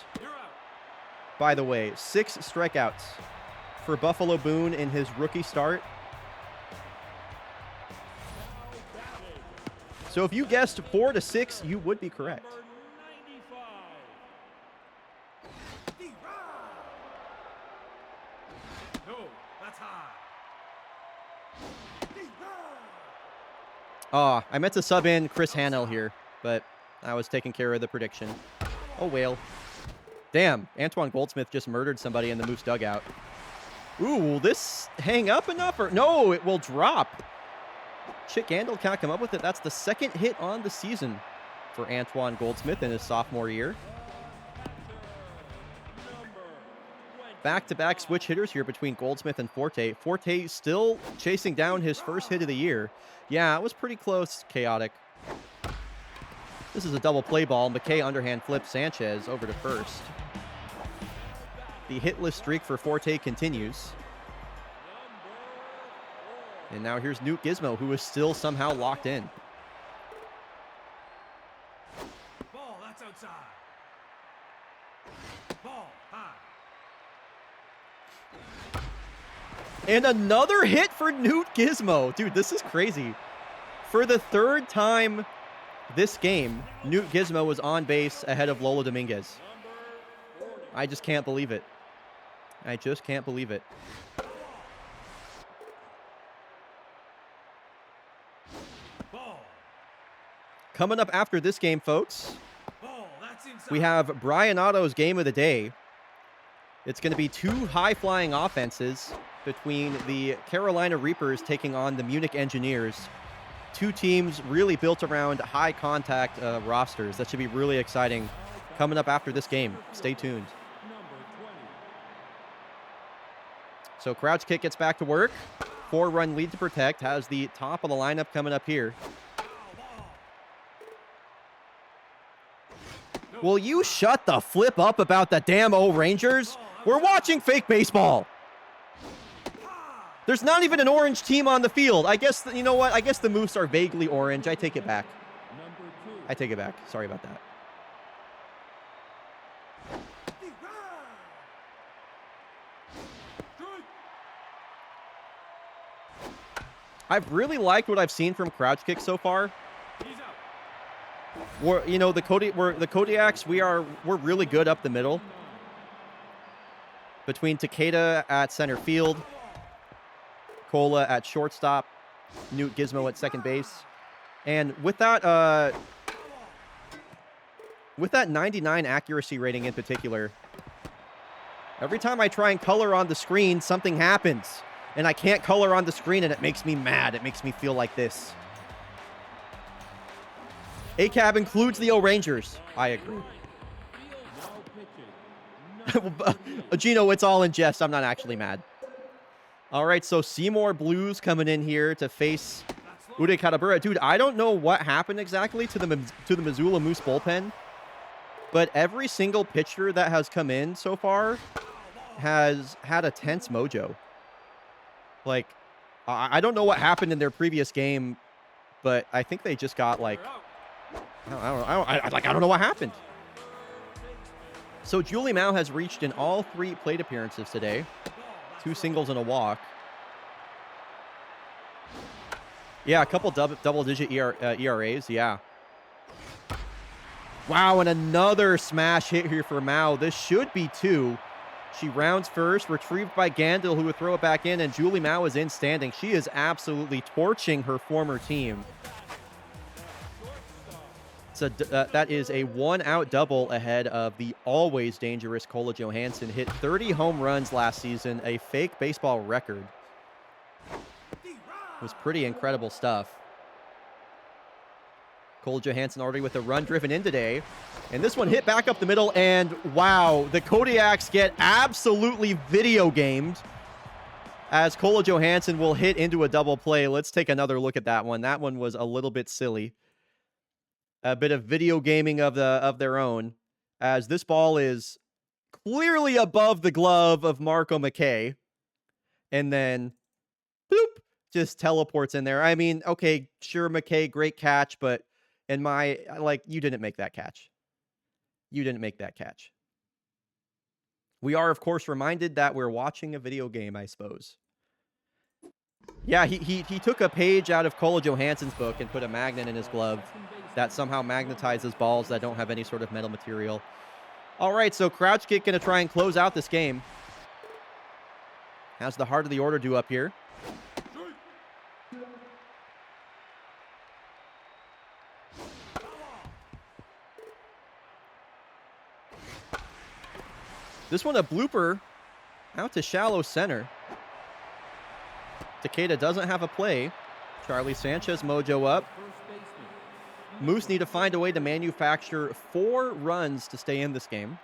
By the way, 6 strikeouts for Buffalo Boone in his rookie start. So if you guessed 4 to 6, you would be correct. I meant to sub in Chris Hanel here, but I was taking care of the prediction. Oh, well. Damn, Antoine Goldsmith just murdered somebody in the Moose dugout. Ooh, will this hang up enough? Or no, it will drop. Chick Gandil can't come up with it. That's the second hit on the season for Antoine Goldsmith in his sophomore year. Back-to-back switch hitters here between Goldsmith and Forte. Forte still chasing down his first hit of the year. Yeah, it was pretty close, Chaotic. This is a double play ball. McKay underhand flips Sanchez over to first. The hitless streak for Forte continues. And now here's Newt Gizmo, who is still somehow locked in. Ball, that's outside. Ball, high. And another hit for Newt Gizmo. Dude, this is crazy. For the third time this game, Newt Gizmo was on base ahead of Lola Dominguez. I just can't believe it. I just can't believe it. Ball. Coming up after this game, folks, Ball, that's inside. we have Bryonato's game of the day. It's going to be two high-flying offenses between the Carolina Reapers taking on the Munich Engineers. Two teams really built around high-contact rosters. That should be really exciting coming up after this game. Stay tuned. So Crouch Kick gets back to work. 4-run lead to protect. Has the top of the lineup coming up here. Will you shut the flip up about the damn O-Rangers? We're watching fake baseball. There's not even an orange team on the field. I guess, you know what? I guess the Moose are vaguely orange. I take it back. I take it back. Sorry about that. I've really liked what I've seen from Crouch Kick so far. We're, you know, the Kodiaks, we're really good up the middle. Between Takeda at center field, Cola at shortstop, Newt Gizmo at second base. And with that 99 accuracy rating in particular, every time I try and color on the screen, something happens. And I can't color on the screen, and it makes me mad. It makes me feel like this. ACAB includes the O-Rangers. I agree. Gino, it's all in jest. I'm not actually mad. All right, so Seymour Blues coming in here to face Uday Katabura. Dude, I don't know what happened exactly to the Missoula Moose bullpen, but every single pitcher that has come in so far has had a tense mojo. Like, I don't know what happened in their previous game, but I think they just got, like, I don't know what happened. So Julie Mao has reached in all 3 plate appearances today. 2 singles and a walk. Yeah, a couple double-digit ERAs, yeah. Wow, and another smash hit here for Mao. This should be 2. She rounds first, retrieved by Gandil, who would throw it back in, and Julie Mao is in standing. She is absolutely torching her former team. So that is a 1-out double ahead of the always dangerous Cola Johansson. Hit 30 home runs last season, a fake baseball record. It was pretty incredible stuff. Cola Johansson already with a run driven in today. And this one hit back up the middle, and wow, the Kodiaks get absolutely video gamed as Cola Johansson will hit into a double play. Let's take another look at that one. That one was a little bit silly. A bit of video gaming of their own, as this ball is clearly above the glove of Marco McKay. And then, bloop, just teleports in there. I mean, okay, sure, McKay, great catch, but in my, like, you didn't make that catch. You didn't make that catch. We are, of course, reminded that we're watching a video game, I suppose. Yeah, he took a page out of Cola Johansson's book and put a magnet in his glove that somehow magnetizes balls that don't have any sort of metal material. All right, so Crouch Kick going to try and close out this game. How's the heart of the order do up here? This one a blooper out to shallow center. Takeda doesn't have a play. Charlie Sanchez mojo up. Moose need to find a way to manufacture 4 runs to stay in this game.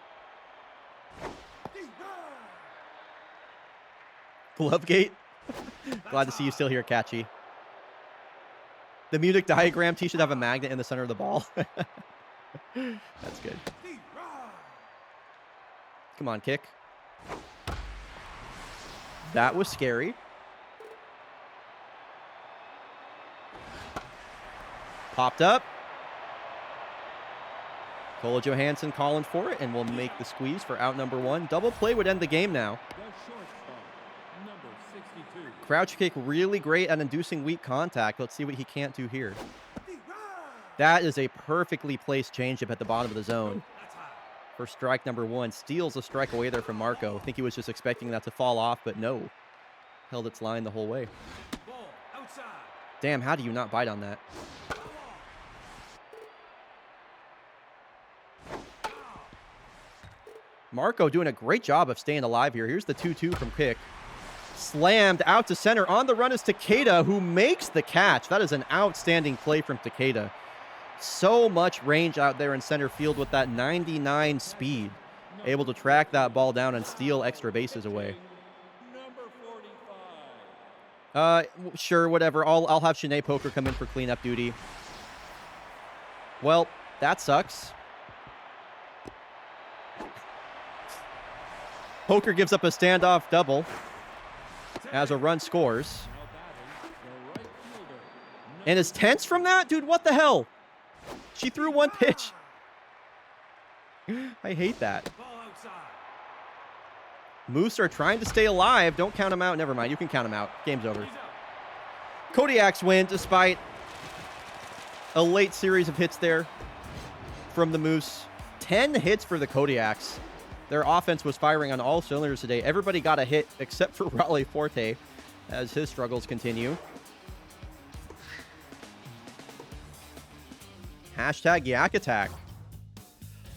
Glovegate. Glad to see you still here, Catchy. The Munich diagram tee should have a magnet in the center of the ball. That's good. Come on, kick. That was scary. Popped up. Kola Johansson calling for it, and will make the squeeze for out number 1. Double play would end the game now. Crouch kick really great at inducing weak contact. Let's see what he can't do here. That is a perfectly placed changeup at the bottom of the zone. For strike number 1. Steals a strike away there from Marco. I think he was just expecting that to fall off, but no. Held its line the whole way. Damn, how do you not bite on that? Marco doing a great job of staying alive here. Here's the 2-2 from kick. Slammed out to center. On the run is Takeda, who makes the catch. That is an outstanding play from Takeda. So much range out there in center field with that 99 speed. Able to track that ball down and steal extra bases away. Sure, whatever. I'll have Shanae Poker come in for cleanup duty. Well, that sucks. Poker gives up a standoff double as a run scores. And is tense from that? Dude, what the hell? She threw 1 pitch. I hate that. Moose are trying to stay alive. Don't count them out. Never mind. You can count them out. Game's over. Kodiak's win despite a late series of hits there from the Moose. 10 hits for the Kodiaks. Their offense was firing on all cylinders today. Everybody got a hit except for Raleigh Forte as his struggles continue. Hashtag Yak Attack.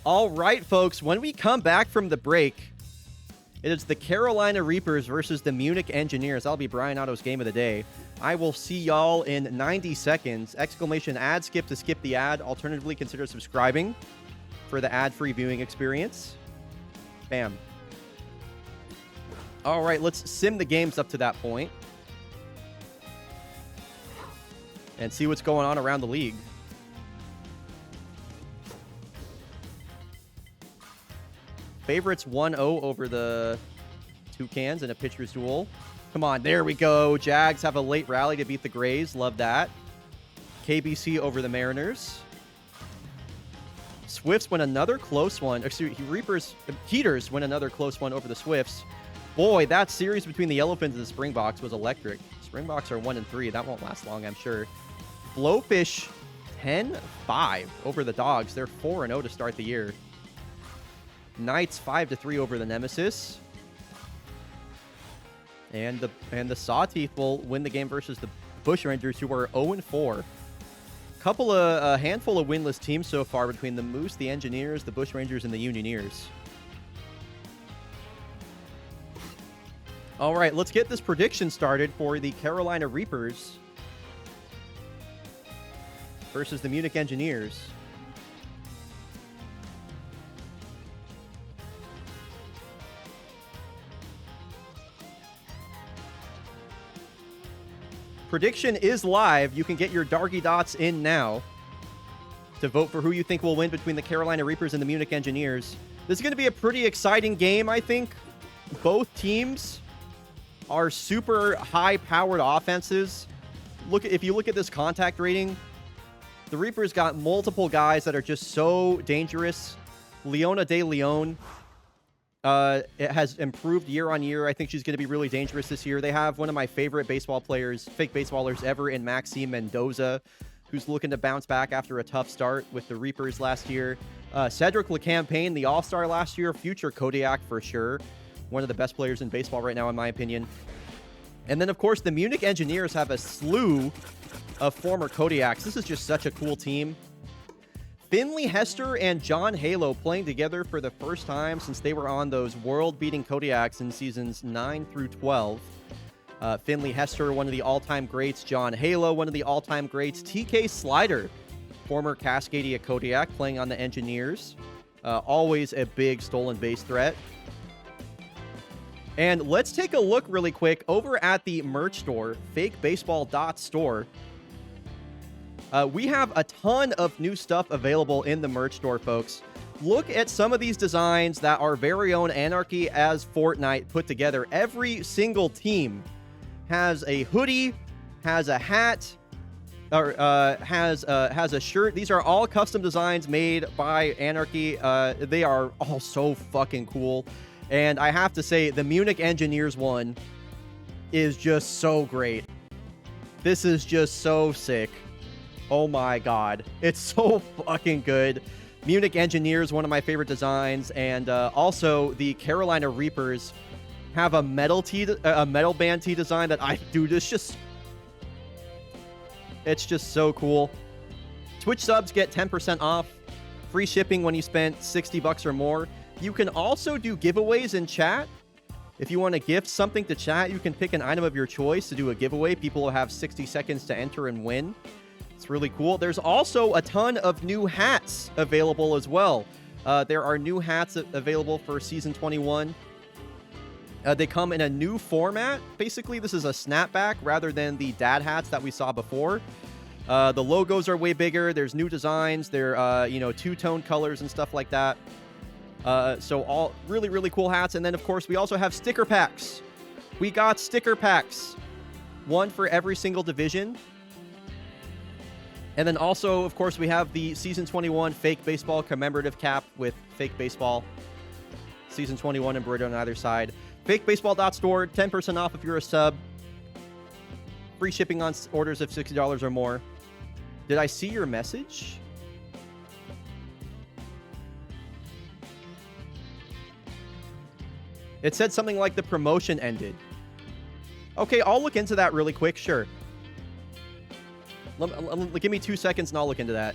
All right, folks. When we come back from the break, it is the Carolina Reapers versus the Munich Engineers. That'll be Bryonato's game of the day. I will see y'all in 90 seconds. Exclamation ad skip to skip the ad. Alternatively, consider subscribing for the ad-free viewing experience. Bam. All right, let's sim the games up to that point and see what's going on around the league. Favorites 1-0 over the Toucans in a pitcher's duel. Come on, there we go. Jags have a late rally to beat the Grays. Love that. KBC over the Mariners. Swifts win another close one. Excuse me, Heaters win another close one over the Swifts. Boy, that series between the Elephants and the Springboks was electric. Springboks are 1-3. That won't last long, I'm sure. Blowfish 10-5 over the Dogs. They're 4-0 to start the year. Knights 5-3 over the Nemesis. And the Sawteeth will win the game versus the Bushrangers, who are 0-4. A handful of winless teams so far between the Moose, the Engineers, the Bushrangers, and the Unioneers. All right, let's get this prediction started for the Carolina Reapers versus the Munich Engineers. Prediction is live. You can get your Dargy Dots in now to vote for who you think will win between the Carolina Reapers and the Munich Engineers. This is going to be a pretty exciting game, I think. Both teams are super high-powered offenses. If you look at this contact rating, the Reapers got multiple guys that are just so dangerous. Leona De Leon it has improved year on year. I think she's going to be really dangerous this year. They have one of my favorite baseball players, fake baseballers ever, in Maxime Mendoza, who's looking to bounce back after a tough start with the Reapers last year. Cedric LeCampagne, the All-Star last year, future Kodiak for sure. One of the best players in baseball right now, in my opinion. And then, of course, the Munich Engineers have a slew of former Kodiaks. This is just such a cool team. Finley Hester and John Halo playing together for the first time since they were on those world-beating Kodiaks in seasons 9 through 12. Finley Hester, one of the all-time greats. John Halo, one of the all-time greats. TK Slider, former Cascadia Kodiak, playing on the Engineers. Always a big stolen base threat. And let's take a look really quick over at the merch store, fakebaseball.store. We have a ton of new stuff available in the merch store, folks. Look at some of these designs that our very own Anarchy as Fortnite put together. Every single team has a hoodie, has a hat, or has a shirt. These are all custom designs made by Anarchy. They are all so fucking cool. And I have to say, the Munich Engineers one is just so great. This is just so sick. Oh my god. It's so fucking good. Munich Engineers, one of my favorite designs. And also, the Carolina Reapers have a metal band tee design that dude, it's just so cool. Twitch subs get 10% off. Free shipping when you spend $60 or more. You can also do giveaways in chat. If you want to gift something to chat, you can pick an item of your choice to do a giveaway. People will have 60 seconds to enter and win. It's really cool. There's also a ton of new hats available as well. There are new hats available for Season 21. They come in a new format. Basically, this is a snapback rather than the dad hats that we saw before. The logos are way bigger. There's new designs. They're, two-tone colors and stuff like that. So all really, really cool hats. And then, of course, we also have sticker packs. We got sticker packs. One for every single division. And then also, of course, we have the Season 21 Fake Baseball commemorative cap with Fake Baseball. Season 21 embroidered on either side. Fakebaseball.store, 10% off if you're a sub. Free shipping on orders of $60 or more. Did I see your message? It said something like the promotion ended. Okay, I'll look into that really quick. Sure. Give me 2 seconds and I'll look into that.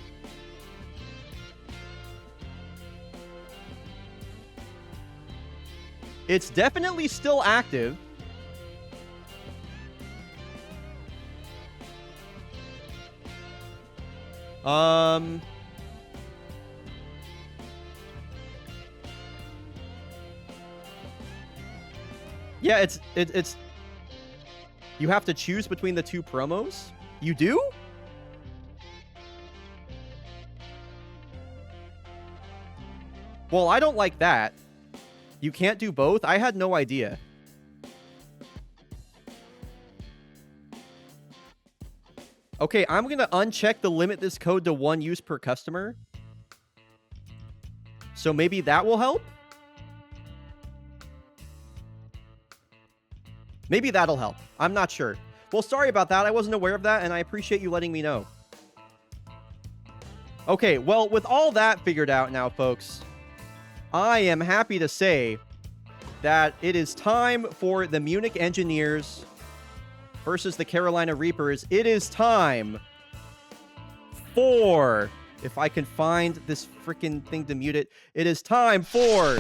It's definitely still active. Yeah, it's you have to choose between the two promos. You do? Well, I don't like that. You can't do both? I had no idea. Okay, I'm going to uncheck the limit this code to 1 use per customer. So maybe that will help? Maybe that'll help. I'm not sure. Well, sorry about that. I wasn't aware of that, and I appreciate you letting me know. Okay, well, with all that figured out now, folks, I am happy to say that it is time for the Munich Engineers versus the Carolina Reapers. It is time for, if I can find this freaking thing to mute it, it is time for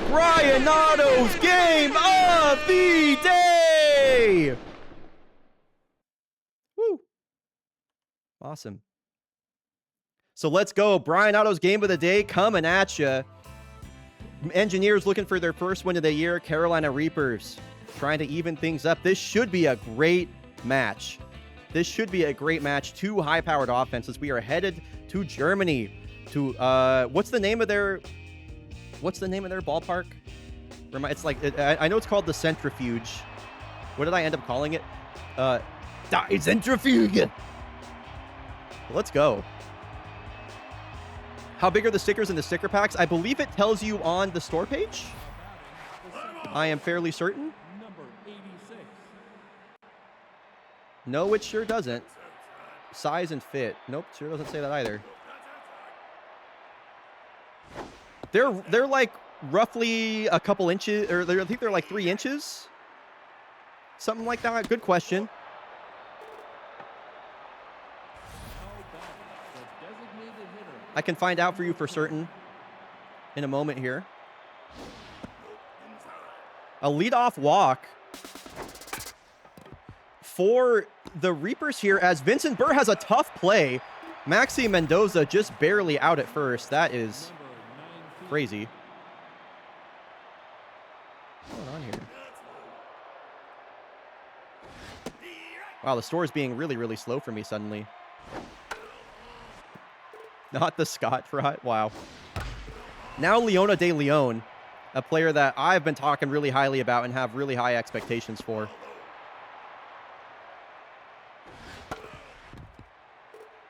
Bryonato's Game of the Day! Woo! Awesome. So let's go. Bryonato's Game of the Day coming at you. Engineers looking for their first win of the year. Carolina Reapers trying to even things up. This should be a great match. This should be a great match. Two high-powered offenses. We are headed to Germany. To what's the name of their ballpark? It's like I know it's called the Centrifuge. What did I end up calling it? Die Centrifuge. Let's go. How big are the stickers in the sticker packs? I believe it tells you on the store page. I am fairly certain. Number 86. No, it sure doesn't. Size and fit. Nope, sure doesn't say that either. They're like roughly a couple inches, or I think they're like 3 inches. Something like that. Good question. How about the designated hitter? I can find out for you for certain in a moment here. A leadoff walk for the Reapers here as Vincent Burr has a tough play. Maxi Mendoza just barely out at first. That is crazy. What's going on here? Wow, the store is being really, really slow for me suddenly. Not the Scott Trot. Wow. Now Leona de Leon, a player that I've been talking really highly about and have really high expectations for.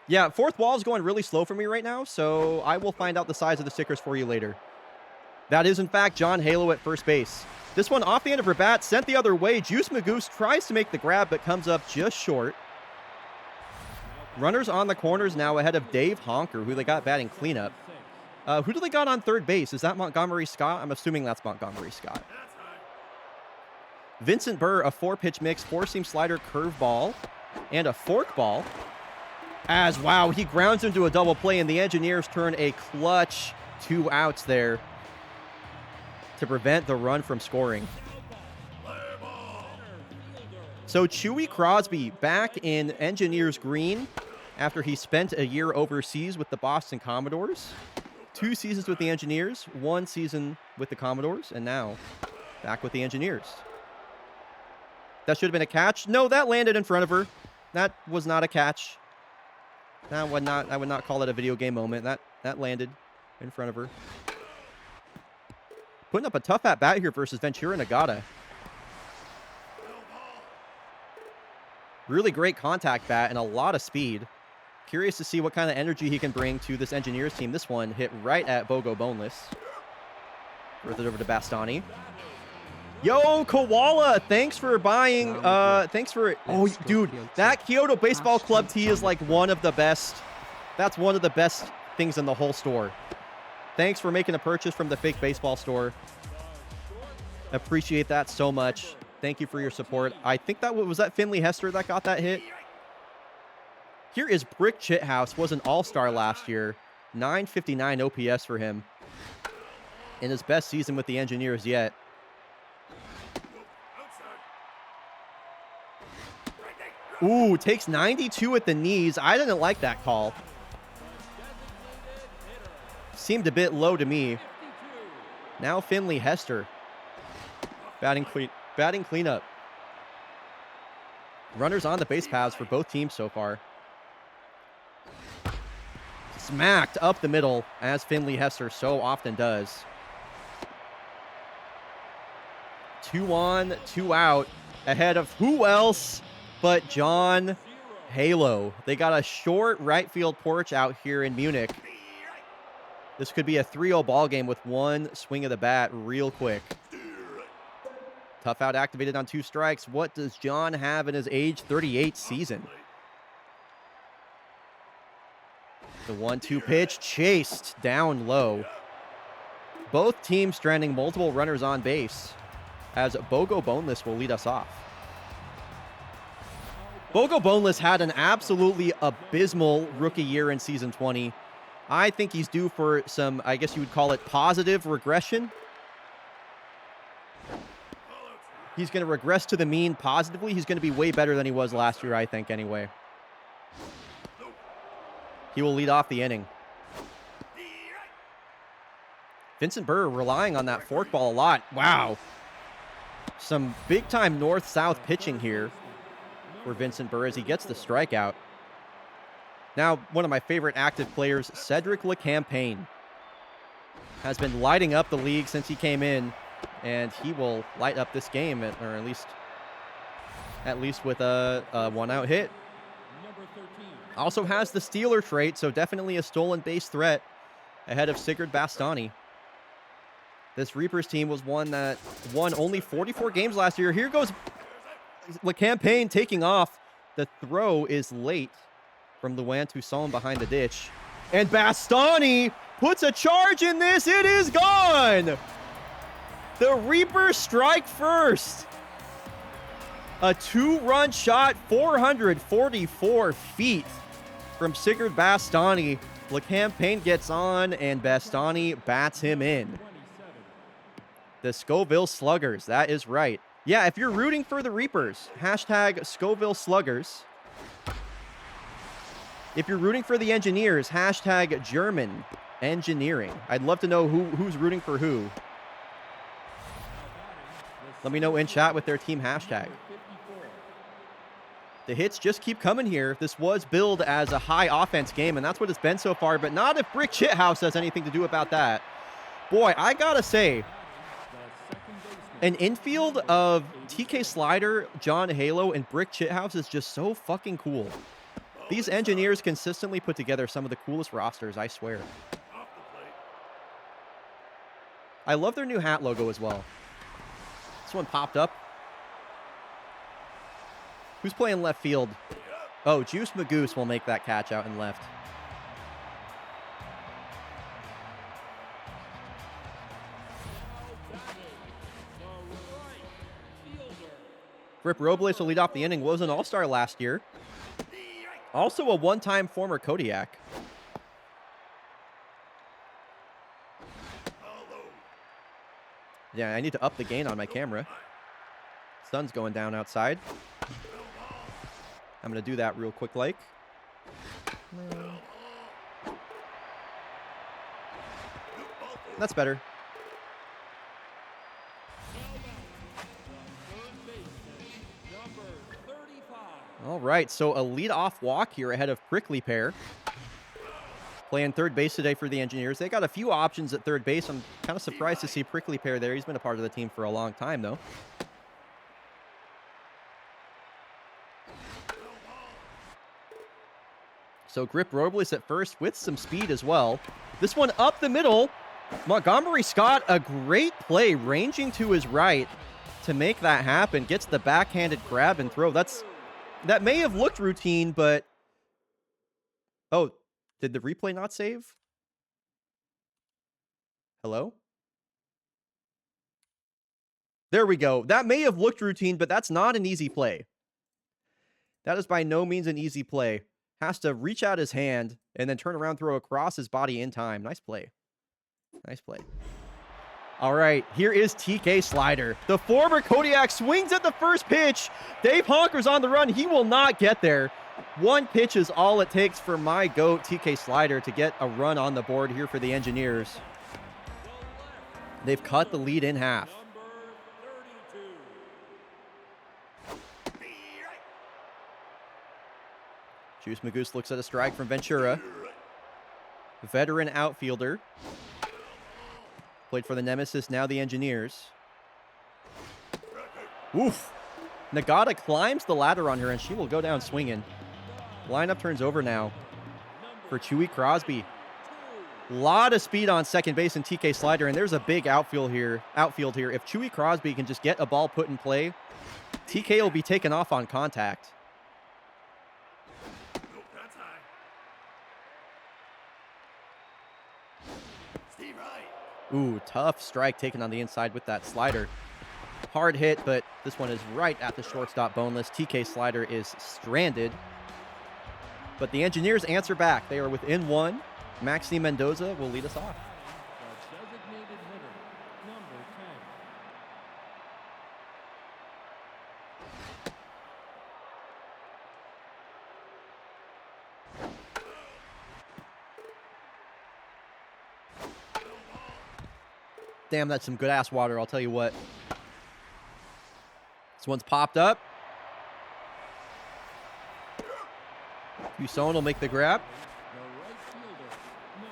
Yeah, fourth wall is going really slow for me right now, so I will find out the size of the stickers for you later. That is, in fact, John Halo at first base. This one off the end of her bat, sent the other way. Juice Magoose tries to make the grab, but comes up just short. Runners on the corners now ahead of Dave Honker, who they got batting cleanup. Who do they got on third base? Is that Montgomery Scott? I'm assuming that's Montgomery Scott. Vincent Burr, a 4-pitch mix, 4-seam slider, curveball, and a forkball. As, wow, he grounds into a double play, and the Engineers turn a clutch 2 outs there to prevent the run from scoring. So Chewy Crosby back in Engineers green after he spent a year overseas with the Boston Commodores. 2 seasons with the Engineers, 1 season with the Commodores, and now back with the Engineers. That should have been a catch. No, that landed in front of her. That was not a catch. I would not call it a video game moment. That landed in front of her. Putting up a tough at-bat here versus Ventura Nagata. Really great contact bat and a lot of speed. Curious to see what kind of energy he can bring to this Engineers team. This one hit right at Bogo Boneless. Worth it over to Bastani. Yo, Koala, thanks for buying, oh, dude, that Kyoto Baseball Club tee is like one of the best, that's one of the best things in the whole store. Thanks for making a purchase from the fake baseball store. Appreciate that so much. Thank you for your support. I think that was that Finley Hester that got that hit. Here is Brick Chithouse, was an all-star last year. 959 OPS for him in his best season with the Engineers yet. Ooh, takes 92 at the knees. I didn't like that call. Seemed a bit low to me. Now Finley Hester. Batting cleanup. Runners on the base paths for both teams so far. Smacked up the middle, as Finley Hester so often does. 2 on, 2 out. Ahead of who else but John Halo. They got a short right field porch out here in Munich. This could be a 3-0 ball game with 1 swing of the bat real quick. Tough out activated on 2 strikes. What does John have in his age 38 season? The 1-2 pitch chased down low. Both teams stranding multiple runners on base as Bogo Boneless will lead us off. Bogo Boneless had an absolutely abysmal rookie year in season 20. I think he's due for some, I guess you would call it positive regression. He's going to regress to the mean positively. He's going to be way better than he was last year, I think, anyway. He will lead off the inning. Vincent Burr relying on that forkball a lot. Wow. Some big-time north-south pitching here for Vincent Burr as he gets the strikeout. Now, one of my favorite active players, Cedric LeCampagne, has been lighting up the league since he came in, and he will light up this game, or at least with a 1-out hit. Also has the stealer trait, so definitely a stolen base threat ahead of Sigurd Bastani. This Reapers team was one that won only 44 games last year. Here goes LeCampagne taking off. The throw is late from Luan Toussaint behind the ditch. And Bastani puts a charge in this. It is gone. The Reapers strike first. A 2-run shot, 444 feet from Sigurd Bastani. LeCampagne gets on, and Bastani bats him in. The Scoville Sluggers, that is right. Yeah, if you're rooting for the Reapers, hashtag Scoville Sluggers. If you're rooting for the Engineers, hashtag German Engineering. I'd love to know who's rooting for who. Let me know in chat with their team hashtag. The hits just keep coming here. This was billed as a high offense game, and that's what it's been so far, but not if Brick Chithouse has anything to do about that. Boy, I gotta say, an infield of TK Slider, John Halo, and Brick Chithouse is just so fucking cool. These Engineers consistently put together some of the coolest rosters, I swear. I love their new hat logo as well. This one popped up. Who's playing left field? Oh, Juice Magoose will make that catch out in left. Rip Robles will lead off the inning. Was an all-star last year. Also a one-time former Kodiak. Yeah, I need to up the gain on my camera. Sun's going down outside. I'm going to do that real quick like. That's better. All right, so a leadoff walk here ahead of Prickly Pear. Playing third base today for the Engineers. They got a few options at third base. I'm kind of surprised to see Prickly Pear there. He's been a part of the team for a long time, though. So Grip Robles at first with some speed as well. This one up the middle. Montgomery Scott, a great play, ranging to his right to make that happen. Gets the backhanded grab and throw. That may have looked routine, but... Oh, did the replay not save? Hello? There we go. That may have looked routine, but that's not an easy play. That is by no means an easy play. Has to reach out his hand and then turn around, throw across his body in time. Nice play. Nice play. All right, here is TK Slider. The former Kodiak swings at the first pitch. Dave Honker's on the run. He will not get there. One pitch is all it takes for my GOAT, TK Slider, to get a run on the board here for the Engineers. They've cut the lead in half. Juice Magoose looks at a strike from Ventura. Veteran outfielder. Played for the Nemesis, now the Engineers. Oof. Nagata climbs the ladder on her, and she will go down swinging. Lineup turns over now for Chewy Crosby. Lot of speed on second base and TK Slider, and there's a big outfield here. If Chewy Crosby can just get a ball put in play, TK will be taken off on contact. Ooh, tough strike taken on the inside with that slider. Hard hit, but this one is right at the shortstop boneless. TK Slider is stranded. But the Engineers answer back. They are within one. Maxi Mendoza will lead us off. Damn, that's some good-ass water, I'll tell you what. This one's popped up. Husson will make the grab.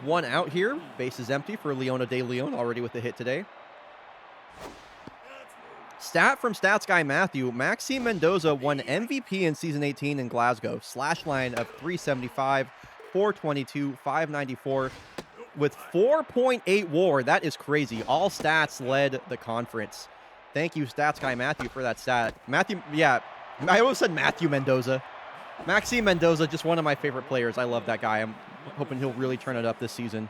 One out here. Base is empty for Leona De Leon, already with the hit today. Stat from Stats Guy Matthew. Maxi Mendoza won MVP in Season 18 in Glasgow. Slash line of 375, 422, 594. With 4.8 WAR, that is crazy. All stats led the conference. Thank you, Stats Guy Matthew, for that stat. Matthew, yeah, I almost said Matthew Mendoza. Maxi Mendoza, just one of my favorite players. I love that guy. I'm hoping he'll really turn it up this season.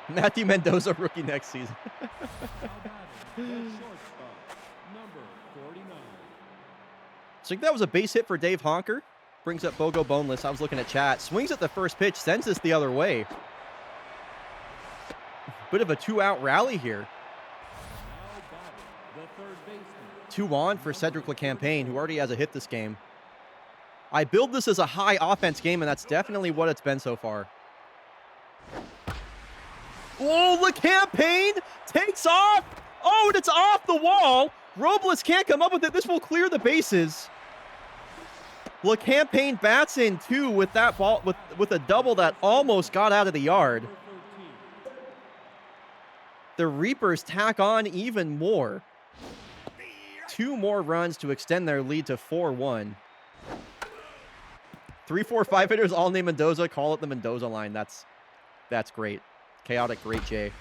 Matthew Mendoza, rookie next season. So I think that was a base hit for Dave Honker. Brings up Bogo Boneless. I was looking at chat. Swings at the first pitch. Sends this the other way. Bit of a 2-out rally here. 2 on for Cedric LeCampagne, who already has a hit this game. I build this as a high offense game, and that's definitely what it's been so far. Oh, LeCampagne takes off. Oh, and it's off the wall. Robles can't come up with it. This will clear the bases. LeCampagne bats in 2 with that ball with a double that almost got out of the yard. The Reapers tack on even more. 2 more runs to extend their lead to 4-1. 3, 4, 5 hitters all named Mendoza. Call it the Mendoza line. That's great. Chaotic Great J.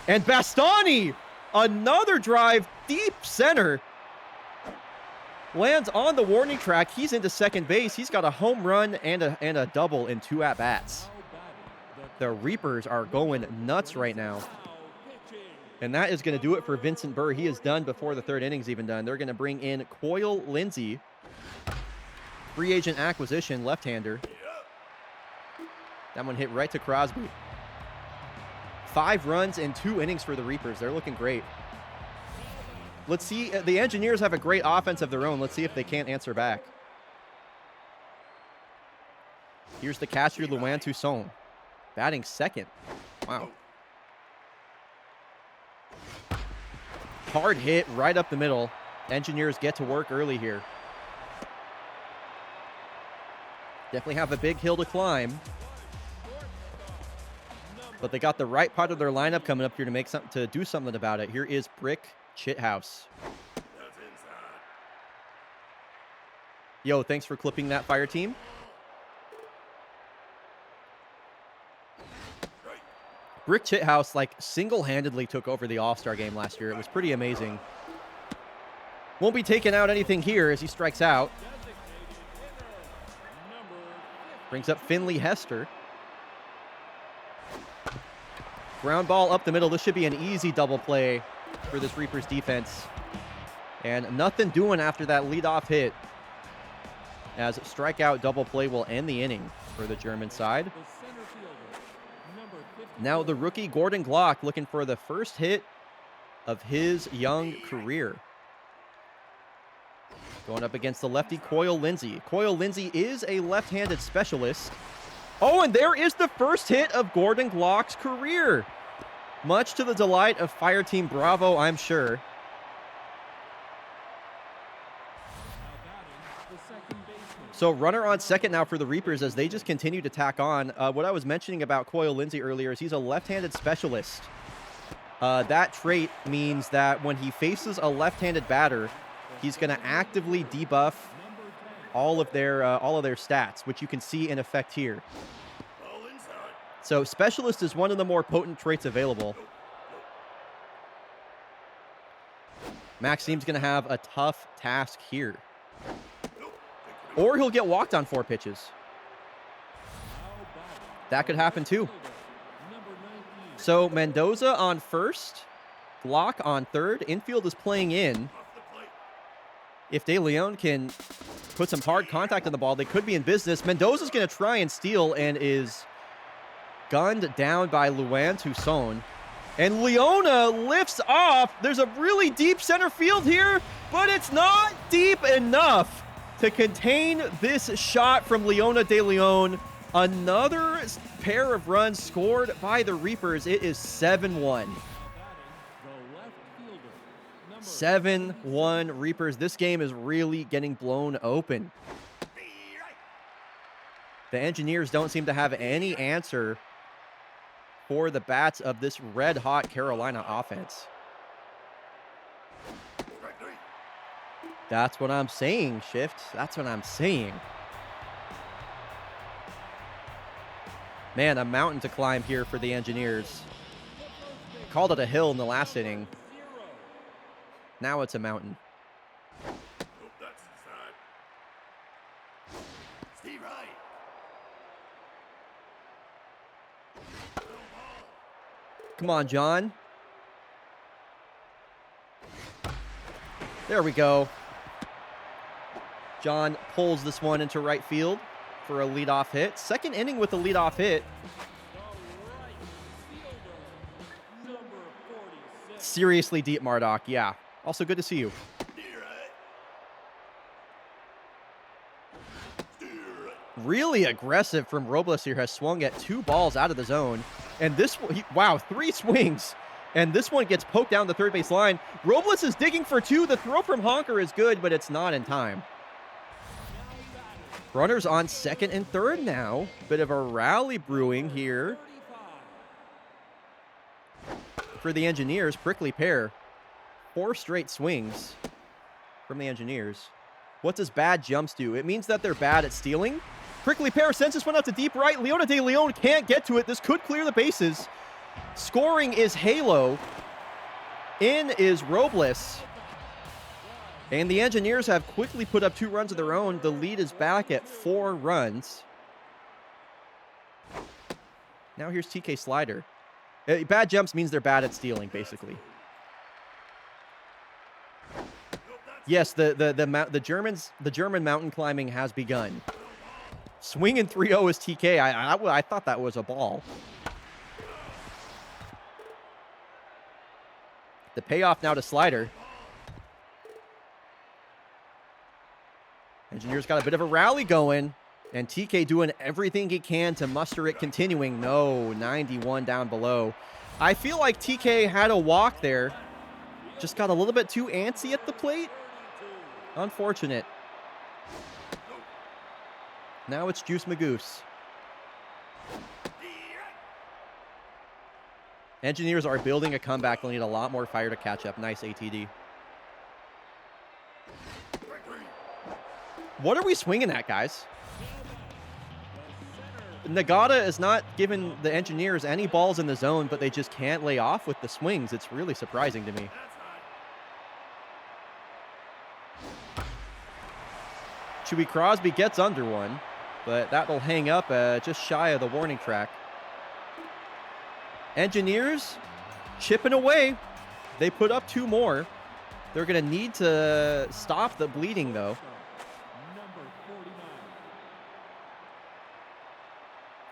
And Bastani! Another drive deep center. Lands on the warning track. He's into second base. He's got a home run and a double in 2 at-bats. The Reapers are going nuts right now. And that is going to do it for Vincent Burr. He is done before the 3rd inning's even done. They're going to bring in Coyle Lindsey. Free agent acquisition, left-hander. That one hit right to Crosby. 5 runs in 2 innings for the Reapers. They're looking great. Let's see. The Engineers have a great offense of their own. Let's see if they can't answer back. Here's the catcher, Luan Toussaint. Batting second. Wow. Hard hit right up the middle. Engineers get to work early here. Definitely have a big hill to climb. But they got the right part of their lineup coming up here to do something about it. Here is Brick Chithouse. Yo, thanks for clipping that, Fire Team. Brick Chithouse, like, single-handedly took over the All-Star game last year. It was pretty amazing. Won't be taking out anything here as he strikes out. Brings up Finley Hester. Ground ball up the middle. This should be an easy double play for this Reapers defense. And nothing doing after that leadoff hit, as strikeout double play will end the inning for the German side. Now the rookie Gordon Glock looking for the first hit of his young career. Going up against the lefty Coyle Lindsey. Coyle Lindsey is a left-handed specialist. Oh, and there is the first hit of Gordon Glock's career. Much to the delight of Fire Team Bravo, I'm sure. So runner on second now for the Reapers as they just continue to tack on. What I was mentioning about Coyle Lindsey earlier is he's a left-handed specialist. That trait means that when he faces a left-handed batter, he's going to actively debuff all of their stats, which you can see in effect here. So specialist is one of the more potent traits available. Maxime's going to have a tough task here. Or he'll get walked on 4 pitches. That could happen too. So Mendoza on first, Glock on third. Infield is playing in. If De Leon can put some hard contact on the ball, they could be in business. Mendoza's going to try and steal and is gunned down by Luan Toussaint. And Leona lifts off. There's a really deep center field here, but it's not deep enough to contain this shot from Leona De Leon. Another pair of runs scored by the Reapers. It is 7-1. 7-1 Reapers. This game is really getting blown open. The Engineers don't seem to have any answer for the bats of this red-hot Carolina offense. That's what I'm saying, Shift. That's what I'm saying. Man, a mountain to climb here for the Engineers. Called it a hill in the last inning. Now it's a mountain. Come on, John. There we go. John pulls this one into right field for a leadoff hit. Second inning with a leadoff hit. Seriously deep, Marduk. Yeah. Also good to see you. Really aggressive from Robles here. Has swung at 2 balls out of the zone. And this, wow, 3 swings. And this one gets poked down the third base line. Robles is digging for 2. The throw from Honker is good, but it's not in time. Runners on second and third now. Bit of a rally brewing here for the Engineers. Prickly Pear. 4 straight swings from the Engineers. What does bad jumps do? It means that they're bad at stealing. Prickly Pear sends this one out to deep right. Leona de Leon can't get to it. This could clear the bases. Scoring is Halo. In is Robles. And the Engineers have quickly put up 2 runs of their own. The lead is back at 4 runs. Now here's TK Slider. Bad jumps means they're bad at stealing, basically. Yes, the German mountain climbing has begun. Swinging 3-0 is TK. I thought that was a ball. The payoff now to Slider. Engineers got a bit of a rally going. And TK doing everything he can to muster it continuing. No, 91 down below. I feel like TK had a walk there. Just got a little bit too antsy at the plate. Unfortunate. Now it's Juice Magoose. Engineers are building a comeback. They'll need a lot more fire to catch up. Nice ATD. What are we swinging at, guys? Nagata is not giving the Engineers any balls in the zone, but they just can't lay off with the swings. It's really surprising to me. Chewy Crosby gets under one, but that will hang up just shy of the warning track. Engineers chipping away. They put up 2 more. They're going to need to stop the bleeding, though.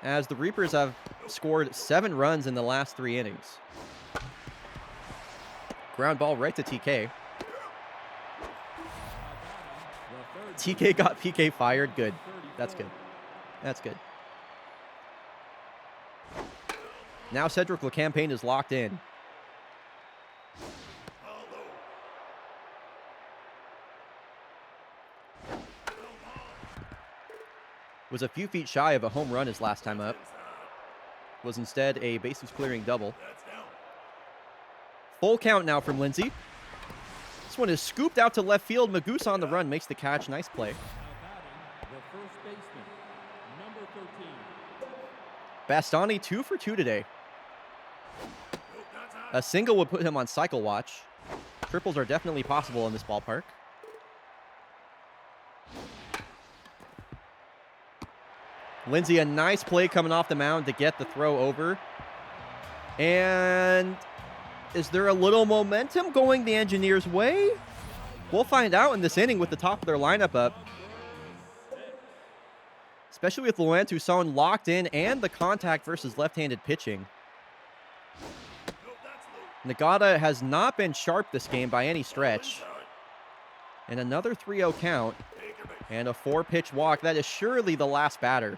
As the Reapers have scored 7 runs in the last 3 innings. Ground ball right to TK. TK got PK fired. Good. That's good. That's good. Now Cedric LeCampagne is locked in. Was a few feet shy of a home run his last time up. Was instead a bases clearing double. Full count now from Lindsay. This one is scooped out to left field. Magoose on the run makes the catch. Nice play. Bastani 2 for 2 today. A single would put him on cycle watch. Triples are definitely possible in this ballpark. Lindsay, a nice play coming off the mound to get the throw over. And is there a little momentum going the Engineers' way? We'll find out in this inning with the top of their lineup up. Especially with Luan Toussaint locked in and the contact versus left-handed pitching. Nagata has not been sharp this game by any stretch. And another 3-0 count. And a 4-pitch walk. That is surely the last batter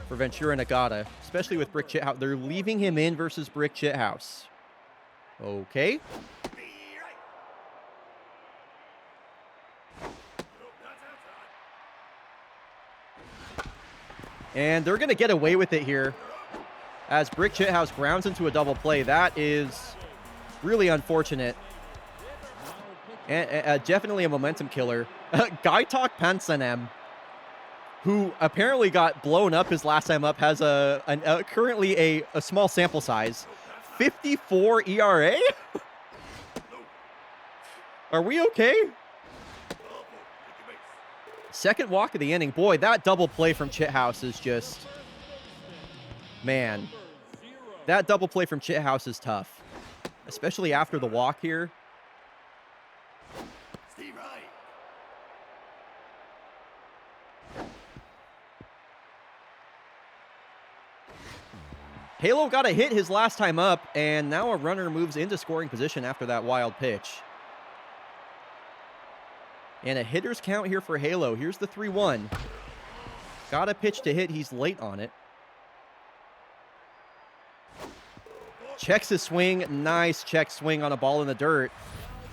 for Ventura Nagata, especially with Brick Chithouse. They're leaving him in versus Brick Chithouse. Okay. And they're going to get away with it here as Brick Chithouse grounds into a double play. That is really unfortunate. And definitely a momentum killer. Gaitok Pansanem, who apparently got blown up his last time up, has currently a small sample size. 54 ERA? Are we okay? Second walk of the inning. Boy, that double play from Chithouse is just... Man. That double play from Chithouse is tough. Especially after the walk here. Halo got a hit his last time up, and now a runner moves into scoring position after that wild pitch. And a hitter's count here for Halo. Here's the 3-1. Got a pitch to hit. He's late on it. Checks his swing. Nice check swing on a ball in the dirt.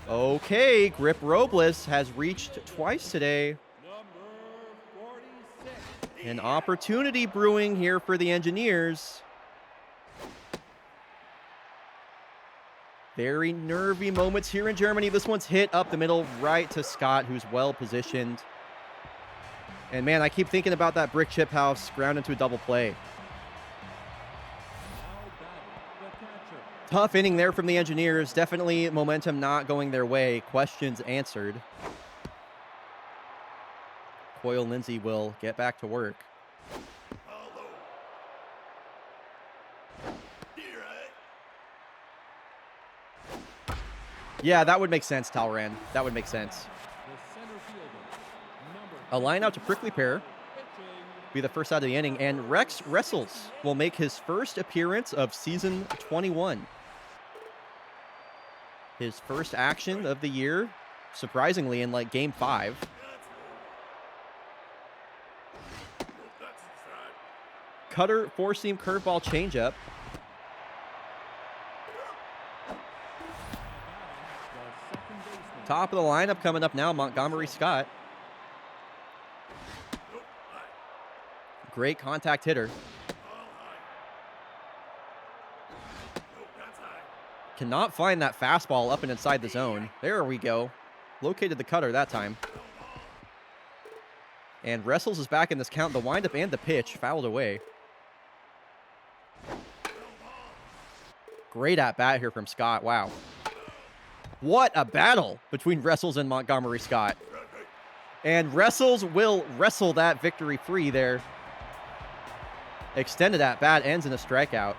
Okay, Grip Robles has reached twice today. An opportunity brewing here for the Engineers. Very nervy moments here in Germany. This one's hit up the middle right to Scott, who's well positioned. And man, I keep thinking about that brick chip house ground into a double play. Tough inning there from the Engineers. Definitely momentum not going their way. Questions answered. Coyle Lindsay will get back to work. Yeah, that would make sense, Talran. That would make sense. A line out to Prickly Pear. Be the first out of the inning. And Rex Wrestles will make his first appearance of season 21. His first action of the year, surprisingly, in like game 5. Cutter, four-seam curveball changeup. Top of the lineup coming up now, Montgomery Scott. Great contact hitter. Cannot find that fastball up and inside the zone. There we go. Located the cutter that time. And Wrestles is back in this count. The windup and the pitch fouled away. Great at bat here from Scott. Wow. What a battle between Wrestles and Montgomery Scott. And Wrestles will wrestle that victory free there. Extended at bat ends in a strikeout.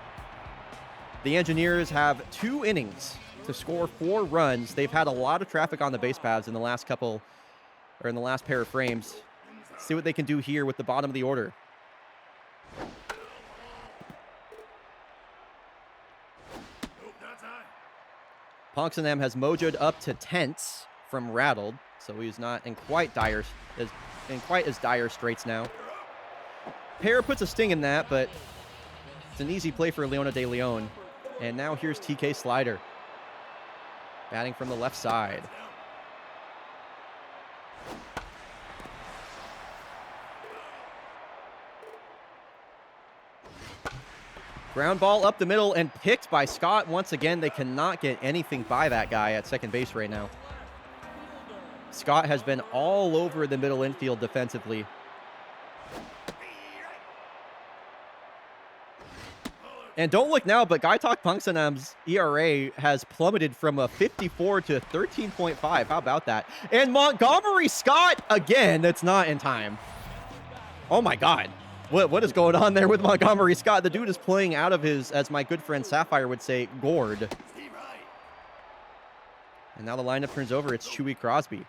The Engineers have 2 innings to score 4 runs. They've had a lot of traffic on the base paths in the last couple, or in the last pair of frames. See what they can do here with the bottom of the order. Ponxenam has mojoed up to tenths from rattled, so he's not in quite as dire straits now. Pear puts a sting in that, but it's an easy play for Leona de Leon. And now here's TK Slider, batting from the left side. Ground ball up the middle and picked by Scott. Once again, they cannot get anything by that guy at second base right now. Scott has been all over the middle infield defensively. And don't look now, but Gaitak Ponxenam's ERA has plummeted from a 54 to 13.5. How about that? And Montgomery Scott, again, that's not in time. Oh my God. What is going on there with Montgomery Scott? The dude is playing out of his, as my good friend Sapphire would say, gourd. And now the lineup turns over. It's Chewy Crosby.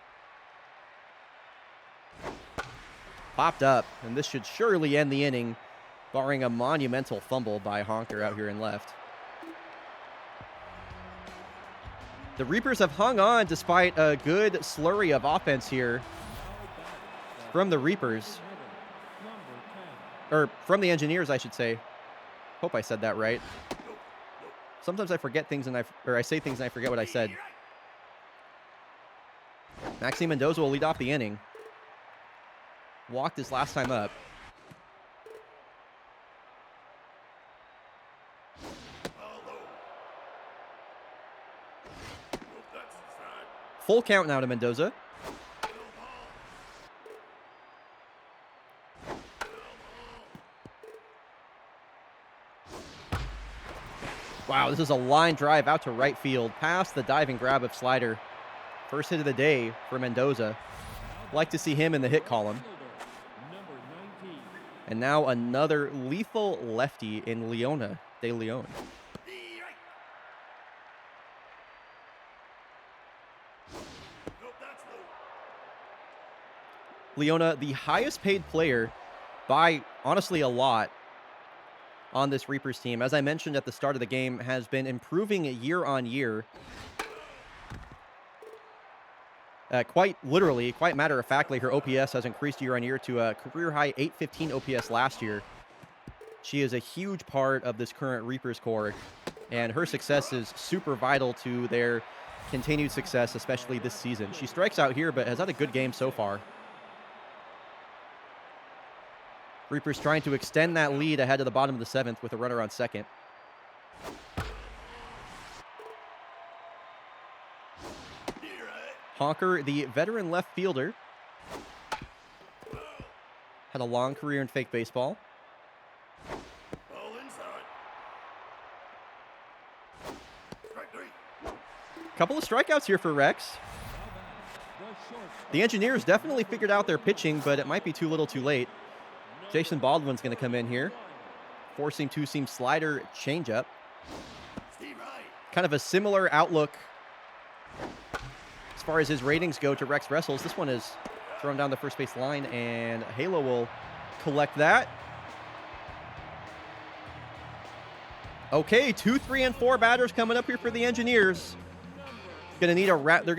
Popped up, and this should surely end the inning, barring a monumental fumble by Honker out here in left. The Reapers have hung on despite a good slurry of offense here from the Reapers. Or from the Engineers, I should say. Hope I said that right. Sometimes I forget things and I say things and I forget what I said. Maxime Mendoza will lead off the inning. Walked his last time up. Full count now to Mendoza. Wow, this is a line drive out to right field, past the diving grab of Slider. First hit of the day for Mendoza. Like to see him in the hit column. And now another lethal lefty in Leona de Leon. Leona, the highest paid player by, honestly, a lot, on this Reapers team, as I mentioned at the start of the game, has been improving year on year. Quite literally, quite matter-of-factly, her OPS has increased year on year to a career-high 815 OPS last year. She is a huge part of this current Reapers core, and her success is super vital to their continued success, especially this season. She strikes out here, but has had a good game so far. Reapers trying to extend that lead ahead of the bottom of the 7th with a runner on second. Honker, the veteran left fielder, had a long career in fake baseball. Couple of strikeouts here for Rex. The Engineers definitely figured out their pitching, but it might be too little too late. Jason Baldwin's going to come in here. Four-seam, two-seam slider changeup. Kind of a similar outlook as far as his ratings go to Rex Wrestles. This one is thrown down the first base line, and Halo will collect that. Okay, 2, 3, and 4 batters coming up here for the Engineers. They're going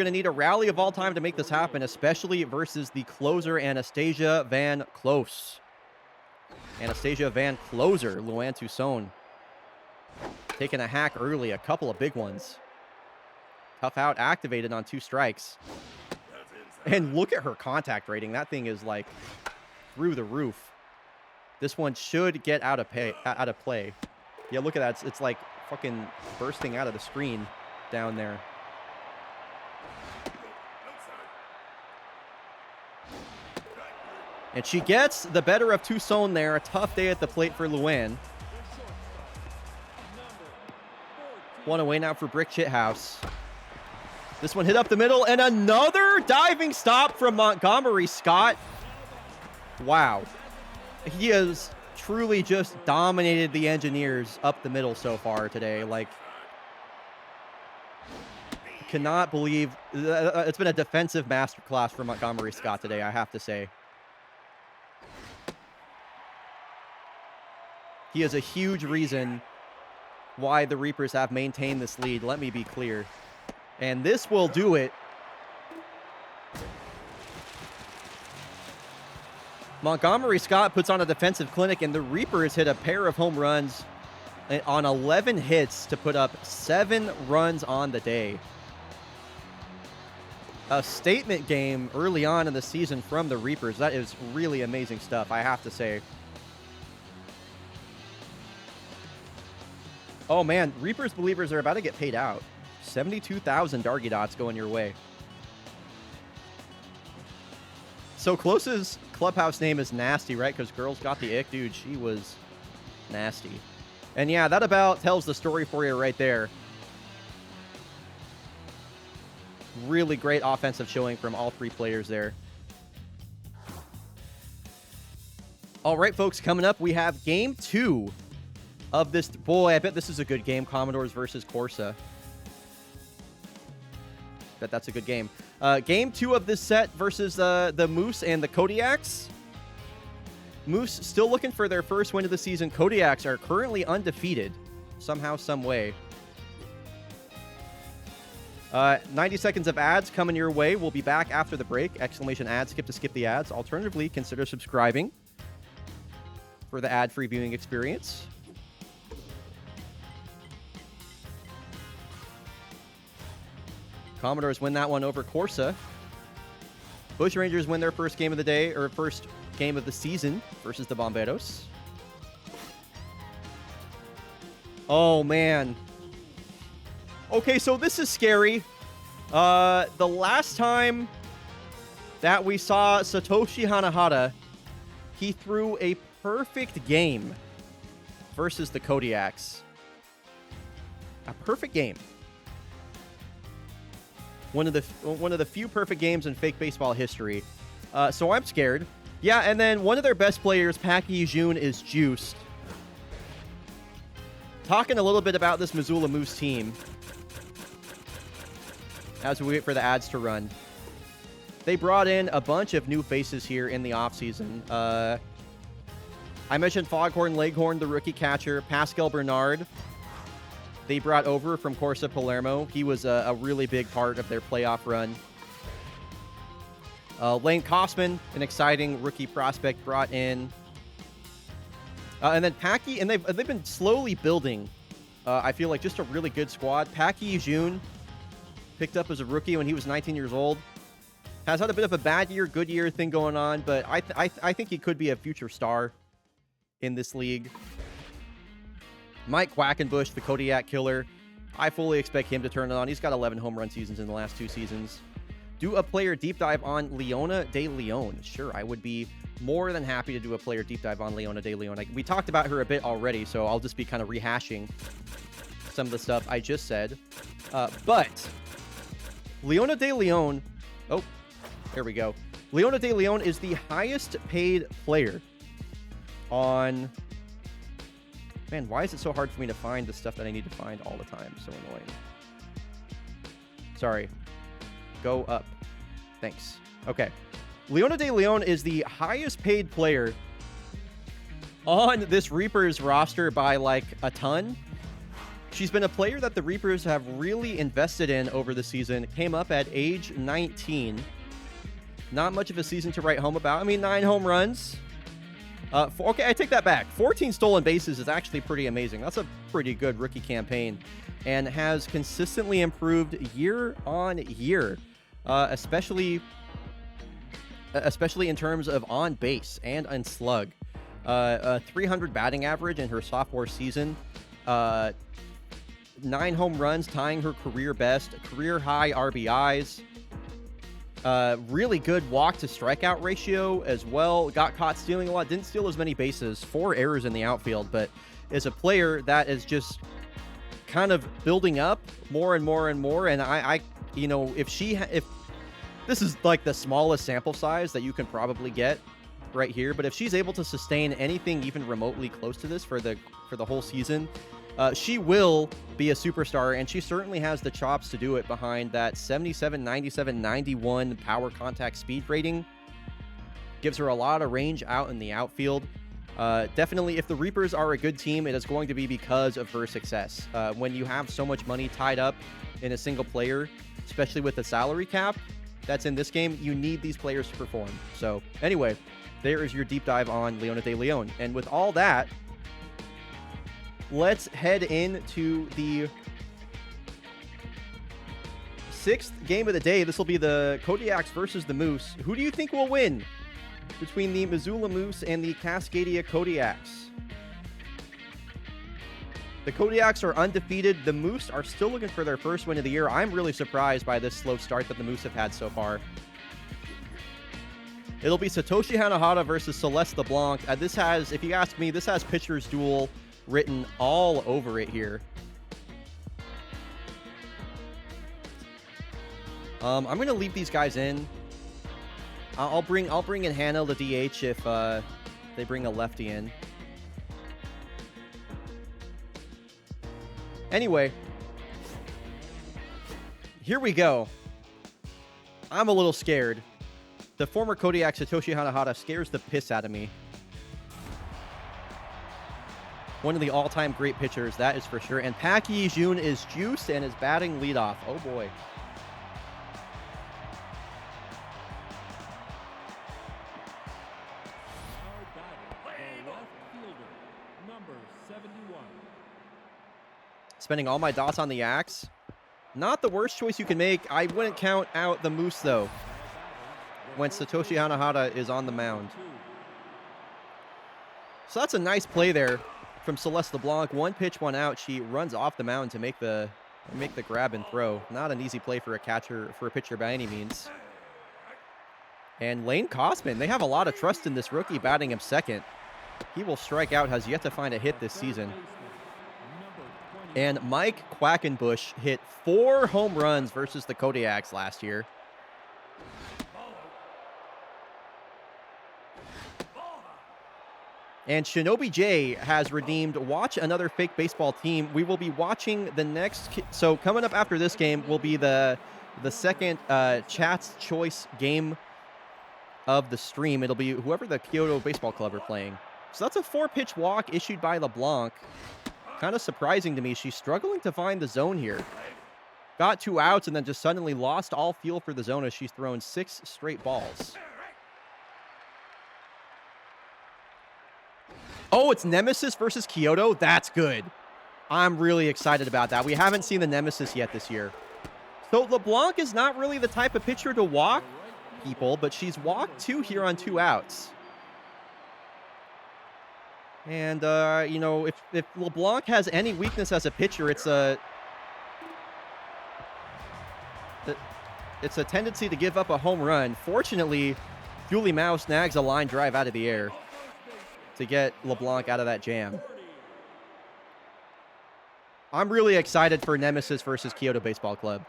to need a rally of all time to make this happen, especially versus the closer, Anastasia Van Close. Anastasia Van Closer, Luann Toussaint, taking a hack early, a couple of big ones. Tough out activated on 2 strikes. And look at her contact rating. That thing is like through the roof. This one should get out of play. Yeah, look at that. It's like fucking bursting out of the screen down there. And she gets the better of Toussaint there. A tough day at the plate for Luann. One away now for Brick Chithouse. This one hit up the middle, and another diving stop from Montgomery Scott. Wow. He has truly just dominated the Engineers up the middle so far today. Like, cannot believe it's been a defensive masterclass for Montgomery Scott today, I have to say. He is a huge reason why the Reapers have maintained this lead. Let me be clear. And this will do it. Montgomery Scott puts on a defensive clinic, and the Reapers hit a pair of home runs on 11 hits to put up 7 runs on the day. A statement game early on in the season from the Reapers. That is really amazing stuff, I have to say. Oh man, Reapers believers are about to get paid out. 72,000 Dargy Dots going your way. So Close's clubhouse name is Nasty, right? Because girls got the ick. Dude, she was nasty. And yeah, that about tells the story for you right there. Really great offensive showing from all 3 players there. All right, folks, coming up, we have Game 2 of this. Boy, I bet this is a good game. Commodores versus Corsa. Bet that's a good game. Game 2 of this set versus the Moose and the Kodiaks. Moose still looking for their first win of the season. Kodiaks are currently undefeated somehow, some way. 90 seconds of ads coming your way. We'll be back after the break. Exclamation ad, skip to skip the ads. Alternatively, consider subscribing for the ad-free viewing experience. Commodores win that one over Corsa. Bushrangers win their first game of the day, or first game of the season versus the Bomberos. Oh, man. Okay, so this is scary. The last time that we saw Satoshi Hanahata, he threw a perfect game versus the Kodiaks. A perfect game. One of the few perfect games in fake baseball history. So I'm scared. Yeah, and then one of their best players, Paki Jun, is juiced. Talking a little bit about this Missoula Moose team as we wait for the ads to run. They brought in a bunch of new faces here in the offseason. I mentioned Foghorn Leghorn, the rookie catcher. Pascal Bernard, they brought over from Corsa Palermo. He was a really big part of their playoff run. Lane Kosman, an exciting rookie prospect, brought in. And then Packy, and they've been slowly building, I feel like, just a really good squad. Packy Jun, picked up as a rookie when he was 19 years old. Has had a bit of a bad year, good year thing going on, but I think he could be a future star in this league. Mike Quackenbush, the Kodiak killer. I fully expect him to turn it on. He's got 11 home run seasons in the last 2 seasons. Do a player deep dive on Leona de Leon. Sure, I would be more than happy to do a player deep dive on Leona de Leon. We talked about her a bit already, so I'll just be kind of rehashing some of the stuff I just said. But Leona de Leon... Oh, there we go. Leona de Leon is the highest paid player on... Man, why is it so hard for me to find the stuff that I need to find all the time? So annoying. Sorry. Go up. Thanks. Okay. Leona de Leon is the highest paid player on this Reapers roster by like a ton. She's been a player that the Reapers have really invested in over the season. Came up at age 19. Not much of a season to write home about. I mean, 9 home runs. Okay, I take that back. 14 stolen bases is actually pretty amazing. That's a pretty good rookie campaign. And has consistently improved year on year. Especially in terms of on base and on slug. A 300 batting average in her sophomore season. 9 home runs, tying her career best. Career high RBIs. Really good walk to strikeout ratio as well. Got caught stealing a lot. Didn't steal as many bases. 4 errors in the outfield, but is a player that is just kind of building up more and more and more. And I you know, if this is like the smallest sample size that you can probably get right here, but if she's able to sustain anything even remotely close to this for the whole season, she will be a superstar, and she certainly has the chops to do it behind that 77, 97, 91 power contact speed rating. Gives her a lot of range out in the outfield. Definitely, if the Reapers are a good team, it is going to be because of her success. When you have so much money tied up in a single player, especially with the salary cap that's in this game, you need these players to perform. So anyway, there is your deep dive on Leona de Leon. And with all that, let's head into the 6th game of the day. This will be the Kodiaks versus the Moose. Who do you think will win between the Missoula Moose and the Cascadia Kodiaks? The Kodiaks are undefeated. The Moose are still looking for their first win of the year. I'm really surprised by this slow start that the Moose have had so far. It'll be Satoshi Hanahata versus Celeste LeBlanc. This has, if you ask me, this has Pitcher's Duel written all over it here. I'm going to leave these guys in. I'll bring in Hannah, the DH, if they bring a lefty in. Anyway, here we go. I'm a little scared. The former Kodiak Satoshi Hanahata scares the piss out of me. One of the all-time great pitchers, that is for sure. And Packy Jun is juiced and is batting leadoff. Oh boy. Spending all my dots on the axe. Not the worst choice you can make. I wouldn't count out the Moose, though, when Satoshi Hanahata is on the mound. So that's a nice play there from Celeste LeBlanc. 1 pitch, 1 out. She runs off the mound to make the grab and throw. Not an easy play for a pitcher by any means. And Lane Kosman, they have a lot of trust in this rookie batting him second. He will strike out, has yet to find a hit this season. And Mike Quackenbush hit 4 home runs versus the Kodiaks last year. And Shinobi J has redeemed Watch Another Fake Baseball Team. We will be watching the next... So coming up after this game will be the second Chat's Choice game of the stream. It'll be whoever the Kyoto Baseball Club are playing. So that's a 4-pitch walk issued by LeBlanc. Kind of surprising to me. She's struggling to find the zone here. Got 2 outs and then just suddenly lost all feel for the zone as she's thrown 6 straight balls. Oh, it's Nemesis versus Kyoto. That's good. I'm really excited about that. We haven't seen the Nemesis yet this year. So LeBlanc is not really the type of pitcher to walk people, but she's walked 2 here on 2 outs. And, you know, if LeBlanc has any weakness as a pitcher, it's a tendency to give up a home run. Fortunately, Julie Mao snags a line drive out of the air to get LeBlanc out of that jam. I'm really excited for Nemesis versus Kyoto Baseball Club.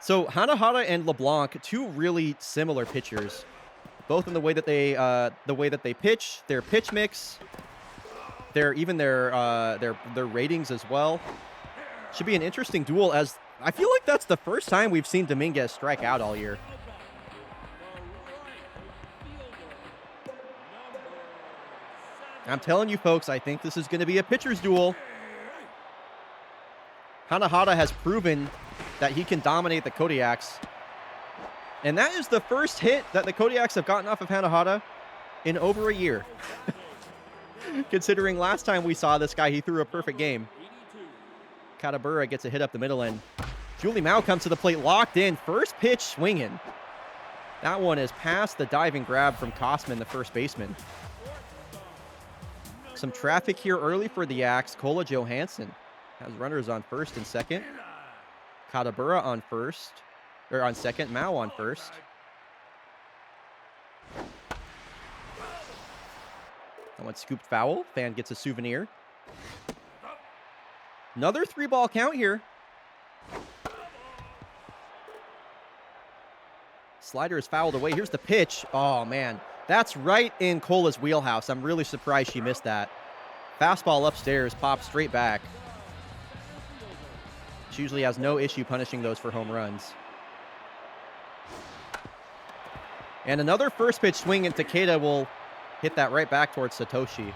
So Hanahara and LeBlanc, 2 really similar pitchers, both in the way that they pitch, their pitch mix, their ratings as well. Should be an interesting duel, as I feel like that's the first time we've seen Dominguez strike out all year. I'm telling you folks, I think this is going to be a pitcher's duel. Hanahara has proven that he can dominate the Kodiaks. And that is the first hit that the Kodiaks have gotten off of Hanahara in over a year. Considering last time we saw this guy, he threw a perfect game. Katabura gets a hit up the middle end. Julie Mao comes to the plate, locked in. First pitch swinging. That one is past the diving grab from Kosman, the first baseman. Some traffic here early for the Axe. Kola Johansson has runners on first and second. Katabura on first, or on second. Mao on first. That one scooped foul. Fan gets a souvenir. Another 3-ball count here. Slider is fouled away. Here's the pitch. Oh, man. That's right in Cola's wheelhouse. I'm really surprised she missed that. Fastball upstairs, pops straight back. She usually has no issue punishing those for home runs. And another first pitch swing, and Takeda will hit that right back towards Satoshi.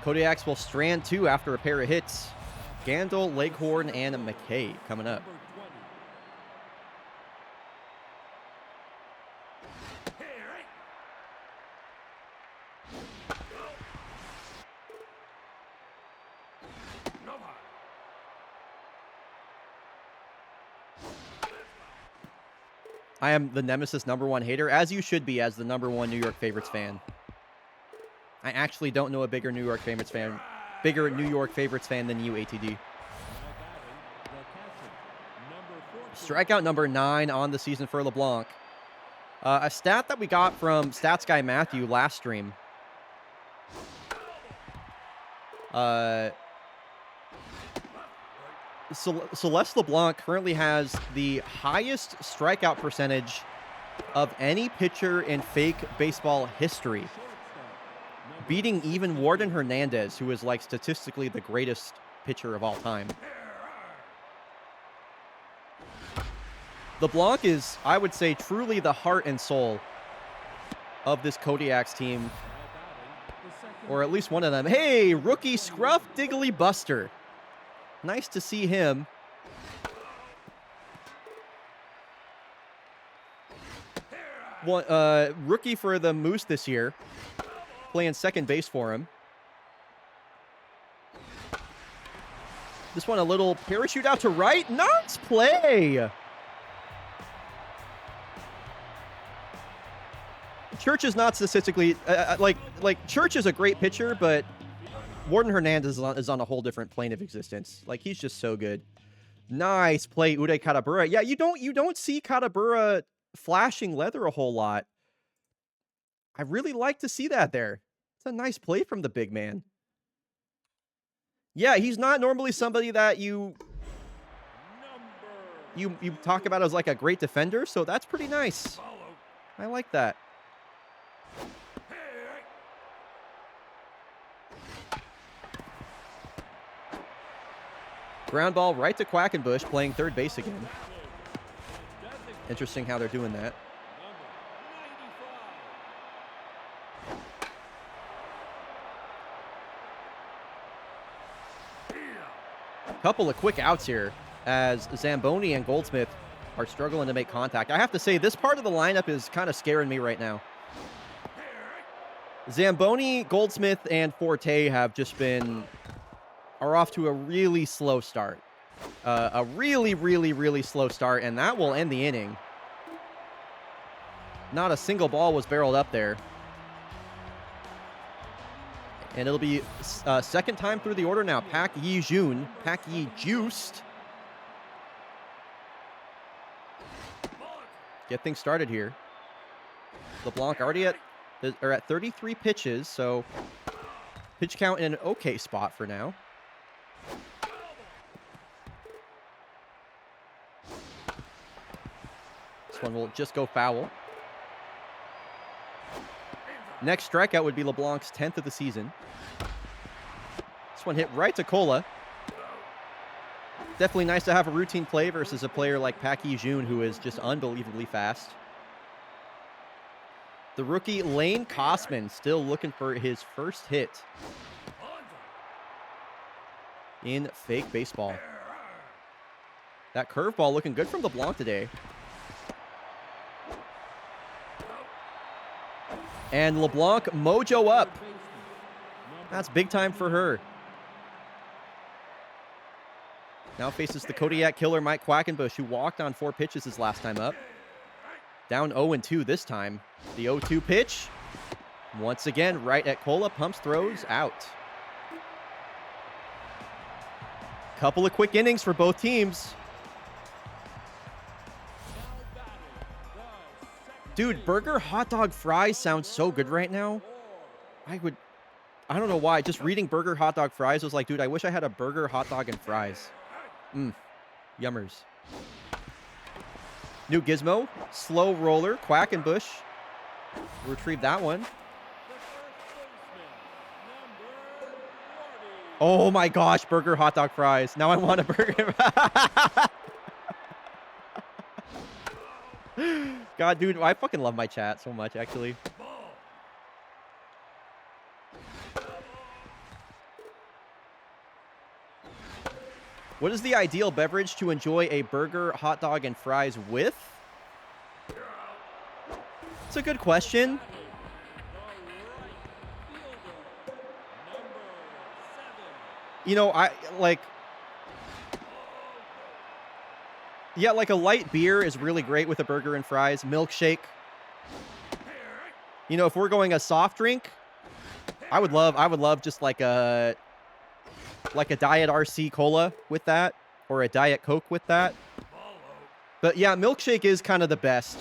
Kodiaks will strand 2 after a pair of hits. Gandil, Leghorn, and McKay coming up. I am the Nemesis #1 hater, as you should be as the #1 New York Favorites fan. I actually don't know a bigger New York Favorites fan than you, ATD. Strikeout number 9 on the season for LeBlanc. A stat that we got from Stats Guy Matthew last stream. Celeste LeBlanc currently has the highest strikeout percentage of any pitcher in fake baseball history, beating even Warden Hernandez, who is like statistically the greatest pitcher of all time. LeBlanc is, I would say, truly the heart and soul of this Kodiaks team, or at least one of them. Hey, rookie Scruff Diggly Buster. Nice to see him. Rookie for the Moose this year. Playing second base for him. This one a little parachute out to right. Nice play. Church is not statistically... Church is a great pitcher, but... Warden Hernandez is on a whole different plane of existence. Like, he's just so good. Nice play, Uday Katabura. Yeah, you don't see Katabura flashing leather a whole lot. I really like to see that there. It's a nice play from the big man. Yeah, he's not normally somebody that you talk about as like a great defender, so that's pretty nice. I like that. Ground ball right to Quackenbush, playing third base again. Interesting how they're doing that. Couple of quick outs here as Zamboni and Goldsmith are struggling to make contact. I have to say, this part of the lineup is kind of scaring me right now. Zamboni, Goldsmith, and Forte have just are off to a really slow start. A really, really, really slow start, and that will end the inning. Not a single ball was barreled up there. And it'll be second time through the order now. Pak Yi-jun, Pak Yi-juiced. Get things started here. LeBlanc already at 33 pitches, so pitch count in an okay spot for now. This one will just go foul. Next strikeout would be LeBlanc's 10th of the season. This one hit right to Cola. Definitely nice to have a routine play versus a player like Pak Yi-jun, who is just unbelievably fast. The rookie Lane Kosman still looking for his first hit in fake baseball. That curveball looking good from LeBlanc today. And LeBlanc mojo up. That's big time for her. Now faces the Kodiak killer Mike Quackenbush, who walked on 4 pitches his last time up. Down 0-2 this time. The 0-2 pitch. Once again, right at Cola. Pumps, throws, out. Couple of quick innings for both teams. Dude, burger, hot dog, fries sounds so good right now. I don't know why. Just reading burger, hot dog, fries was like, dude, I wish I had a burger, hot dog, and fries. Yummers. New gizmo, slow roller, Quackenbush. Retrieve that one. Oh my gosh, burger, hot dog, fries. Now I want a burger. God, dude, I fucking love my chat so much, actually. What is the ideal beverage to enjoy a burger, hot dog, and fries with? It's a good question. You know, yeah, like a light beer is really great with a burger and fries. Milkshake. You know, if we're going a soft drink, I would love just like a Diet RC Cola with that, or a Diet Coke with that. But yeah, milkshake is kind of the best,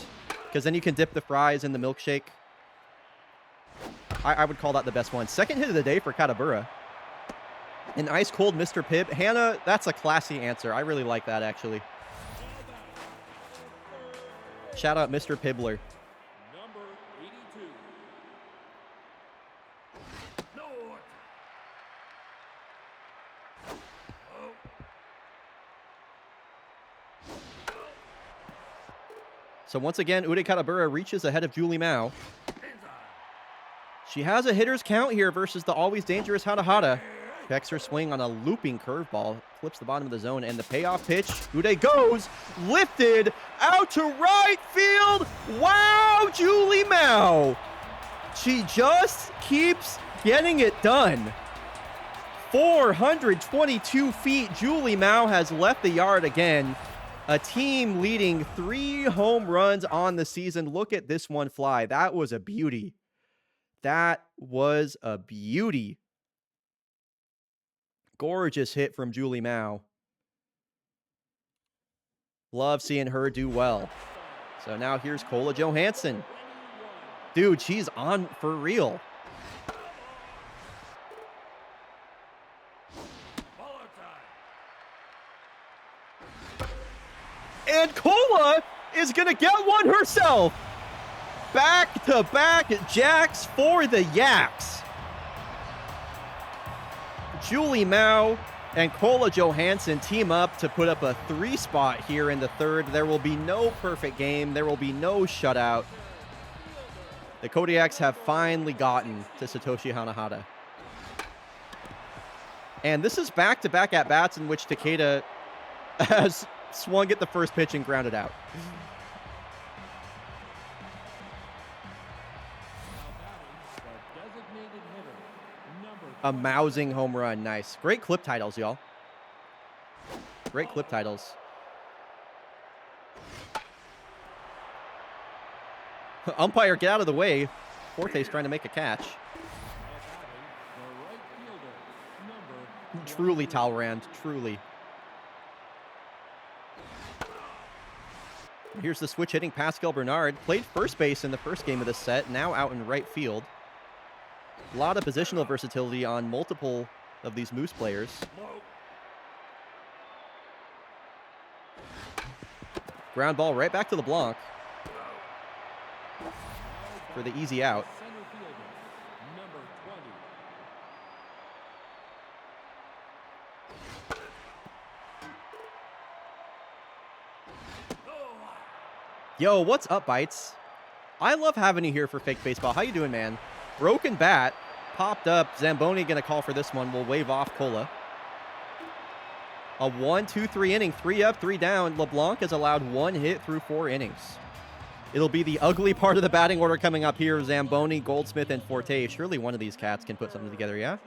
because then you can dip the fries in the milkshake. I would call that the best one. Second hit of the day for Katabura. An ice cold Mr. Pibb. Hannah, that's a classy answer. I really like that, actually. Shout out Mr. Pibbler. Number 82. So once again, Ude Katabura reaches ahead of Julie Mao. She has a hitter's count here versus the always dangerous Hada Hada. Checks her swing on a looping curveball, flips the bottom of the zone, and the payoff pitch. Ude goes, lifted, out to right field. Wow, Julie Mao. She just keeps getting it done. 422 feet, Julie Mao has left the yard again. A team leading 3 home runs on the season. Look at this one fly. That was a beauty. That was a beauty. Gorgeous hit from Julie Mao. Love seeing her do well. So now here's Cola Johansson. Dude, she's on for real. And Cola is going to get one herself. Back-to-back jacks for the Yaks. Julie Mao and Cola Johansson team up to put up a 3 spot here in the third. There will be no perfect game. There will be no shutout. The Kodiaks have finally gotten to Satoshi Hanahata. And this is back-to-back at-bats in which Takeda has swung at the first pitch and grounded out. A mousing home run. Nice. Great clip titles, y'all. Great clip titles. Umpire, get out of the way. Forte's trying to make a catch. Truly, Talrand. Truly. Here's the switch hitting Pascal Bernard. Played first base in the first game of the set. Now out in right field. A lot of positional versatility on multiple of these Moose players. Ground ball right back to LeBlanc for the easy out. Yo, what's up, Bites? I love having you here for Fake Baseball. How you doing, man? Broken bat. Popped up. Zamboni going to call for this one. We'll wave off Cola. A 1-2-3 inning. 3 up, 3 down. LeBlanc has allowed 1 hit through 4 innings. It'll be the ugly part of the batting order coming up here. Zamboni, Goldsmith, and Forte. Surely one of these cats can put something together, yeah?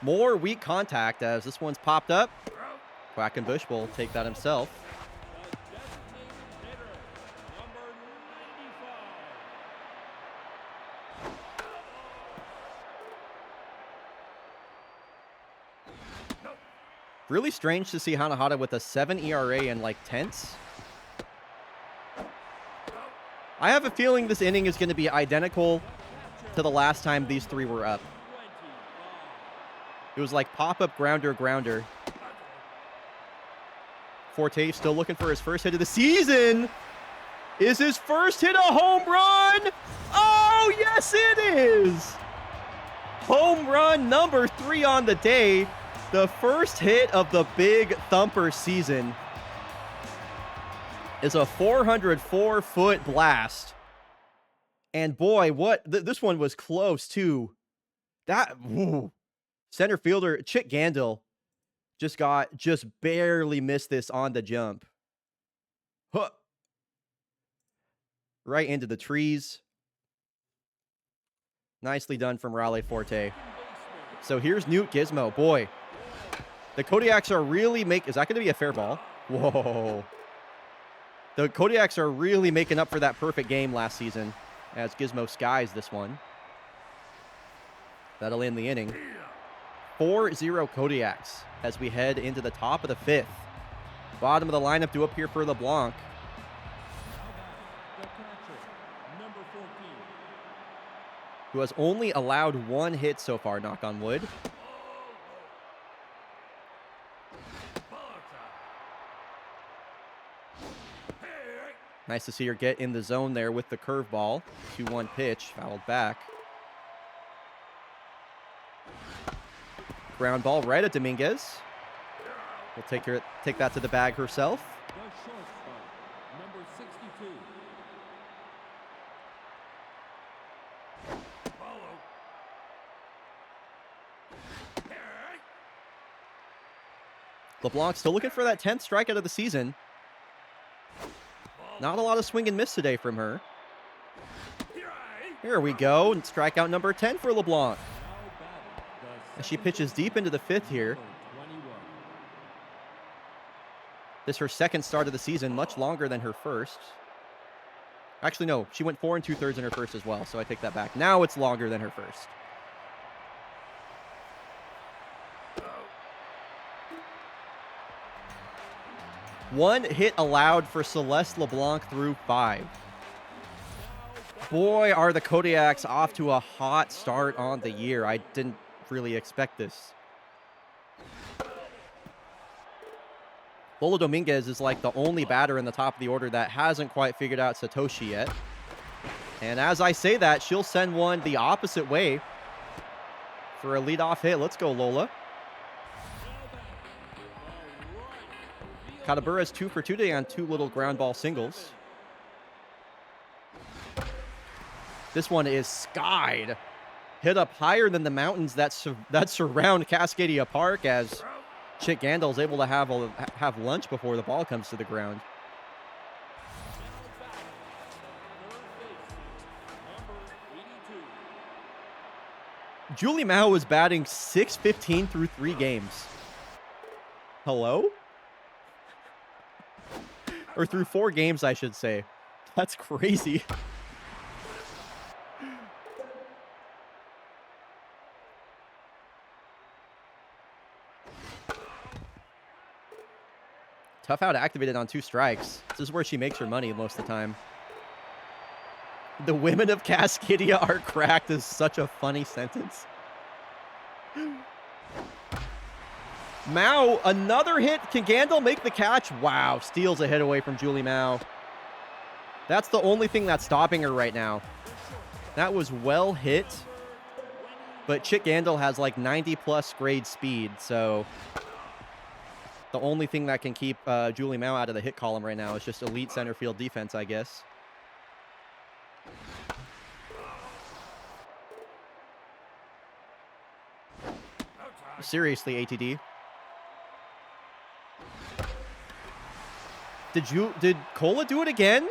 More weak contact as this one's popped up. Quackenbush will take that himself. Really strange to see Hanahata with a 7 ERA and like tenths. I have a feeling this inning is going to be identical to the last time these three were up. It was like pop-up grounder, grounder. Forte still looking for his first hit of the season. Is his first hit a home run? Oh, yes, it is. Home run number 3 on the day. The first hit of the big thumper season is a 404-foot blast. And boy, this one was close too. Center fielder Chick Gandil just barely missed this on the jump. Huh. Right into the trees. Nicely done from Raleigh Forte. So here's Newt Gizmo. Boy, the Kodiaks are really is that going to be a fair ball? Whoa. The Kodiaks are really making up for that perfect game last season as Gizmo skies this one. That'll end the inning. 4-0 Kodiaks as we head into the top of the 5th. Bottom of the lineup due up here for LeBlanc. Who has only allowed 1 hit so far, knock on wood. Nice to see her get in the zone there with the curveball. 2-1 pitch, fouled back. Ground ball right at Dominguez. We'll take that to the bag herself. The shortstop, number 62. LeBlanc still looking for that 10th strikeout of the season. Not a lot of swing and miss today from her. Here we go, and strikeout number 10 for LeBlanc. As she pitches deep into the 5th here. This is her 2nd start of the season, much longer than her first. Actually, no, she went 4 2/3 in her first as well, so I take that back. Now it's longer than her first. One hit allowed for Celeste LeBlanc through 5. Boy, are the Kodiaks off to a hot start on the year. I didn't really expect this. Lola Dominguez is like the only batter in the top of the order that hasn't quite figured out Satoshi yet. And as I say that, she'll send one the opposite way for a leadoff hit. Let's go, Lola. Kadabura's 2 for 2 today on 2 little ground ball singles. This one is skied. Hit up higher than the mountains that surround Cascadia Park, as Chick Gandil is able to have lunch before the ball comes to the ground. Julie Mao was batting .615 through 3 games. Hello? Or through 4 games, I should say. That's crazy. Tough out activated on 2 strikes. This is where she makes her money most of the time. The women of Cascadia are cracked is such a funny sentence. Mao, another hit. Can Gandil make the catch? Wow, steals a hit away from Julie Mao. That's the only thing that's stopping her right now. That was well hit. But Chick Gandil has like 90+ grade speed, so the only thing that can keep Julie Mao out of the hit column right now is just elite center field defense, I guess. Seriously, ATD. Did Cola do it again?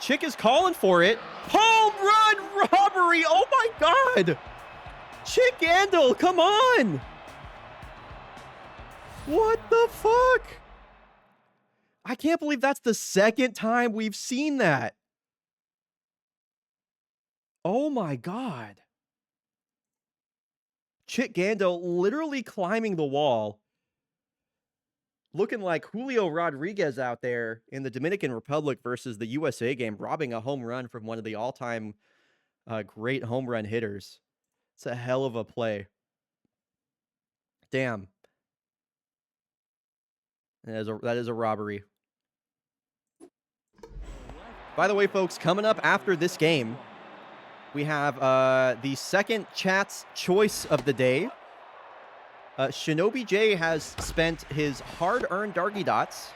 Chick is calling for it. Home run robbery! Oh my god! Chick Gandil, come on! What the fuck? I can't believe that's the second time we've seen that. Oh my god. Chick Gandil literally climbing the wall. Looking like Julio Rodriguez out there in the Dominican Republic versus the USA game, robbing a home run from one of the all-time great home run hitters. It's a hell of a play. Damn. That is a robbery. By the way, folks, coming up after this game, we have the second chat's choice of the day. Shinobi J has spent his hard-earned Darky Dots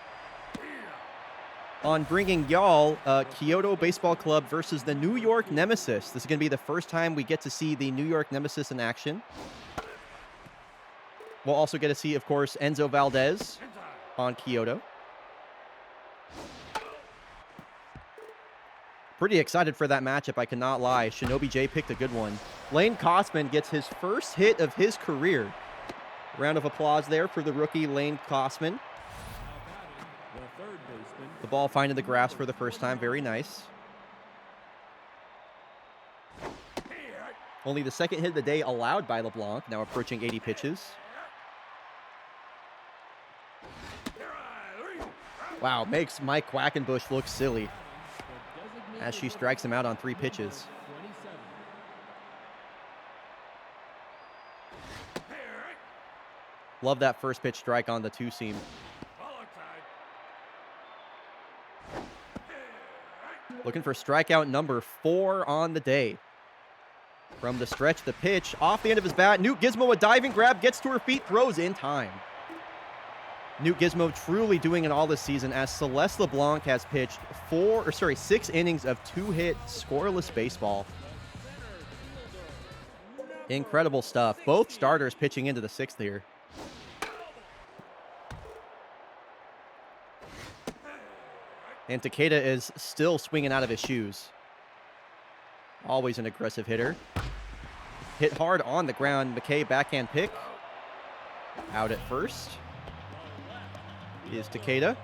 on bringing y'all Kyoto Baseball Club versus the New York Nemesis. This is going to be the first time we get to see the New York Nemesis in action. We'll also get to see, of course, Enzo Valdez on Kyoto. Pretty excited for that matchup, I cannot lie. Shinobi J picked a good one. Lane Kosman gets his first hit of his career. Round of applause there for the rookie Lane Kosman. The ball finding the grass for the first time. Very nice. Only the second hit of the day allowed by LeBlanc. Now approaching 80 pitches. Wow, makes Mike Quackenbush look silly as she strikes him out on 3 pitches. Love that first pitch strike on the 2-seam. Looking for strikeout number 4 on the day. From the stretch, the pitch off the end of his bat. Newt Gizmo, a diving grab, gets to her feet, throws in time. Newt Gizmo truly doing it all this season, as Celeste LeBlanc has pitched 6 innings of 2-hit scoreless baseball. Incredible stuff. Both starters pitching into the 6th here. And Takeda is still swinging out of his shoes. Always an aggressive hitter. Hit hard on the ground. McKay backhand pick. Out at first is Takeda.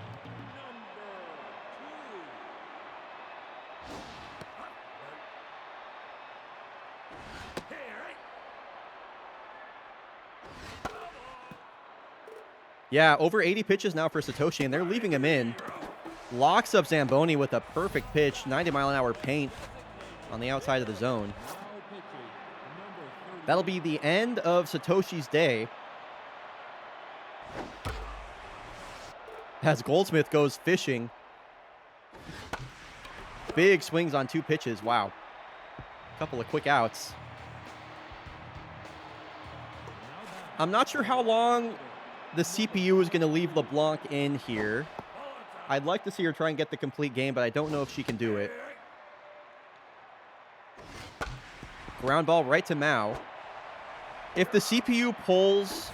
Yeah, over 80 pitches now for Satoshi, and they're leaving him in. Locks up Zamboni with a perfect pitch, 90-mile-an-hour paint on the outside of the zone. That'll be the end of Satoshi's day, as Goldsmith goes fishing. Big swings on 2 pitches. Wow. Couple of quick outs. I'm not sure how long the CPU is going to leave LeBlanc in here. I'd like to see her try and get the complete game, but I don't know if she can do it. Ground ball right to Mao. If the CPU pulls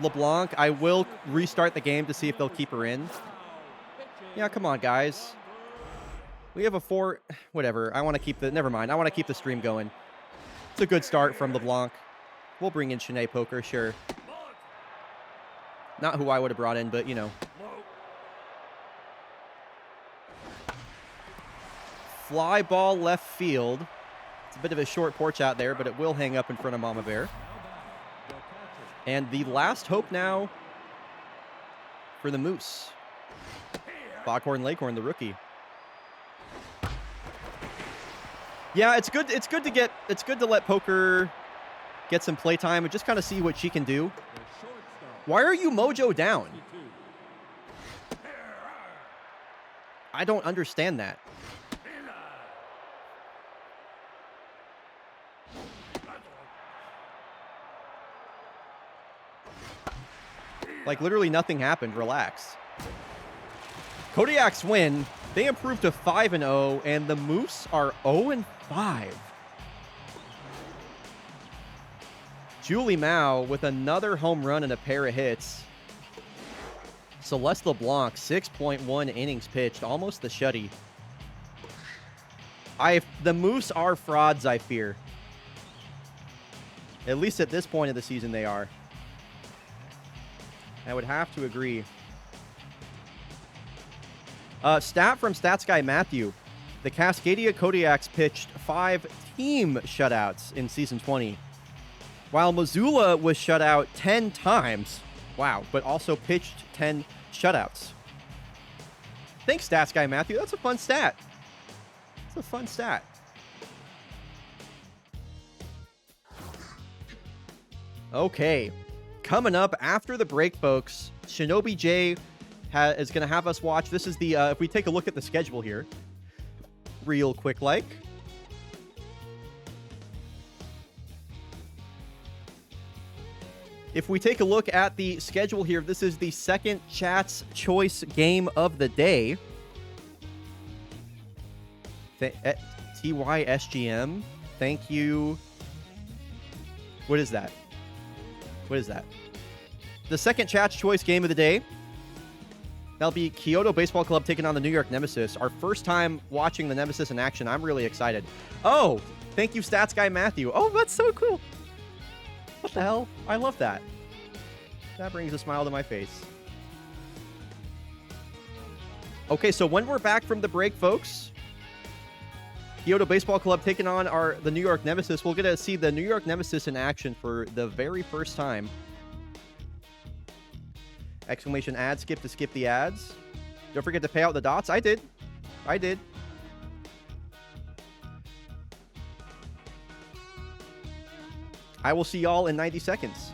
LeBlanc, I will restart the game to see if they'll keep her in. Yeah, come on, guys. We have a 4... Whatever. I want to keep the... Never mind. I want to keep the stream going. It's a good start from LeBlanc. We'll bring in Shanae Poker, sure. Not who I would have brought in, but, you know. Fly ball left field. It's a bit of a short porch out there, but it will hang up in front of Mama Bear. And the last hope now for the Moose. Foghorn Leghorn, the rookie. Yeah, it's good to let Poker get some playtime and just kind of see what she can do. Why are you Mojo down? I don't understand that. Like, literally nothing happened. Relax. Kodiak's win. They improved to 5-0, and the Moose are 0-5. Julie Mao with another home run and a pair of hits. Celeste LeBlanc, 6.1 innings pitched, almost the shutty. The Moose are frauds, I fear. At least at this point of the season, they are. I would have to agree. Stat from Stats Guy Matthew. The Cascadia Kodiaks pitched 5 team shutouts in Season 20, while Missoula was shut out 10 times. Wow, but also pitched 10 shutouts. Thanks, Stats Guy Matthew. That's a fun stat. It's a fun stat. Okay. Coming up after the break, folks, Shinobi J is going to have us watch. This is the, if we take a look at the schedule here, real quick like. If we take a look at the schedule here, this is the second Chat's Choice game of the day. TYSGM, thank you. What is that? What is that? The second Chat's Choice game of the day. That'll be Kyoto Baseball Club taking on the New York Nemesis. Our first time watching the Nemesis in action. I'm really excited. Oh, thank you, Stats Guy Matthew. Oh, that's so cool. What the hell? I love that. That brings a smile to my face. Okay, so when we're back from the break, folks, Kyoto Baseball Club taking on the New York Nemesis. We'll get to see the New York Nemesis in action for the very first time. Exclamation ad skip to skip the ads. Don't forget to pay out the dots. I did. I will see y'all in 90 seconds.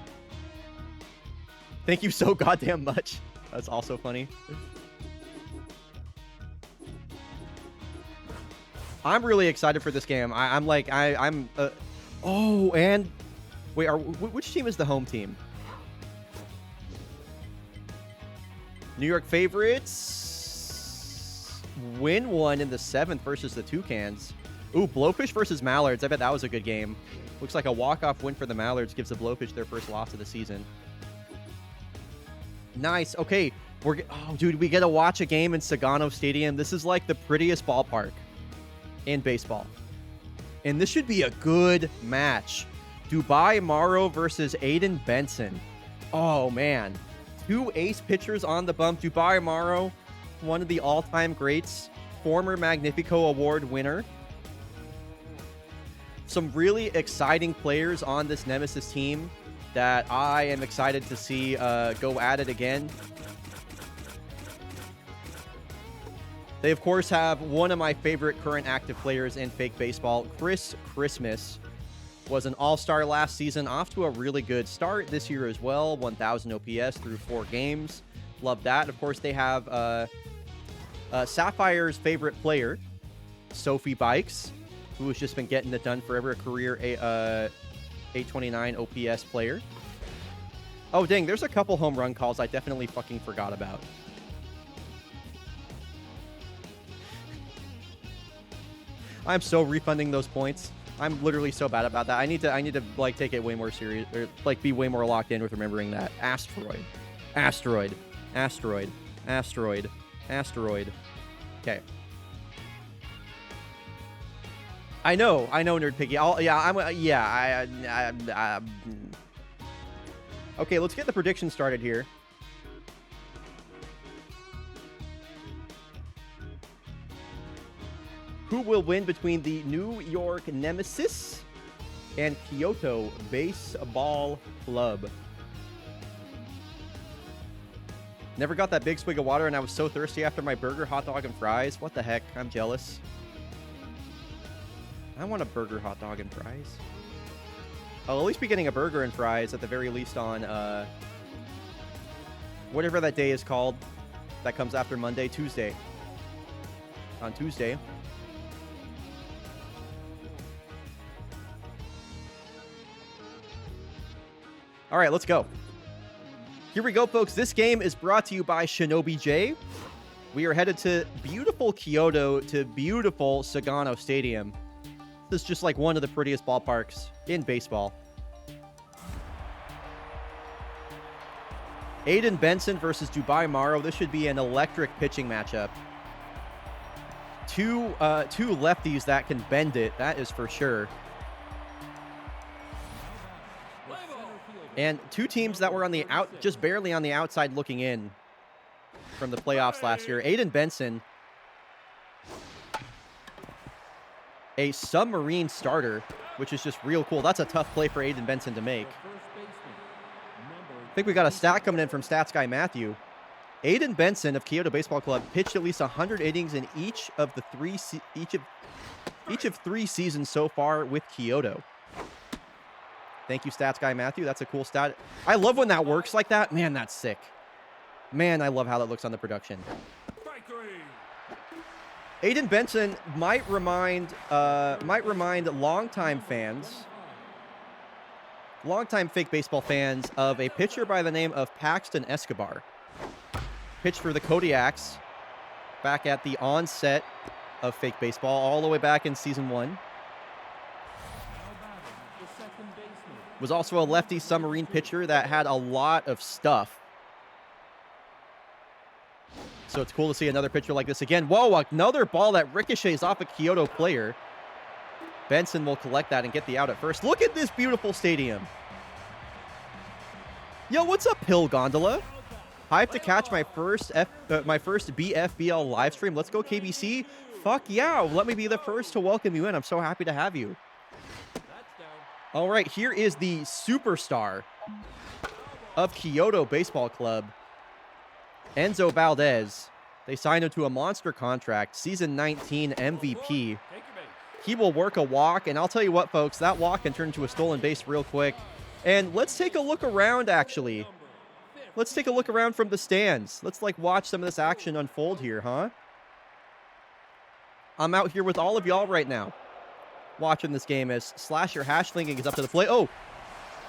Thank you so goddamn much. That's also funny. I'm really excited for this game. I'm oh, and wait, which team is the home team? New York favorites win one in the 7th versus the Toucans. Ooh, Blowfish versus Mallards. I bet that was a good game. Looks like a walk-off win for the Mallards gives the Blowfish their first loss of the season. Nice. Okay, oh, dude, we get to watch a game in Sagano Stadium. This is like the prettiest ballpark in baseball. And this should be a good match. Dubai Morrow versus Aiden Benson. Oh, man. 2 ace pitchers on the bump. Dubai Morrow, one of the all-time greats, former Magnifico Award winner. Some really exciting players on this Nemesis team that I am excited to see go at it again. They, of course, have one of my favorite current active players in fake baseball. Chris Christmas was an all-star last season, off to a really good start this year as well. 1,000 OPS through 4 games. Love that. Of course, they have Sapphire's favorite player, Sophie Bikes, who has just been getting it done forever, a career 829 OPS player. Oh, dang, there's a couple home run calls I definitely fucking forgot about. I'm so refunding those points. I'm literally so bad about that. I need to like take it way more serious, or like be way more locked in with remembering that. Asteroid. Asteroid. Asteroid. Asteroid. Asteroid. Okay. I know, Nerd Piggy. Okay, let's get the prediction started here. Who will win between the New York Nemesis and Kyoto Baseball Club? Never got that big swig of water, and I was so thirsty after my burger, hot dog, and fries. What the heck? I'm jealous. I want a burger, hot dog, and fries. I'll at least be getting a burger and fries at the very least on whatever that day is called that comes after Monday, Tuesday. On Tuesday. All right, let's go. Here we go, folks. This game is brought to you by Shinobi J. We are headed to beautiful Kyoto, to beautiful Sagano Stadium. This is just like one of the prettiest ballparks in baseball. Aiden Benson versus Dubai Morrow. This should be an electric pitching matchup. Two lefties that can bend it, that is for sure. And two teams that were on the just barely on the outside looking in from the playoffs last year. Aiden Benson, a submarine starter, which is just real cool. That's a tough play for Aiden Benson to make. I think we got a stat coming in from Stats Guy Matthew. Aiden Benson of Kyoto Baseball Club pitched at least 100 innings in each of three seasons so far with Kyoto. Thank you, Stats Guy Matthew. That's a cool stat. I love when that works like that. Man, that's sick. Man, I love how that looks on the production. Aiden Benson might remind longtime fake baseball fans of a pitcher by the name of Paxton Escobar. Pitched for the Kodiaks back at the onset of fake baseball, all the way back in season 1. Was also a lefty submarine pitcher that had a lot of stuff. So it's cool to see another pitcher like this again. Whoa, another ball that ricochets off a Kyoto player. Benson will collect that and get the out at first. Look at this beautiful stadium. Yo, what's up, Pill Gondola? Hyped to catch my first BFBL live stream. Let's go, KBC. Fuck yeah, let me be the first to welcome you in. I'm so happy to have you. All right, here is the superstar of Kyoto Baseball Club, Enzo Valdez. They signed him to a monster contract, season 19 MVP. He will work a walk, and I'll tell you what, folks, that walk can turn into a stolen base real quick. And let's take a look around, actually. Let's take a look around from the stands. Let's, like, watch some of this action unfold here, huh? I'm out here with all of y'all right now, watching this game as Slasher Hashlinging is up to the plate. Oh,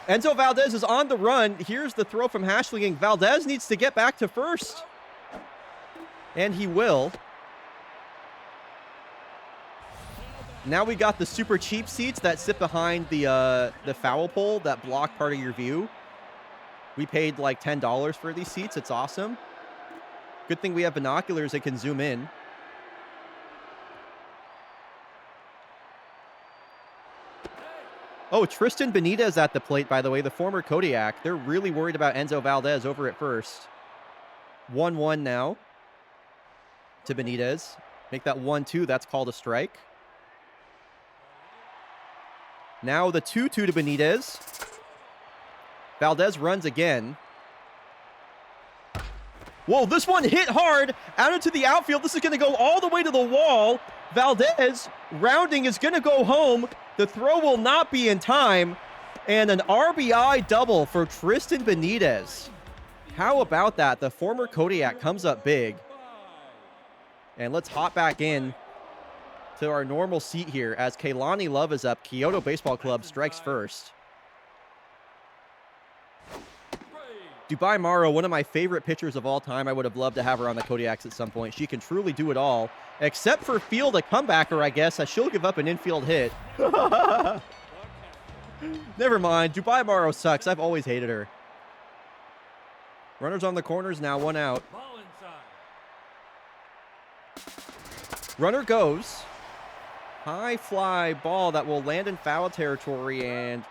Enzo Valdez is on the run. Here's the throw from Hashlinging. Valdez needs to get back to first. And he will. Now we got the super cheap seats that sit behind the foul pole that block part of your view. We paid like $10 for these seats. It's awesome. Good thing we have binoculars that can zoom in. Oh, Tristan Benitez at the plate, by the way, the former Kodiak. They're really worried about Enzo Valdez over at first. 1-1 now to Benitez. Make that 1-2. That's called a strike. Now the 2-2 to Benitez. Valdez runs again. Whoa, this one hit hard out into the outfield. This is going to go all the way to the wall. Valdez rounding is going to go home. The throw will not be in time. And an RBI double for Tristan Benitez. How about that? The former Kodiak comes up big. And let's hop back in to our normal seat here as Kaylani Love is up. Kyoto Baseball Club strikes first. Dubai Morrow, one of my favorite pitchers of all time. I would have loved to have her on the Kodiaks at some point. She can truly do it all, except for field a comebacker, I guess, as she'll give up an infield hit. Never mind. Dubai Morrow sucks. I've always hated her. Runners on the corners now, 1 out. Ball inside. Runner goes. High fly ball that will land in foul territory, and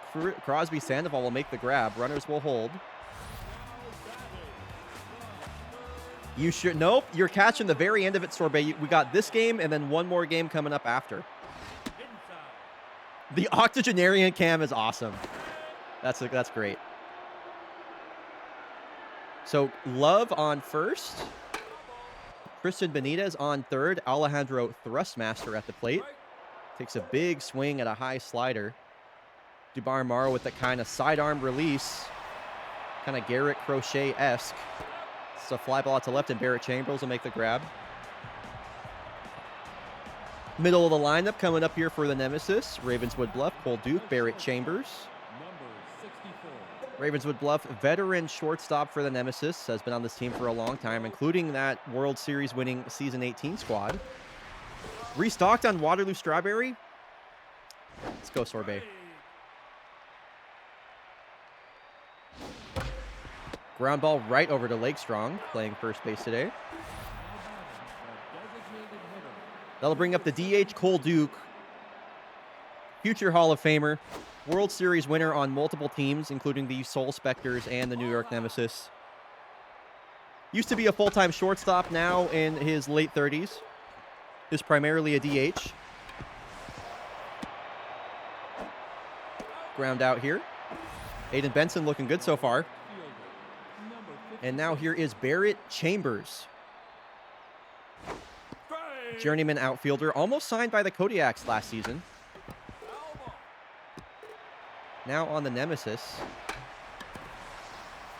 Crosby Sandoval will make the grab. Runners will hold. You should. Nope. You're catching the very end of it, Sorbet. We got this game and then one more game coming up after. The octogenarian cam is awesome. That's great. So Love on first. Kristen Benitez on third. Alejandro Thrustmaster at the plate. Takes a big swing at a high slider. Dubai Morrow with the kind of sidearm release. Kind of Garrett Crochet-esque. It's a fly ball to left, and Barrett Chambers will make the grab. Middle of the lineup coming up here for the Nemesis. Ravenswood Bluff, Cole Duke, Barrett Chambers. Number 64. Ravenswood Bluff, veteran shortstop for the Nemesis, has been on this team for a long time, including that World Series winning Season 18 squad. Restocked on Waterloo Strawberry. Let's go, Sorbet. Ground ball right over to Lake Strong, playing first base today. That'll bring up the DH Cole Duke, future Hall of Famer, World Series winner on multiple teams, including the Seoul Spectres and the New York Nemesis. Used to be a full-time shortstop, now in his late 30s. Is primarily a DH. Ground out here. Aiden Benson looking good so far. And now here is Barrett Chambers. Journeyman outfielder, almost signed by the Kodiaks last season. Now on the Nemesis.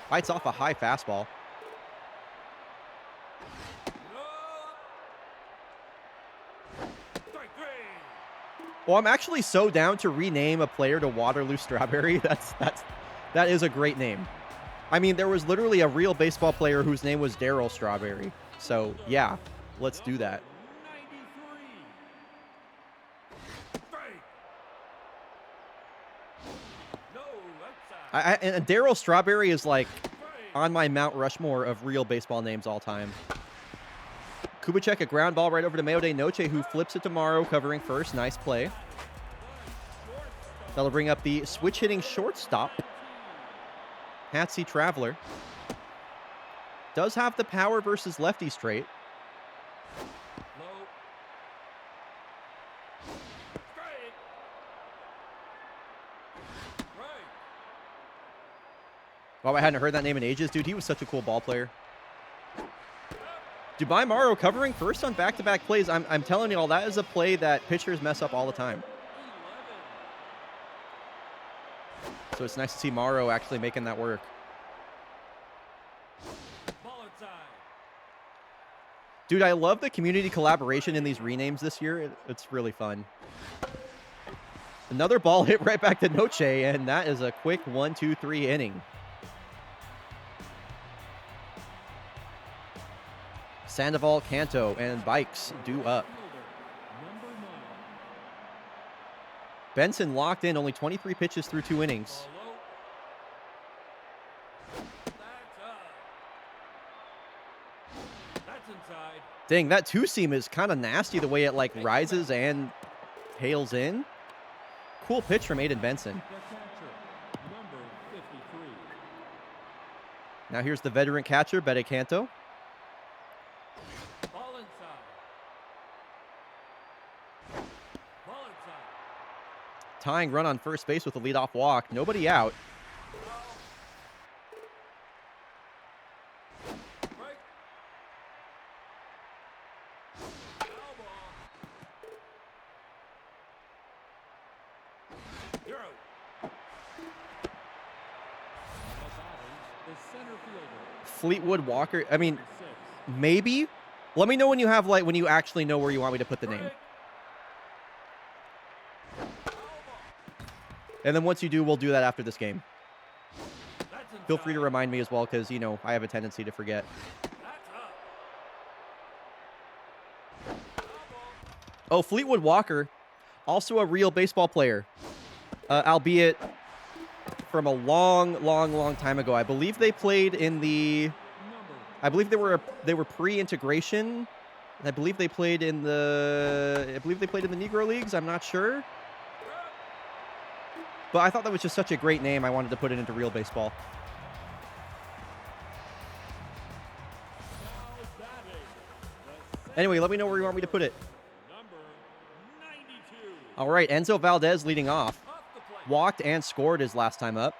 Fights off a high fastball. Well, I'm actually so down to rename a player to Waterloo Strawberry. That is a great name. I mean, there was literally a real baseball player whose name was Darryl Strawberry. So, yeah, let's do that. And Darryl Strawberry is like on my Mount Rushmore of real baseball names all time. Kubicek, a ground ball right over to Mayo de Noche, who flips it to Morrow, covering first. Nice play. That'll bring up the switch-hitting shortstop, Patsy Traveler. Does have the power versus lefty straight. Wow, I hadn't heard that name in ages. Dude, he was such a cool ball player. Dubai Morrow covering first on back-to-back plays. I'm telling you all, that is a play that pitchers mess up all the time. So it's nice to see Morrow actually making that work. Dude, I love the community collaboration in these renames this year. It's really fun. Another ball hit right back to Noche, and that is a quick 1-2-3 inning. Sandoval, Canto, and Bikes due up. Benson locked in, only 23 pitches through 2 innings. Dang, that two-seam is kind of nasty the way it like rises and tails in. Cool pitch from Aiden Benson. Now here's the veteran catcher, Bede Canto. Tying run on first base with a leadoff walk. Nobody out. Fleetwood Walker. I mean, maybe. Let me know when you have when you actually know where you want me to put the name. And then once you do, we'll do that after this game. Feel free to remind me as well, because, you know, I have a tendency to forget. Oh, Fleetwood Walker, also a real baseball player, albeit from a long time ago. I believe they played in the... I believe they were pre-integration. I believe they played in the... Negro Leagues. I'm not sure. But I thought that was just such a great name. I wanted to put it into real baseball. Anyway, let me know where you want me to put it. All right, Enzo Valdez leading off. Walked and scored his last time up.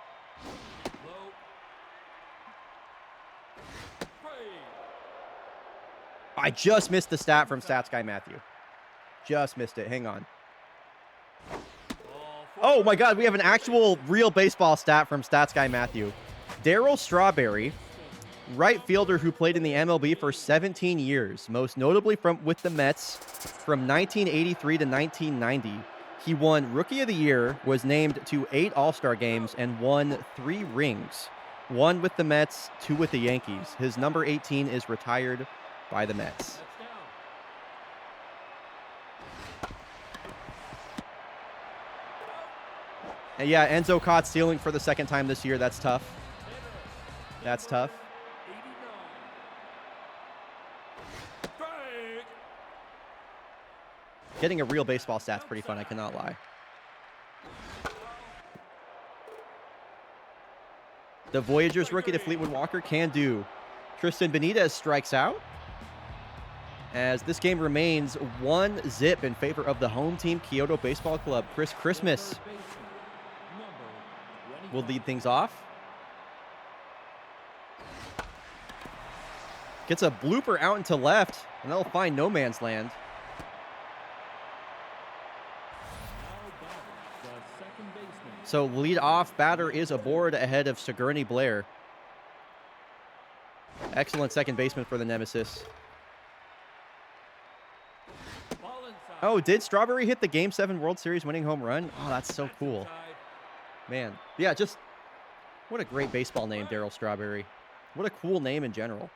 I just missed the stat from Stats Guy Matthew. Just missed it. Hang on. Oh my God, we have an actual real baseball stat from Stats Guy Matthew. Darryl Strawberry, right fielder who played in the MLB for 17 years, most notably with the Mets from 1983 to 1990. He won Rookie of the Year, was named to 8 All-Star games, and won 3 rings. 1 with the Mets, 2 with the Yankees. His number 18 is retired by the Mets. And yeah, Enzo caught stealing for the second time this year. That's tough. That's tough. Getting a real baseball stat's pretty fun, I cannot lie. The Voyagers rookie to Fleetwood Walker, can do. Tristan Benitez strikes out, as this game remains 1-0 in favor of the home team, Kyoto Baseball Club. Chris Christmas will lead things off. Gets a blooper out into left, and they'll find no man's land. So lead-off batter is aboard ahead of Sigourney Blair. Excellent second baseman for the Nemesis. Oh, did Strawberry hit the Game 7 World Series winning home run? Oh, that's so cool. Man. Yeah, just what a great baseball name, Darryl Strawberry. What a cool name in general.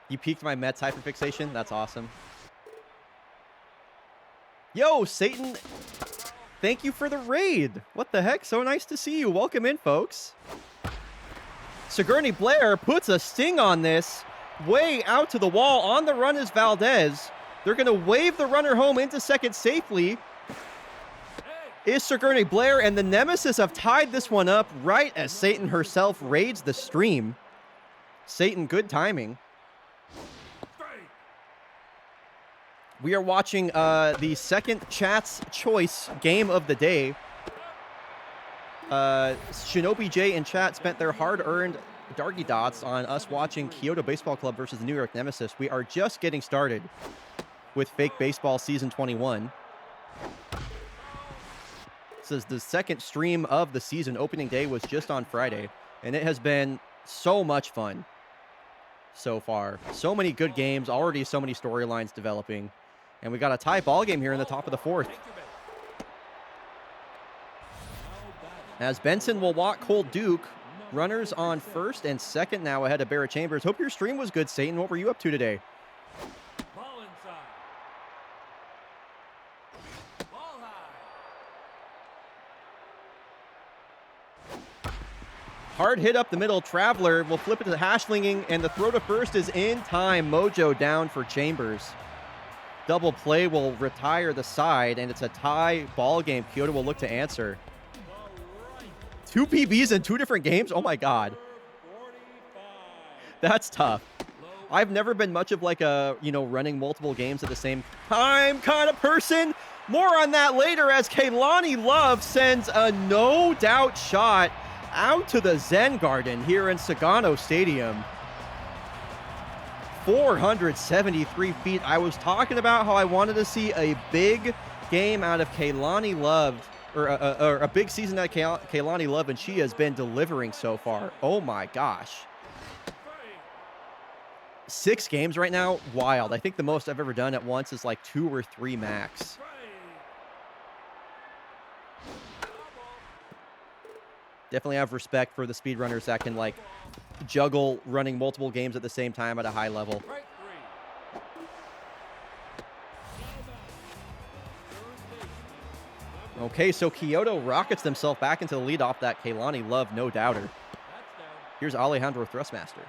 You piqued my Mets hyperfixation? That's awesome. Yo, Satan, thank you for the raid. What the heck? So nice to see you. Welcome in, folks. Sigourney Blair puts a sting on this. Way out to the wall. On the run is Valdez. They're going to wave the runner home into second safely. Is Sigourney Blair, and the Nemesis have tied this one up right as Satan herself raids the stream. Satan, good timing. We are watching the second Chat's Choice game of the day. Shinobi J and Chat spent their hard-earned Darky Dots on us watching Kyoto Baseball Club versus the New York Nemesis. We are just getting started with Fake Baseball Season 21. This is the second stream of the season. Opening day was just on Friday, and it has been so much fun so far. So many good games, already so many storylines developing. And we got a tie ball game here in the top of the fourth. As Benson will walk Cole Duke. Runners on first and second now ahead of Barrett Chambers. Hope your stream was good, Satan. What were you up to today? Ball inside. Ball high. Hard hit up the middle. Traveler will flip it to the Hashlinging, and the throw to first is in time. Mojo down for Chambers. Double play will retire the side, and it's a tie ball game. Kyoto will look to answer. 2 PBs in 2 different games? Oh my God. That's tough. I've never been much of like a, running multiple games at the same time kind of person. More on that later as Kaylani Love sends a no-doubt shot out to the Zen Garden here in Sagano Stadium. 473 feet. I was talking about how I wanted to see a big game out of Kaylani Love, or a big season out of Kaylani Love, and she has been delivering so far. Oh my gosh. 6 games right now, wild. I think the most I've ever done at once is like 2 or 3 max. Definitely have respect for the speedrunners that can like juggle running multiple games at the same time at a high level. Okay, so Kyoto rockets themselves back into the lead off that Kaylani Love no doubter. Here's Alejandro Thrustmaster.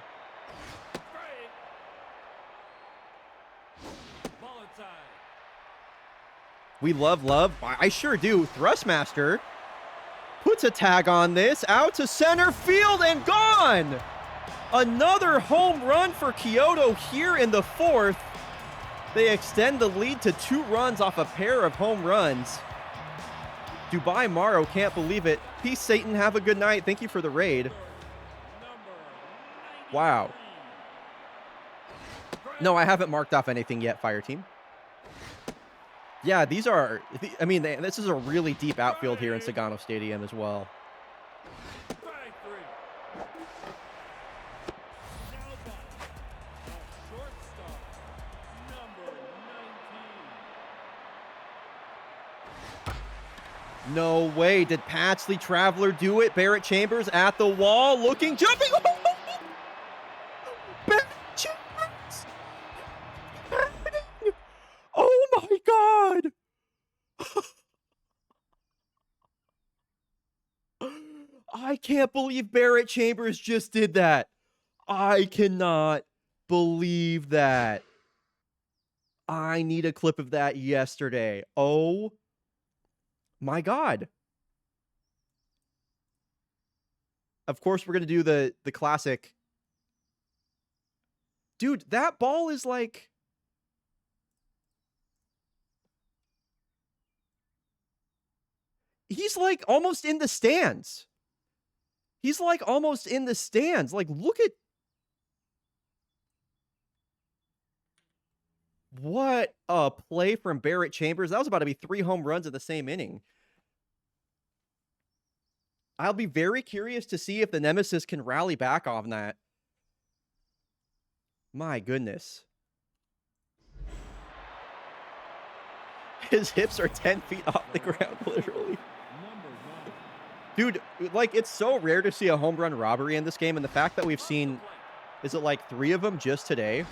We love Love. I sure do. Thrustmaster puts a tag on this. Out to center field and gone. Another home run for Kyoto here in the 4th. They extend the lead to 2 runs off a pair of home runs. Dubai Morrow can't believe it. Peace, Satan. Have a good night. Thank you for the raid. Wow. No, I haven't marked off anything yet, Fire Team. Yeah, these are... I mean, this is a really deep outfield here in Sagano Stadium as well. No way. Did Patsley Traveler do it? Barrett Chambers at the wall, looking, jumping. Barrett Chambers. Oh my God. I can't believe Barrett Chambers just did that. I cannot believe that. I need a clip of that yesterday. Oh my God. Of course, we're going to do the classic. Dude, that ball is like... He's like almost in the stands. He's like almost in the stands. Like, look at... What a play from Barrett Chambers. That was about to be 3 home runs in the same inning. I'll be very curious to see if the Nemesis can rally back on that. My goodness. His hips are 10 feet off the ground, literally. Dude, like, it's so rare to see a home run robbery in this game, and the fact that we've seen, is it like 3 of them just today?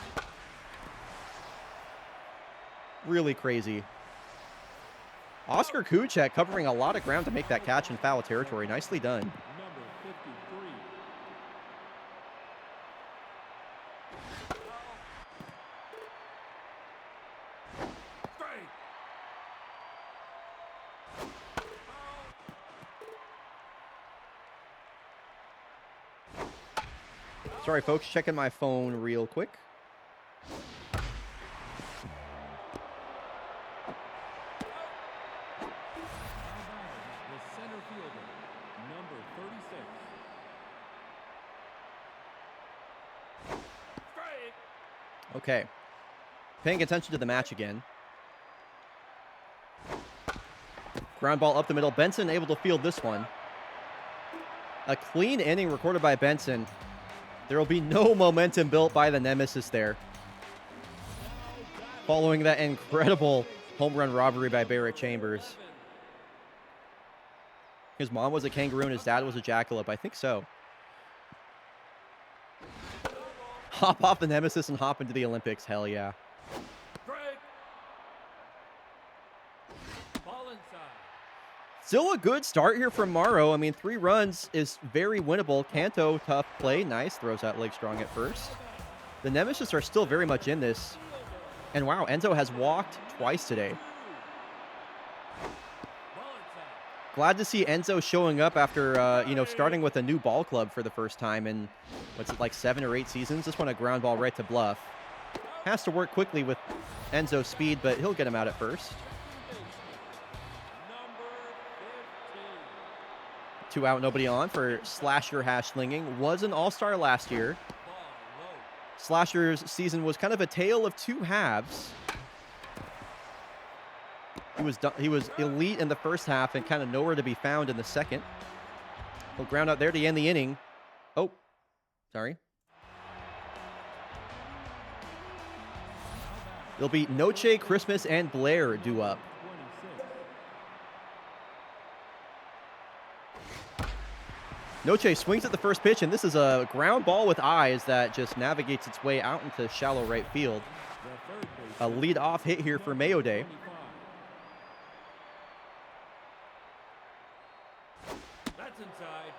Really crazy. Oscar Kuchek covering a lot of ground to make that catch in foul territory. Nicely done. Sorry, folks. Checking my phone real quick. Okay. Paying attention to the match again. Ground ball up the middle. Benson able to field this one. A clean inning recorded by Benson. There will be no momentum built by the Nemesis there. Following that incredible home run robbery by Barrett Chambers. His mom was a kangaroo and his dad was a jackalope. I think so. Hop off the Nemesis and hop into the Olympics. Hell yeah. Still a good start here from Morrow. I mean, 3 runs is very winnable. Kanto, tough play. Nice. Throws out leg strong at first. The Nemesis are still very much in this. And wow, Enzo has walked twice today. Glad to see Enzo showing up after, starting with a new ball club for the first time in, what's it, like 7 or 8 seasons? This one a ground ball right to Bluff. Has to work quickly with Enzo's speed, but he'll get him out at first. 2 out, nobody on for Slasher Slinging. Was an all-star last year. Slasher's season was kind of a tale of 2 halves. He was elite in the first half and kind of nowhere to be found in the second. He'll ground out there to end the inning. Oh, sorry. It'll be Noche, Christmas, and Blair due up. Noche swings at the first pitch, and this is a ground ball with eyes that just navigates its way out into shallow right field. A lead-off hit here for Mayo Day. That's inside.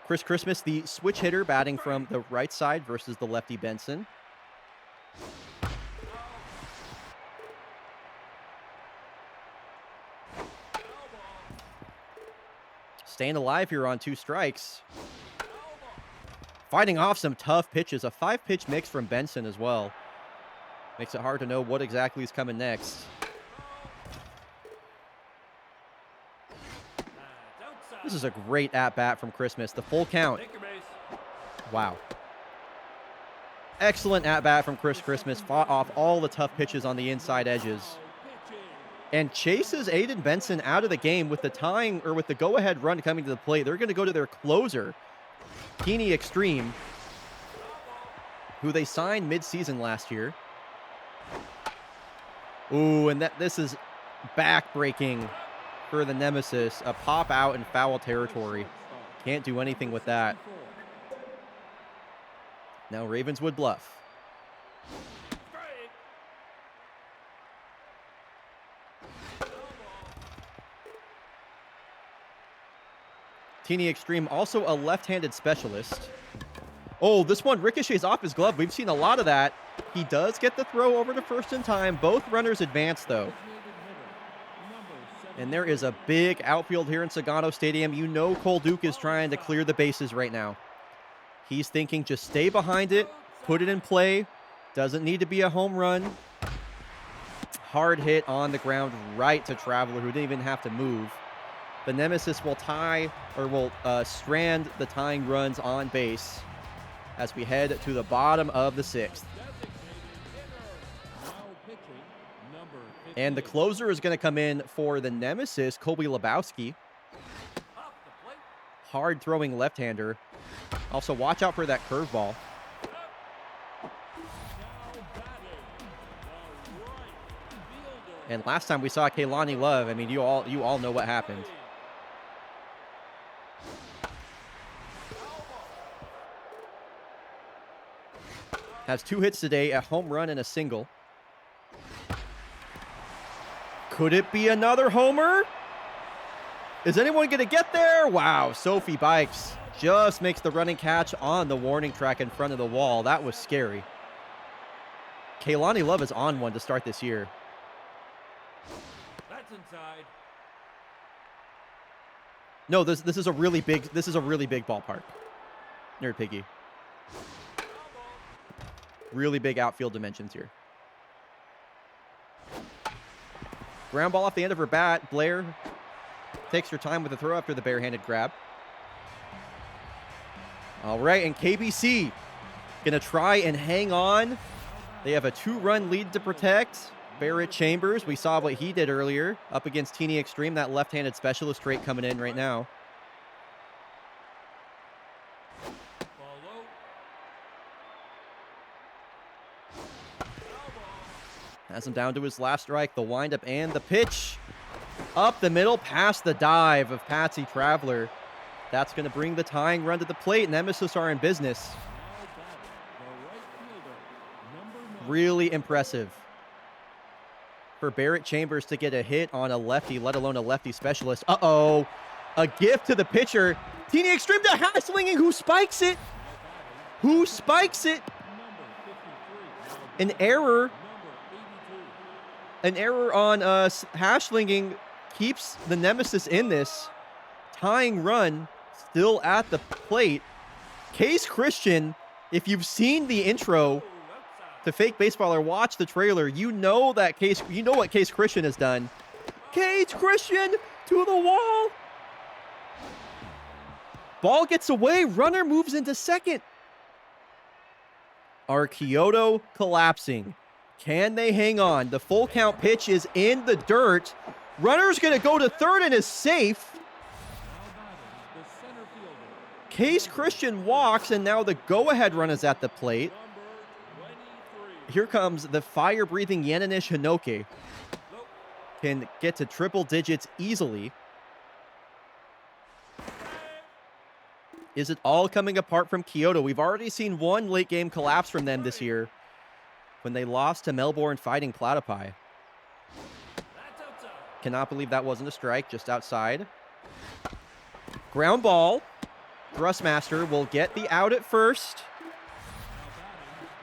Chris Christmas, the switch hitter, batting from the right side versus the lefty Benson. Staying alive here on 2 strikes. Fighting off some tough pitches. A 5-pitch mix from Benson as well. Makes it hard to know what exactly is coming next. This is a great at-bat from Christmas. The full count. Take your base. Wow. Excellent at-bat from Chris Christmas. Fought off all the tough pitches on the inside edges. And chases Aiden Benson out of the game with the tying, or with the go-ahead run coming to the plate. They're going to go to their closer, Teeny Extreme, who they signed mid-season last year. Ooh, and this is back-breaking for the Nemesis. A pop out in foul territory. Can't do anything with that. Now Ravenswood Bluff. Teeny Extreme, also a left-handed specialist. Oh, this one ricochets off his glove. We've seen a lot of that. He does get the throw over to first in time. Both runners advance, though. And there is a big outfield here in Sagano Stadium. You know Cole Duke is trying to clear the bases right now. He's thinking just stay behind it, put it in play. Doesn't need to be a home run. Hard hit on the ground right to Traveler, who didn't even have to move. The Nemesis will strand the tying runs on base as we head to the bottom of the 6th. And the closer is going to come in for the Nemesis, Colby Lebowski. Hard throwing left-hander. Also, watch out for that curveball. And last time we saw Kaylani Love, I mean, you all know what happened. Has 2 hits today, a home run and a single. Could it be another homer? Is anyone going to get there? Wow, Sophie Bikes just makes the running catch on the warning track in front of the wall. That was scary. Kaylani Love is on one to start this year. That's inside. No, this is a really big ballpark. Nerd Piggy. Really big outfield dimensions here. Ground ball off the end of her bat. Blair takes her time with the throw after the barehanded grab. All right, and KBC gonna try and hang on. They have a 2-run lead to protect. Barrett Chambers, we saw what he did earlier up against Teeny Extreme, that left-handed specialist trait coming in right now. Has him down to his last strike, the windup and the pitch. Up the middle, past the dive of Patsy Traveler. That's going to bring the tying run to the plate. Nemesis are in business. Really impressive for Barrett Chambers to get a hit on a lefty, let alone a lefty specialist. Uh-oh. A gift to the pitcher. Teeny Extreme to Haslinging, who spikes it. Who spikes it? An error. An error on Haslinging keeps the Nemesis in this. Tying run still at the plate. Case Christian, if you've seen the intro to Fake Baseball or watch the trailer, you know what Case Christian has done. Case Christian to the wall. Ball gets away. Runner moves into second. Are Kyoto collapsing? Can they hang on? The full count pitch is in the dirt. Runner's going to go to third and is safe. Case Christian walks, and now the go-ahead run is at the plate. Here comes the fire-breathing Yananish Hinoki. Can get to triple digits easily. Is it all coming apart from Kyoto? We've already seen one late game collapse from them this year when they lost to Melbourne Fighting Platypi. Cannot believe that wasn't a strike, just outside. Ground ball. Thrustmaster will get the out at first.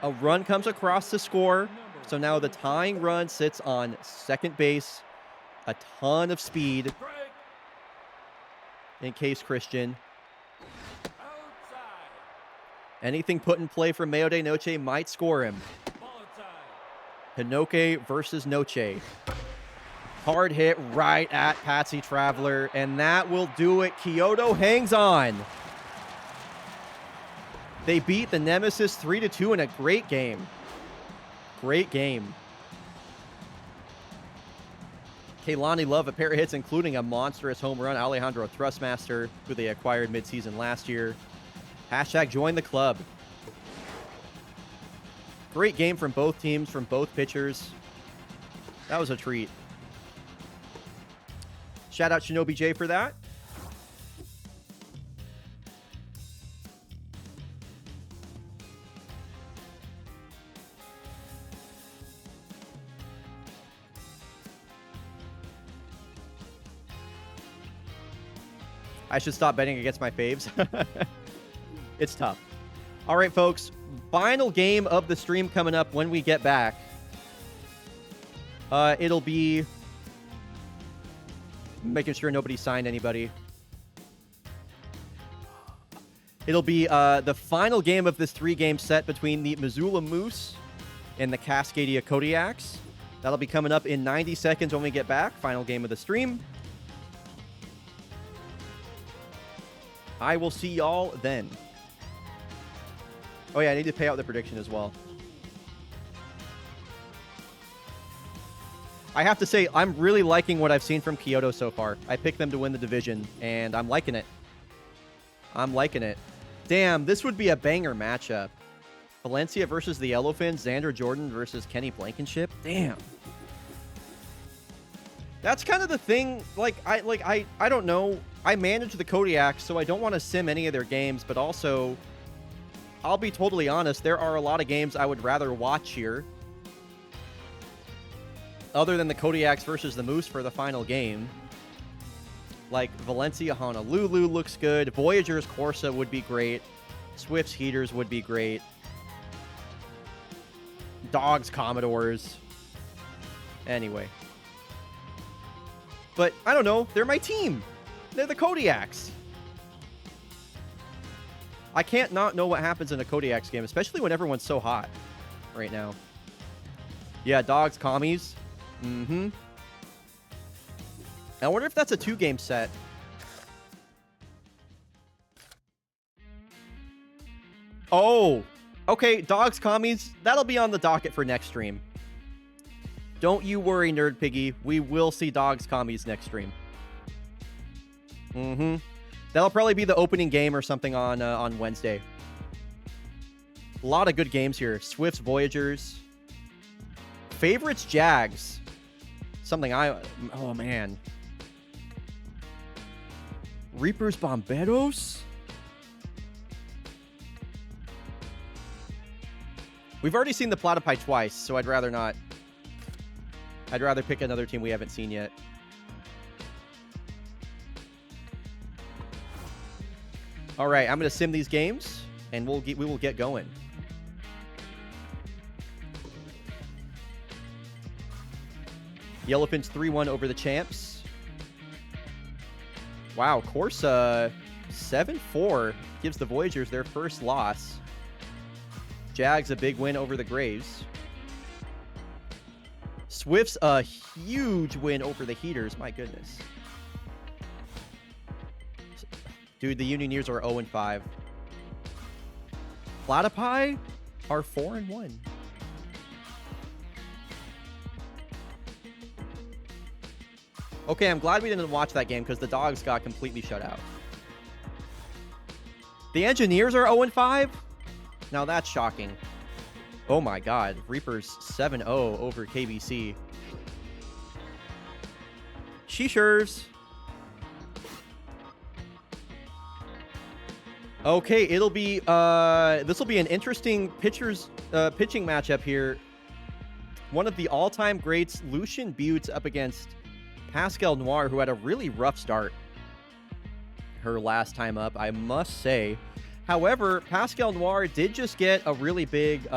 A run comes across to score. So now the tying run sits on second base. A ton of speed in Case Christian. Anything put in play for Mayo de Noche might score him. Hinoke versus Noche. Hard hit right at Patsy Traveler, and that will do it. Kyoto hangs on. They beat the Nemesis 3-2 in a great game. Great game. Kaylani Love, a pair of hits, including a monstrous home run. Alejandro Thrustmaster, who they acquired midseason last year. Hashtag join the club. Great game from both teams, from both pitchers. That was a treat. Shout out Shinobi J for that. I should stop betting against my faves. It's tough. All right, folks. Final game of the stream coming up when we get back. It'll be making sure nobody signed anybody. It'll be the final game of this 3-game set between the Missoula Moose and the Cascadia Kodiaks. That'll be coming up in 90 seconds when we get back. Final game of the stream. I will see y'all then. Oh yeah, I need to pay out the prediction as well. I have to say, I'm really liking what I've seen from Kyoto so far. I picked them to win the division, and I'm liking it. I'm liking it. Damn, this would be a banger matchup. Valencia versus the Yellowfins, Xander Jordan versus Kenny Blankenship. Damn. That's kind of the thing. I don't know. I manage the Kodiaks, so I don't want to sim any of their games, but also, I'll be totally honest, there are a lot of games I would rather watch here. Other than the Kodiaks versus the Moose for the final game. Like, Valencia Honolulu looks good. Voyagers Corsa would be great. Swift's Heaters would be great. Dogs Commodores. Anyway. But, I don't know. They're my team. They're the Kodiaks. I can't not know what happens in a Kodiaks game, especially when everyone's so hot right now. Yeah, Dogs Commies. Mm-hmm. I wonder if that's a 2-game set. Oh, okay, Dogs Commies, that'll be on the docket for next stream. Don't you worry, Nerd Piggy. We will see Dogs Commies next stream. Mm-hmm. That'll probably be the opening game or something on Wednesday. A lot of good games here. Swifts, Voyagers. Favorites, Jags. Something oh, man. Reapers, Bomberos? We've already seen the Platypi twice, so I'd rather not. I'd rather pick another team we haven't seen yet. All right, I'm going to sim these games, and we will get going. Yellowfins 3-1 over the Champs. Wow, Corsa 7-4 gives the Voyagers their first loss. Jags a big win over the Graves. Swifts a huge win over the Heaters. My goodness. Dude, the Unioneers are 0-5. Platypi are 4-1. Okay, I'm glad we didn't watch that game because the Dogs got completely shut out. The Engineers are 0-5? Now that's shocking. Oh my god. Reaper's 7-0 over KBC. She-shers. Okay, it'll be this will be an interesting pitching matchup here. One of the all-time greats, Lucian Buttes, up against Pascal Noir, who had a really rough start her last time up, I must say. However, Pascal Noir did just get a really big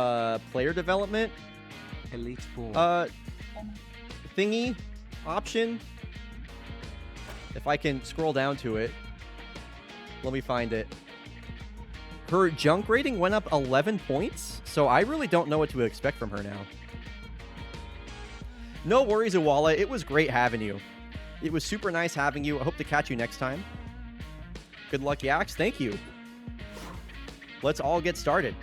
player development Elite Four. thingy option. If I can scroll down to it. Let me find it. Her junk rating went up 11 points, so I really don't know what to expect from her now. No worries, Iwala. It was great having you. It was super nice having you. I hope to catch you next time. Good luck, Yaks. Thank you. Let's all get started.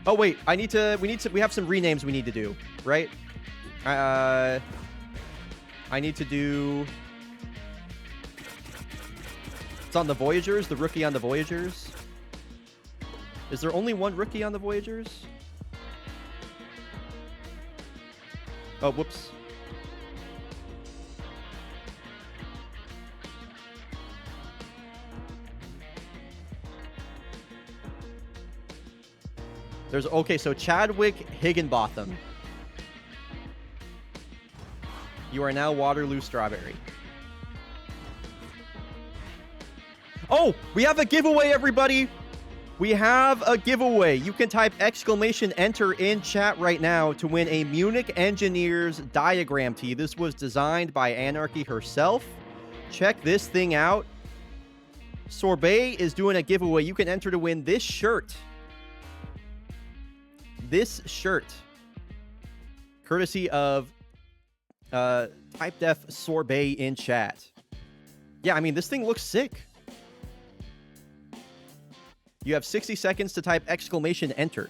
Oh, wait. we have some renames we need to do, right? I need to do... It's on the Voyagers, the rookie on the Voyagers. Is there only one rookie on the Voyagers? Oh, whoops. There's, okay, so Chadwick Higginbotham. You are now Waterloo Strawberry. Oh, we have a giveaway, everybody. We have a giveaway. You can type !enter in chat right now to win a Munich Engineers diagram tee. This was designed by Anarchy herself. Check this thing out. Sorbet is doing a giveaway. You can enter to win this shirt. This shirt. Courtesy of Type Def Sorbet in chat. Yeah, I mean, this thing looks sick. You have 60 seconds to type !enter.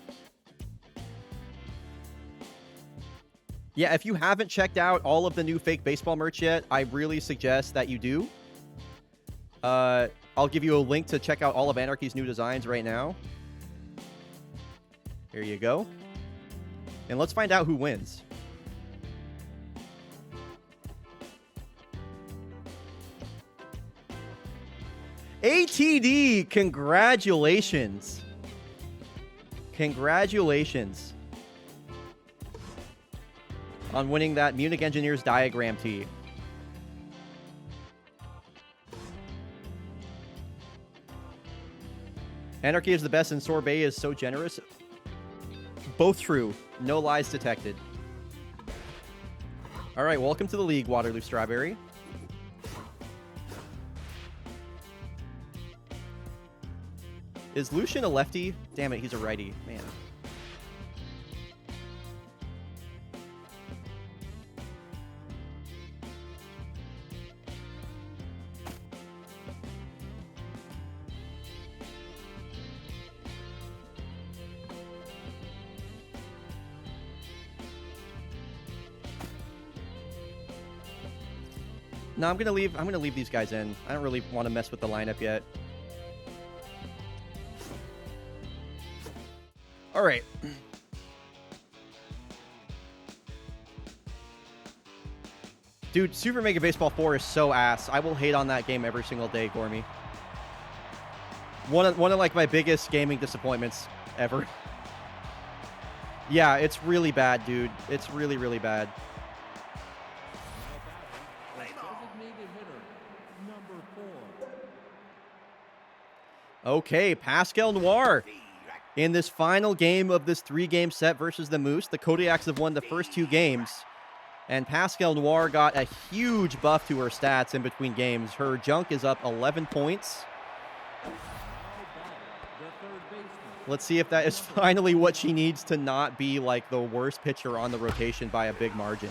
Yeah, if you haven't checked out all of the new fake baseball merch yet, I really suggest that you do. I'll give you a link to check out all of Anarchy's new designs right now. Here you go. And let's find out who wins. ATD, congratulations. Congratulations on winning that Munich Engineers diagram tee. Anarchy is the best and Sorbet is so generous. Both true. No lies detected. All right, welcome to the league, Waterloo Strawberry. Is Lucian a lefty? Damn it, he's a righty. Man. No, I'm gonna leave these guys in. I don't really want to mess with the lineup yet. All right. Dude, Super Mega Baseball 4 is so ass. I will hate on that game every single day, Gormy. One of like my biggest gaming disappointments ever. Yeah, it's really bad, dude. It's really, really bad. Designated hitter, number 4. Okay, Pascal Noir. In this final game of this 3-game set versus the Moose, the Kodiaks have won the first 2 games. And Pascal Noir got a huge buff to her stats in between games. Her junk is up 11 points. Let's see if that is finally what she needs to not be like the worst pitcher on the rotation by a big margin.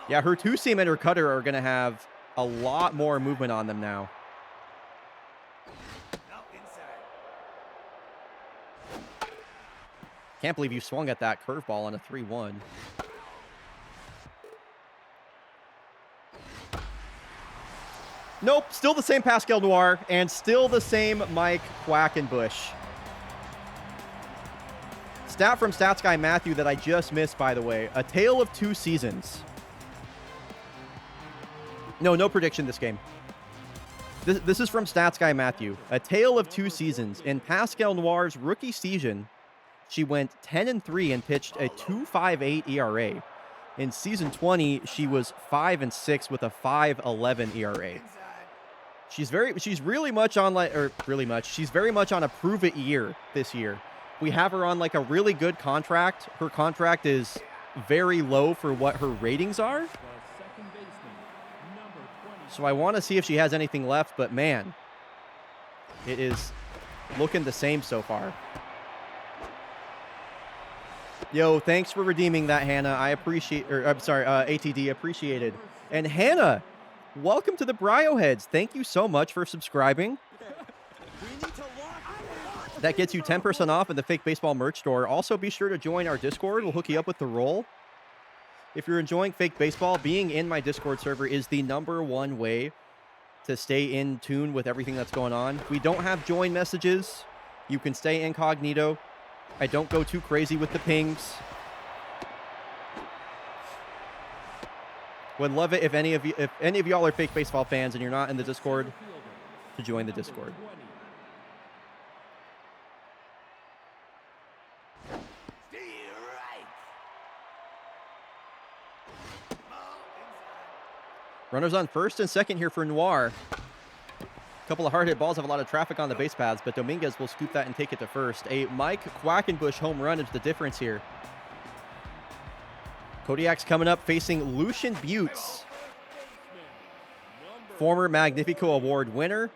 Yeah, her 2-seam and her cutter are going to have a lot more movement on them now. Can't believe you swung at that curveball on a 3-1. Nope, still the same Pascal Noir and still the same Mike Quackenbush. Stat from Stats Guy Matthew that I just missed, by the way. A tale of two seasons. No prediction this game. This is from Stats Guy Matthew. A tale of two seasons. In Pascal Noir's rookie season, she went 10-3 and pitched a 2.58 ERA. In season 20, she was 5-6 with a 5.11 ERA. She's very much on a prove it year this year. We have her on like a really good contract. Her contract is very low for what her ratings are. So I want to see if she has anything left, but man, it is looking the same so far. Yo, thanks for redeeming that, Hannah. I appreciate, ATD, appreciated. And Hannah, welcome to the Bryo Heads. Thank you so much for subscribing. That gets you 10% off in the Fake Baseball merch store. Also, be sure to join our Discord. We'll hook you up with the roll. If you're enjoying Fake Baseball, being in my Discord server is the #1 way to stay in tune with everything that's going on. We don't have join messages. You can stay incognito. I don't go too crazy with the pings. Would love it if any of y'all are Fake Baseball fans and you're not in the Discord, to join the Discord. Runners on first and second here for Noir. A couple of hard hit balls have a lot of traffic on the base paths, but Dominguez will scoop that and take it to first. A Mike Quackenbush home run is the difference here. Kodiak's coming up facing Lucian Buttes, former Magnifico Award winner.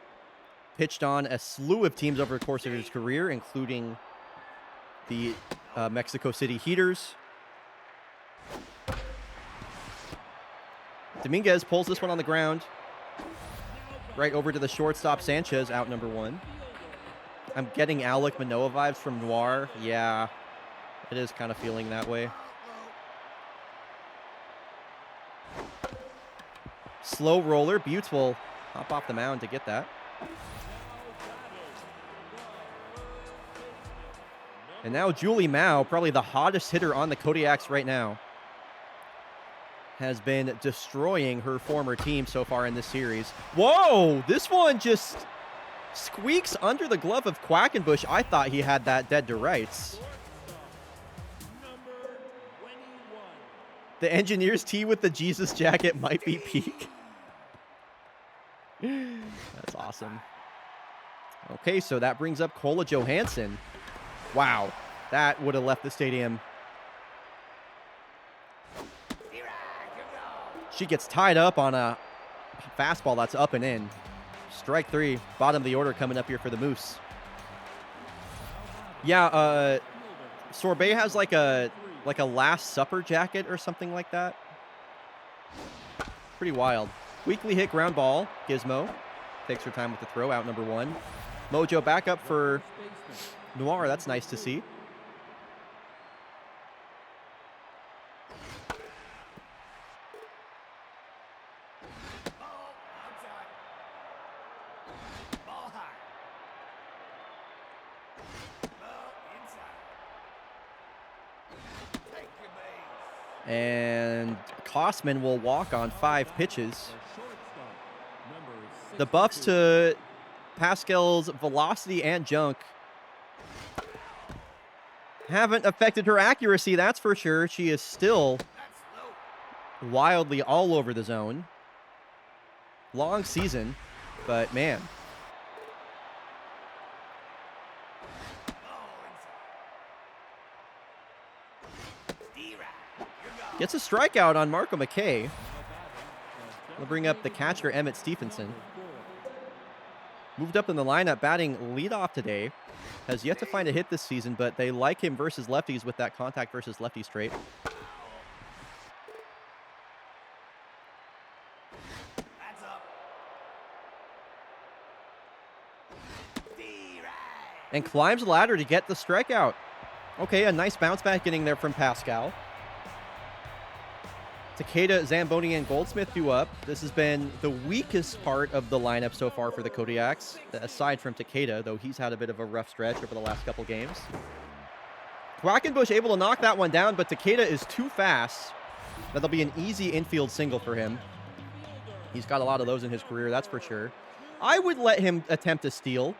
Pitched on a slew of teams over the course of his career, including the Mexico City Heaters. Dominguez pulls this one on the ground. Right over to the shortstop, Sanchez, out #1. I'm getting Alec Manoah vibes from Noir. Yeah, it is kind of feeling that way. Slow roller. Buttes will hop off the mound to get that. And now Julie Mao, probably the hottest hitter on the Kodiaks right now, has been destroying her former team so far in this series. Whoa! This one just squeaks under the glove of Quackenbush. I thought he had that dead to rights. The engineer's tee with the Jesus jacket might be peak. That's awesome. Okay, so that brings up Kola Johansson. Wow, that would have left the stadium. She gets tied up on a fastball that's up and in. Strike 3, bottom of the order coming up here for the Moose. Yeah, Sorbet has like a Last Supper jacket or something like that. Pretty wild. Weakly hit ground ball. Gizmo takes her time with the throw, out #1. Mojo back up for Noir. That's nice to see. And Klossman will walk on 5 pitches. The buffs to Pascal's velocity and junk haven't affected her accuracy, that's for sure. She is still wildly all over the zone. Long season, but man. Gets a strikeout on Marco McKay. We'll bring up the catcher, Emmett Stephenson. Moved up in the lineup, batting leadoff today. Has yet to find a hit this season, but they like him versus lefties with that contact versus lefties trait. And climbs the ladder to get the strikeout. Okay, a nice bounce back getting there from Pascal. Takeda, Zamboni, and Goldsmith do up. This has been the weakest part of the lineup so far for the Kodiaks, aside from Takeda, though he's had a bit of a rough stretch over the last couple games. Quackenbush able to knock that one down, but Takeda is too fast. That'll be an easy infield single for him. He's got a lot of those in his career, that's for sure. I would let him attempt a steal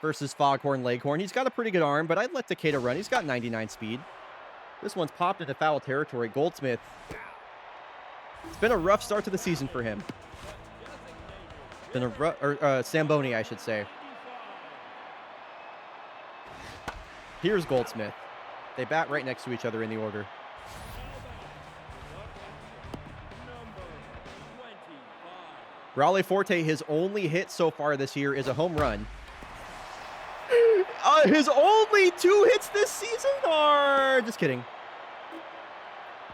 versus Foghorn Leghorn. He's got a pretty good arm, but I'd let Takeda run. He's got 99 speed. This one's popped into foul territory. Goldsmith. It's been a rough start to the season for him. Been a Samboni, I should say. Here's Goldsmith. They bat right next to each other in the order. Raleigh Forte, his only hit so far this year is a home run. His only 2 hits this season are... Just kidding.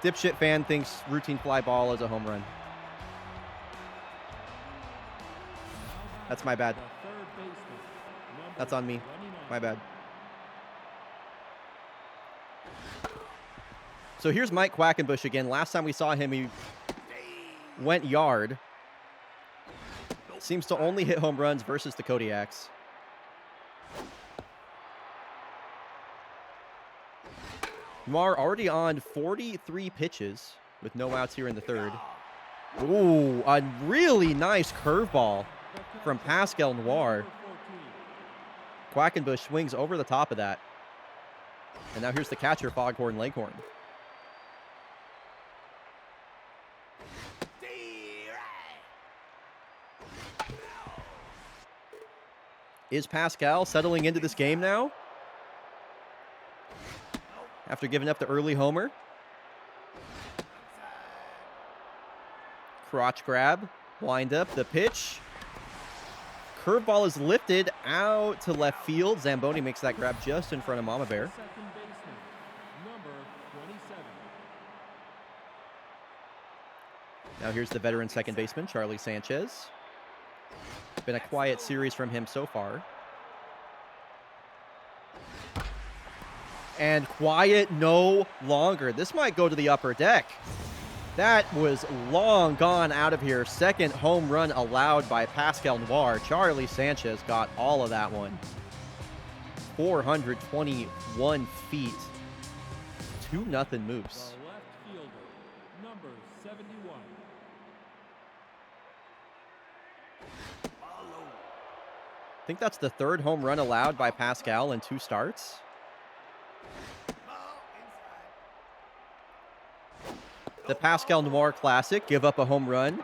Dipshit fan thinks routine fly ball is a home run. That's my bad. That's on me. My bad. So here's Mike Quackenbush again. Last time we saw him, he went yard. Seems to only hit home runs versus the Kodiaks. Noir already on 43 pitches with no outs here in the third. Ooh, a really nice curveball from Pascal Noir. Quackenbush swings over the top of that. And now here's the catcher, Foghorn Leghorn. Is Pascal settling into this game now? After giving up the early homer. Crotch grab. Wind up the pitch. Curveball is lifted out to left field. Zamboni makes that grab just in front of Mama Bear. Now here's the veteran second baseman, Charlie Sanchez. Been a quiet series from him so far. And quiet no longer. This might go to the upper deck. That was long gone out of here. Second home run allowed by Pascal Noir. Charlie Sanchez got all of that one. 421 feet. 2-0 moves. The left fielder, number 71. I think that's the third home run allowed by Pascal in 2 starts. The Pascal Noir Classic, give up a home run,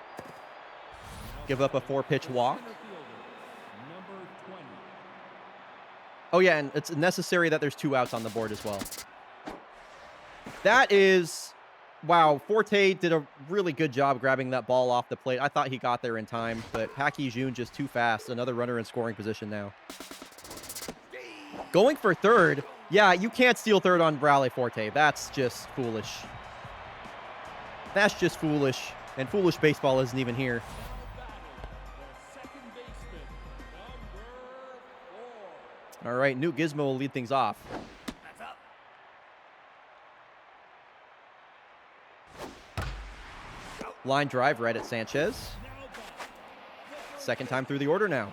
give up a 4-pitch walk. Oh yeah, and it's necessary that there's 2 outs on the board as well. That is, wow, Forte did a really good job grabbing that ball off the plate. I thought he got there in time, but Packy Jun just too fast. Another runner in scoring position now. Going for third. Yeah, you can't steal third on Raleigh Forte. That's just foolish. That's just foolish. And foolish baseball isn't even here. All right, Newt Gizmo will lead things off. Line drive right at Sanchez. Second time through the order now.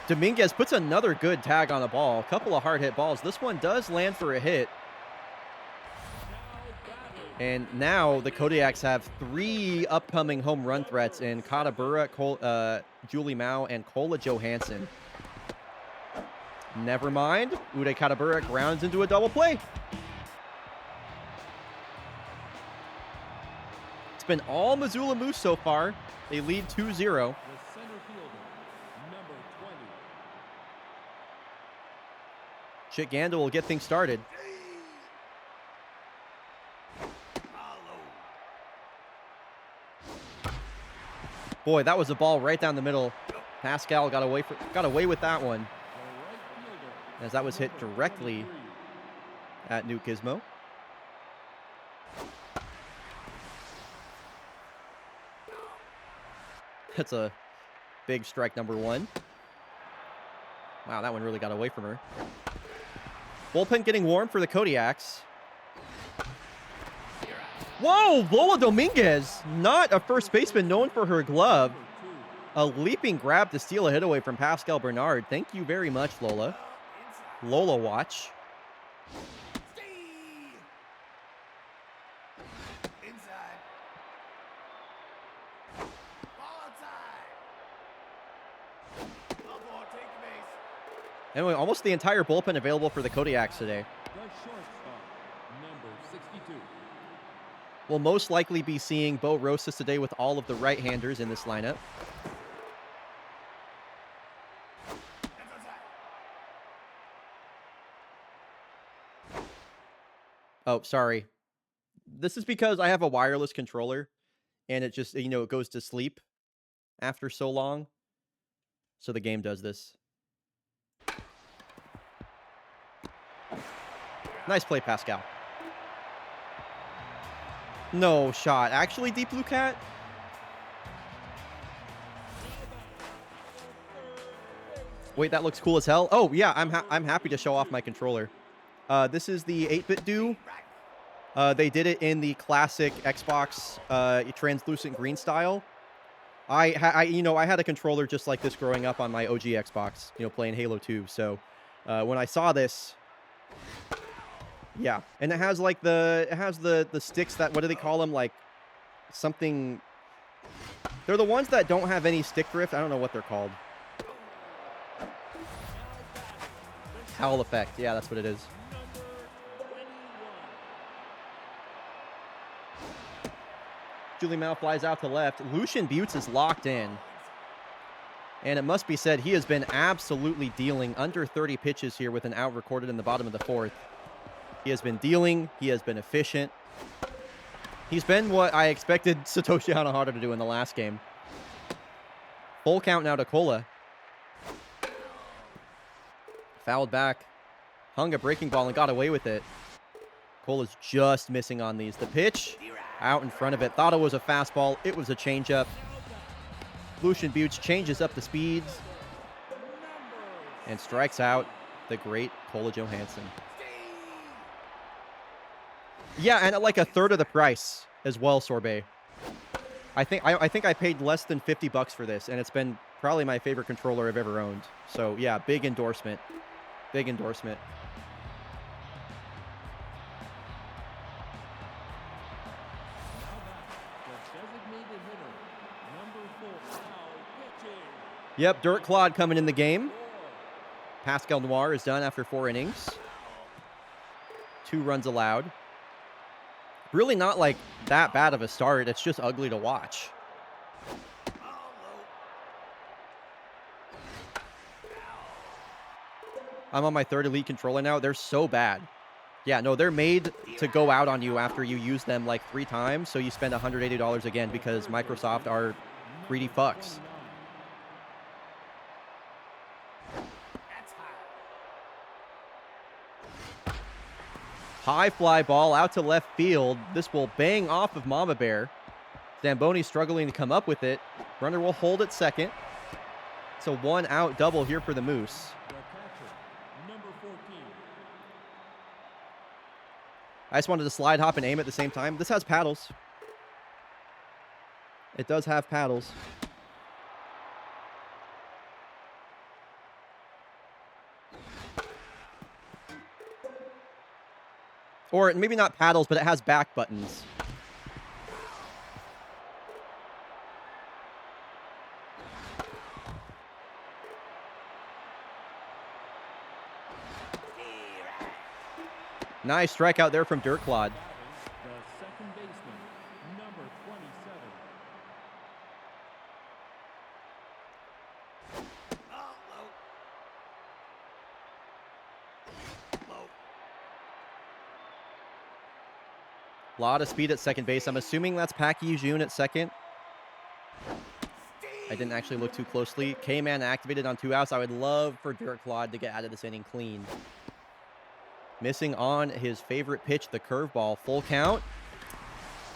Dominguez puts another good tag on the ball. A couple of hard hit balls. This one does land for a hit. And now the Kodiaks have 3 upcoming home run threats in Katabura, Julie Mao, and Kola Johansson. Never mind. Uday Katabura grounds into a double play. It's been all Missoula Moose so far. They lead 2-0. Chick Ganda will get things started. Boy, that was a ball right down the middle. Pascal got away with that one, as that was hit directly at Newt Gizmo. That's a big strike number 1. Wow, that one really got away from her. Bullpen getting warm for the Kodiaks. Whoa, Lola Dominguez, not a first baseman known for her glove. A leaping grab to steal a hit away from Pascal Bernard. Thank you very much, Lola. Lola watch. Anyway, almost the entire bullpen available for the Kodiaks today. The shortstop, number 62. We'll most likely be seeing Bo Rosas today with all of the right-handers in this lineup. Oh, sorry. This is because I have a wireless controller, and it just, you know, it goes to sleep after so long. So the game does this. Nice play, Pascal. No shot. Actually, Deep Blue Cat? Wait, that looks cool as hell. Oh, yeah, I'm happy to show off my controller. This is the 8-bit do. They did it in the classic Xbox translucent green style. I had a controller just like this growing up on my OG Xbox, you know, playing Halo 2. So when I saw this, yeah, and it has like the sticks that, what do they call them? Like something. They're the ones that don't have any stick drift. I don't know what they're called. Howl effect. Yeah, that's what it is. Julie Mao flies out to left. Lucian Buttes is locked in. And it must be said, he has been absolutely dealing under 30 pitches here with an out recorded in the bottom of the fourth. He has been dealing. He has been efficient. He's been what I expected Satoshi Hanahara to do in the last game. Full count now to Kola. Fouled back. Hung a breaking ball and got away with it. Kola's just missing on these. The pitch out in front of it. Thought it was a fastball. It was a changeup. Lucian Buttes changes up the speeds and strikes out the great Kola Johansson. Yeah, and at like a third of the price as well, Sorbet. I think I paid less than $50 for this, and it's been probably my favorite controller I've ever owned. So yeah, big endorsement. Big endorsement. Yep, Dirt Clod coming in the game. Pascal Noir is done after 4 innings. 2 runs allowed. Really not like that bad of a start. It's just ugly to watch. I'm on my 3rd Elite controller now. They're so bad. Yeah, no, they're made to go out on you after you use them like 3 times, so you spend $180 again because Microsoft are greedy fucks. High fly ball out to left field. This will bang off of Mama Bear. Zamboni struggling to come up with it. Runner will hold at second. It's a 1-out double here for the Moose. I just wanted to slide hop and aim at the same time. This has paddles. It does have paddles. Or maybe not paddles, but it has back buttons. Nice strikeout there from Dirt Clod. The second baseman, number 27. A lot of speed at second base. I'm assuming that's Paki Jun at second. I didn't actually look too closely. K-Man activated on 2 outs. I would love for Dirt Clod to get out of this inning clean. Missing on his favorite pitch, the curveball. Full count.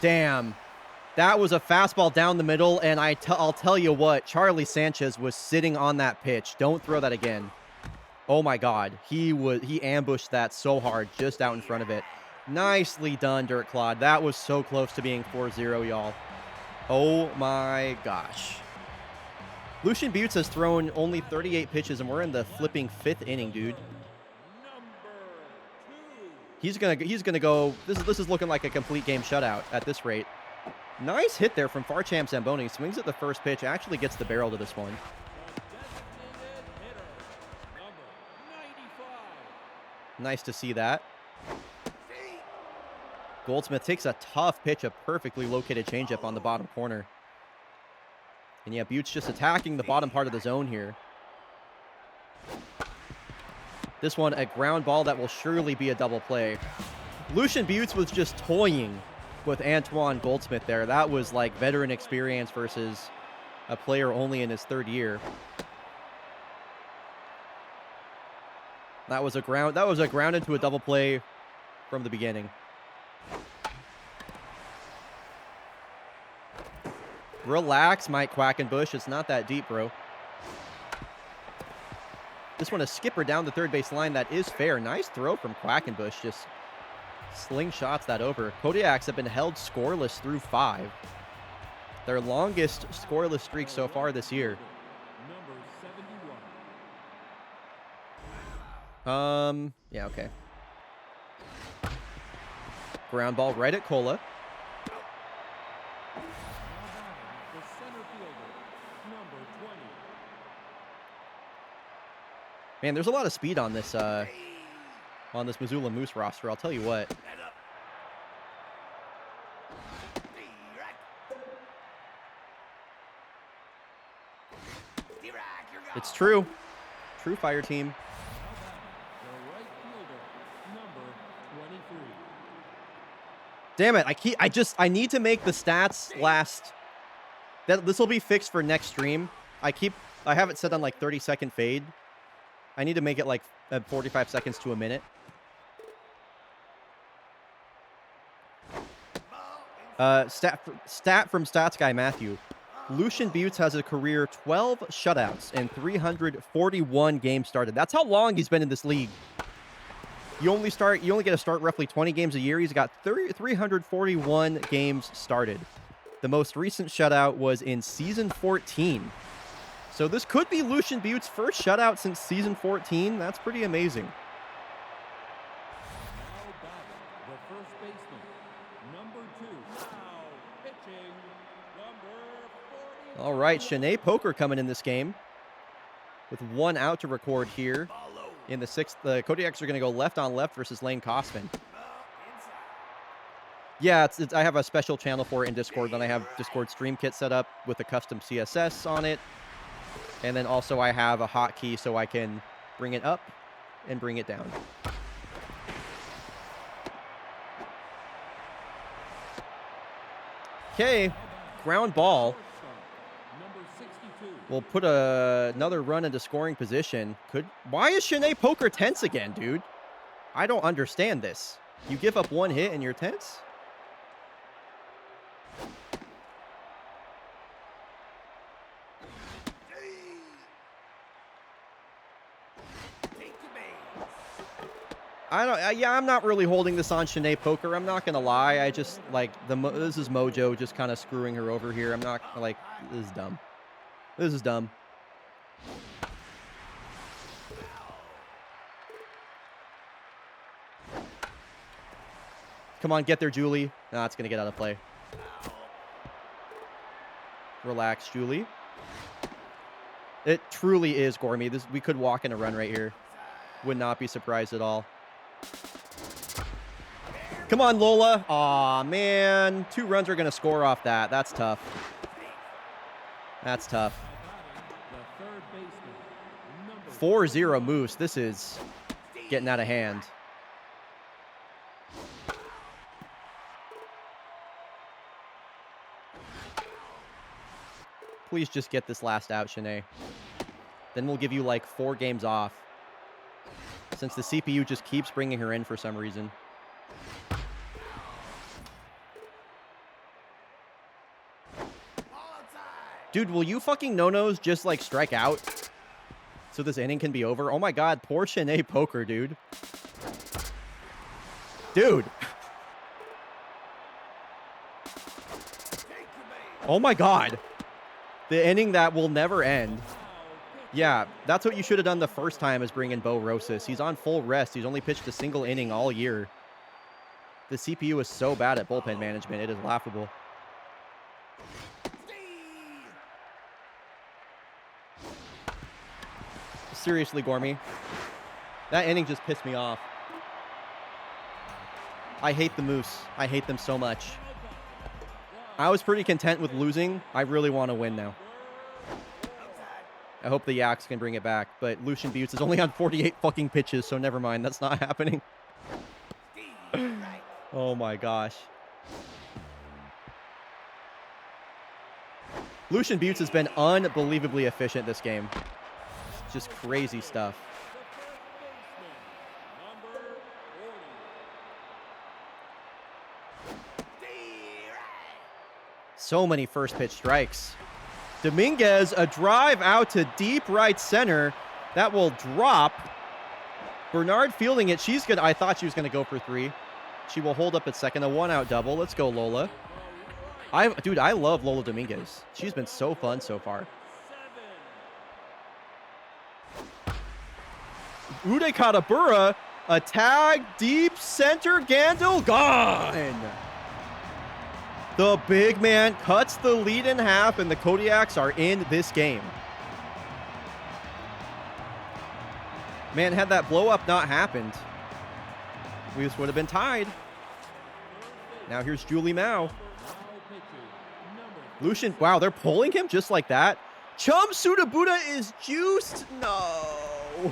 Damn. That was a fastball down the middle, and I'll tell you what, Charlie Sanchez was sitting on that pitch. Don't throw that again. Oh my God. He ambushed that so hard just out in front of it. Nicely done, Dirt Clod. That was so close to being 4-0, y'all. Oh my gosh. Lucian Buttes has thrown only 38 pitches, and we're in the flipping 5th inning, dude. He's gonna go. This is looking like a complete game shutout at this rate. Nice hit there from Farcham Zamboni. Swings at the first pitch. Actually gets the barrel to this one. Nice to see that. Goldsmith takes a tough pitch, a perfectly located changeup on the bottom corner. And yeah, Buttes just attacking the bottom part of the zone here. This one, a ground ball that will surely be a double play. Lucian Buttes was just toying with Antoine Goldsmith there. That was like veteran experience versus a player only in his 3rd year. That was a ground into a double play from the beginning. Relax, Mike Quackenbush. It's not that deep, bro. This one, a skipper down the third base line. That is fair. Nice throw from Quackenbush. Just slingshots that over. Kodiaks have been held scoreless through 5. Their longest scoreless streak so far this year. Yeah, okay. Ground ball right at Cola. Man, there's a lot of speed on this Missoula Moose roster, I'll tell you what. It's true. True Fire Team. Damn it, I need to make the stats last. This will be fixed for next stream. I have it set on like 30-second fade. I need to make it like 45 seconds to a minute. Stat from Stats Guy Matthew. Lucian Buttes has a career 12 shutouts and 341 games started. That's how long he's been in this league. You only get to start roughly 20 games a year. He's got 341 games started. The most recent shutout was in season 14. So this could be Lucian Buttes' first shutout since season 14. That's pretty amazing. All right, Shanae Poker coming in this game with 1 out to record here. In the 6th, the Kodiaks are going to go left on left versus Lane Kosman. Yeah, I have a special channel for it in Discord. Then I have Discord Stream Kit set up with a custom CSS on it. And then also I have a hotkey so I can bring it up and bring it down. Okay, ground ball. We'll put another run into scoring position. Why is Shanae Poker tense again, dude? I don't understand this. You give up 1 hit and you're tense? I'm not really holding this on Shanae Poker. I'm not gonna lie. I just like this is Mojo just kind of screwing her over here. I'm not like, this is dumb. This is dumb. Come on, get there, Julie. Nah, it's gonna get out of play. Relax, Julie. It truly is Gormy. We could walk in a run right here. Would not be surprised at all. Come on, Lola. Aw, man. 2 runs are going to score off that. That's tough. That's tough. 4-0 Moose. This is getting out of hand. Please just get this last out, Shanae. Then we'll give you like 4 games off. Since the CPU just keeps bringing her in for some reason. Dude, will you fucking no-nos just like strike out so this inning can be over? Oh my god, poor Shanae Poker, dude. Dude. Oh my god. The inning that will never end. Yeah, that's what you should have done the first time is bring in Bo Rosas. He's on full rest. He's only pitched a single inning all year. The CPU is so bad at bullpen management. It is laughable. Seriously, Gormy. That inning just pissed me off. I hate the Moose. I hate them so much. I was pretty content with losing. I really want to win now. I hope the Yaks can bring it back, but Lucian Buttes is only on 48 fucking pitches, so never mind. That's not happening. Oh my gosh. Lucian Buttes has been unbelievably efficient this game. Just crazy stuff. So many first pitch strikes. Dominguez, a drive out to deep right center. That will drop. Bernard fielding it. She's good. I thought she was going to go for 3. She will hold up at second. A 1-out double. Let's go, Lola. Dude, I love Lola Dominguez. She's been so fun so far. Uday Katabura, a tag deep center. Gandil gone. The big man cuts the lead in half, and the Kodiaks are in this game. Man, had that blow up not happened, we just would have been tied. Now here's Julie Mao. Lucian, wow, they're pulling him just like that. Chum Sudabuda is juiced. No.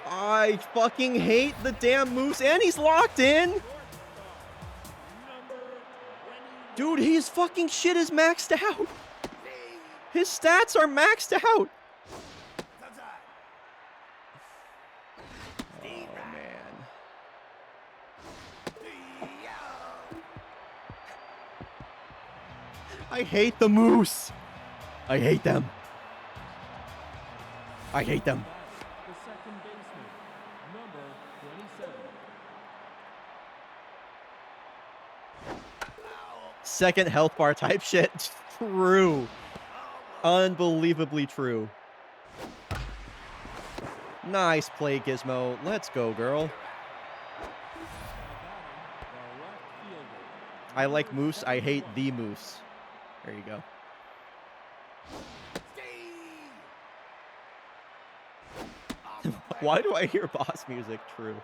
I fucking hate the damn Moose, and he's locked in. Dude, his fucking shit is maxed out. His stats are maxed out. Oh, man. I hate the Moose. I hate them. I hate them. The second baseman, number 27. Second health bar type shit. True. Unbelievably true. Nice play, Gizmo. Let's go, girl. I like Moose. I hate the Moose. There you go. Why do I hear boss music? True.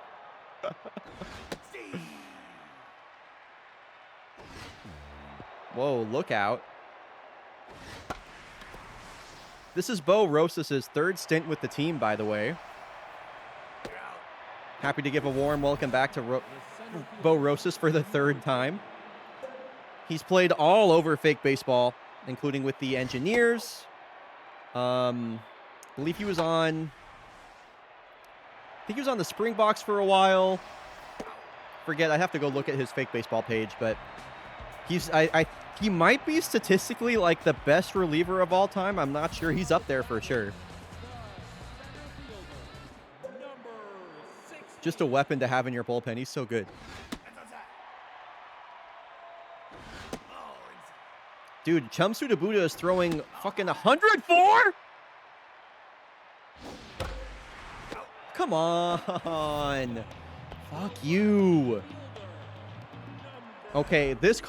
Whoa, look out. This is Bo Rosas' third stint with the team, by the way. Happy to give a warm welcome back to Bo Rosas for the third time. He's played all over fake baseball, including with the Engineers. I believe he was on... I think he was on the Springboks for a while. Forget, I have to go look at his fake baseball page, but he's he might be statistically like the best reliever of all time. I'm not sure. He's up there for sure. Just a weapon to have in your bullpen. He's so good. Dude, Chum Sudabuda is throwing fucking 104? Come on. Fuck you. Okay, this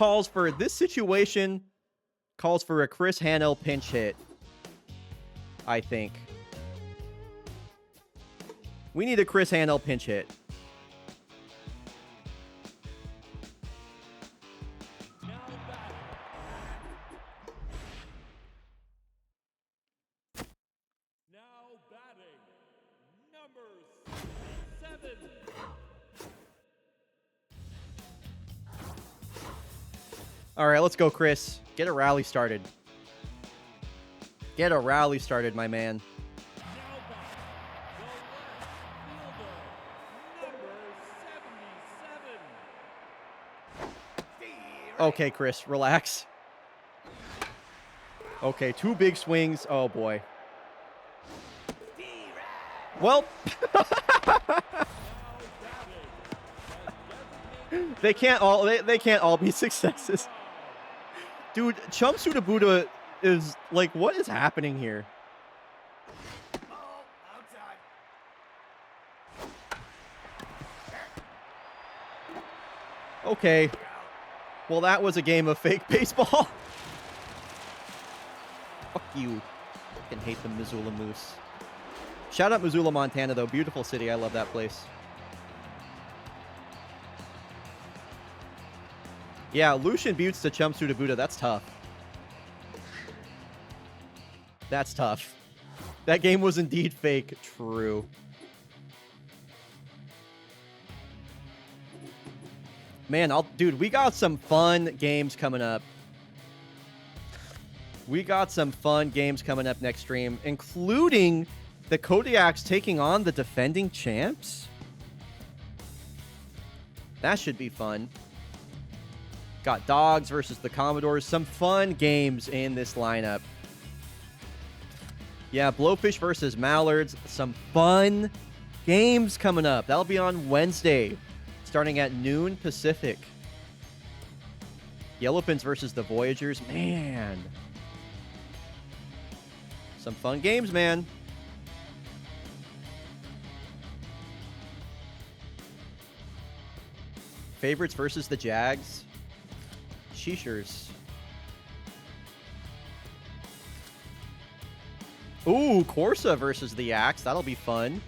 situation calls for a Chris Hanel pinch hit, I think. We need a Chris Hanel pinch hit. Now batting, number 7. All right, let's go, Chris. Get a rally started. Get a rally started, my man. Now batting, the left fielder, number 77. Okay, Chris, relax. Okay, 2 big swings. Oh, boy. Well, they can't all be successes. Dude, Chum Sudabuda is like, what is happening here? Okay. Well, that was a game of fake baseball. Fuck you. Fucking hate the Missoula Moose. Shout out Missoula, Montana, though. Beautiful city. I love that place. Yeah, Lucian Buttes to Chum Sudabuda. That's tough. That's tough. That game was indeed fake. True. Man, dude, we got some fun games coming up. We got some fun games coming up next stream, including the Kodiaks taking on the defending champs. That should be fun. Got Dogs versus the Commodores. Some fun games in this lineup. Yeah, Blowfish versus Mallards. Some fun games coming up. That'll be on Wednesday, starting at noon Pacific. Yellowfins versus the Voyagers. Man. Some fun games, man. Favorites versus the Jags. Sheeshers. Ooh, Corsa versus the Axe. That'll be fun.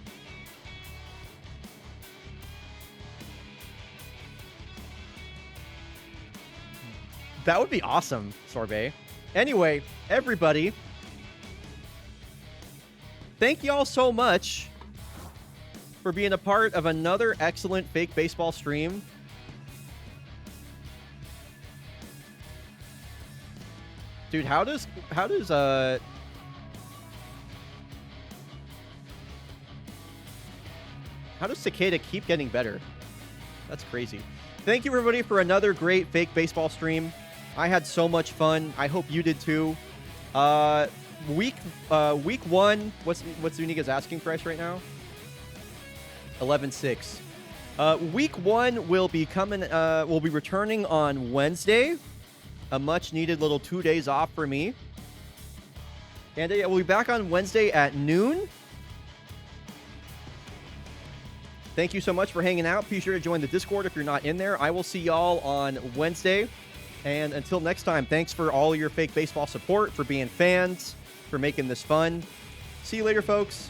That would be awesome, Sorbet. Anyway, everybody, thank y'all so much for being a part of another excellent fake baseball stream. Dude, how does Cicada keep getting better? That's crazy. Thank you, everybody, for another great fake baseball stream. I had so much fun. I hope you did too. Week 1, what's Zuniga's asking price right now? 11.6. Week 1 will be coming. Will be returning on Wednesday. A much needed little 2 days off for me. And yeah, we'll be back on Wednesday at noon. Thank you so much for hanging out. Be sure to join the Discord if you're not in there. I will see y'all on Wednesday. And until next time, thanks for all your fake baseball support, for being fans, for making this fun. See you later, folks.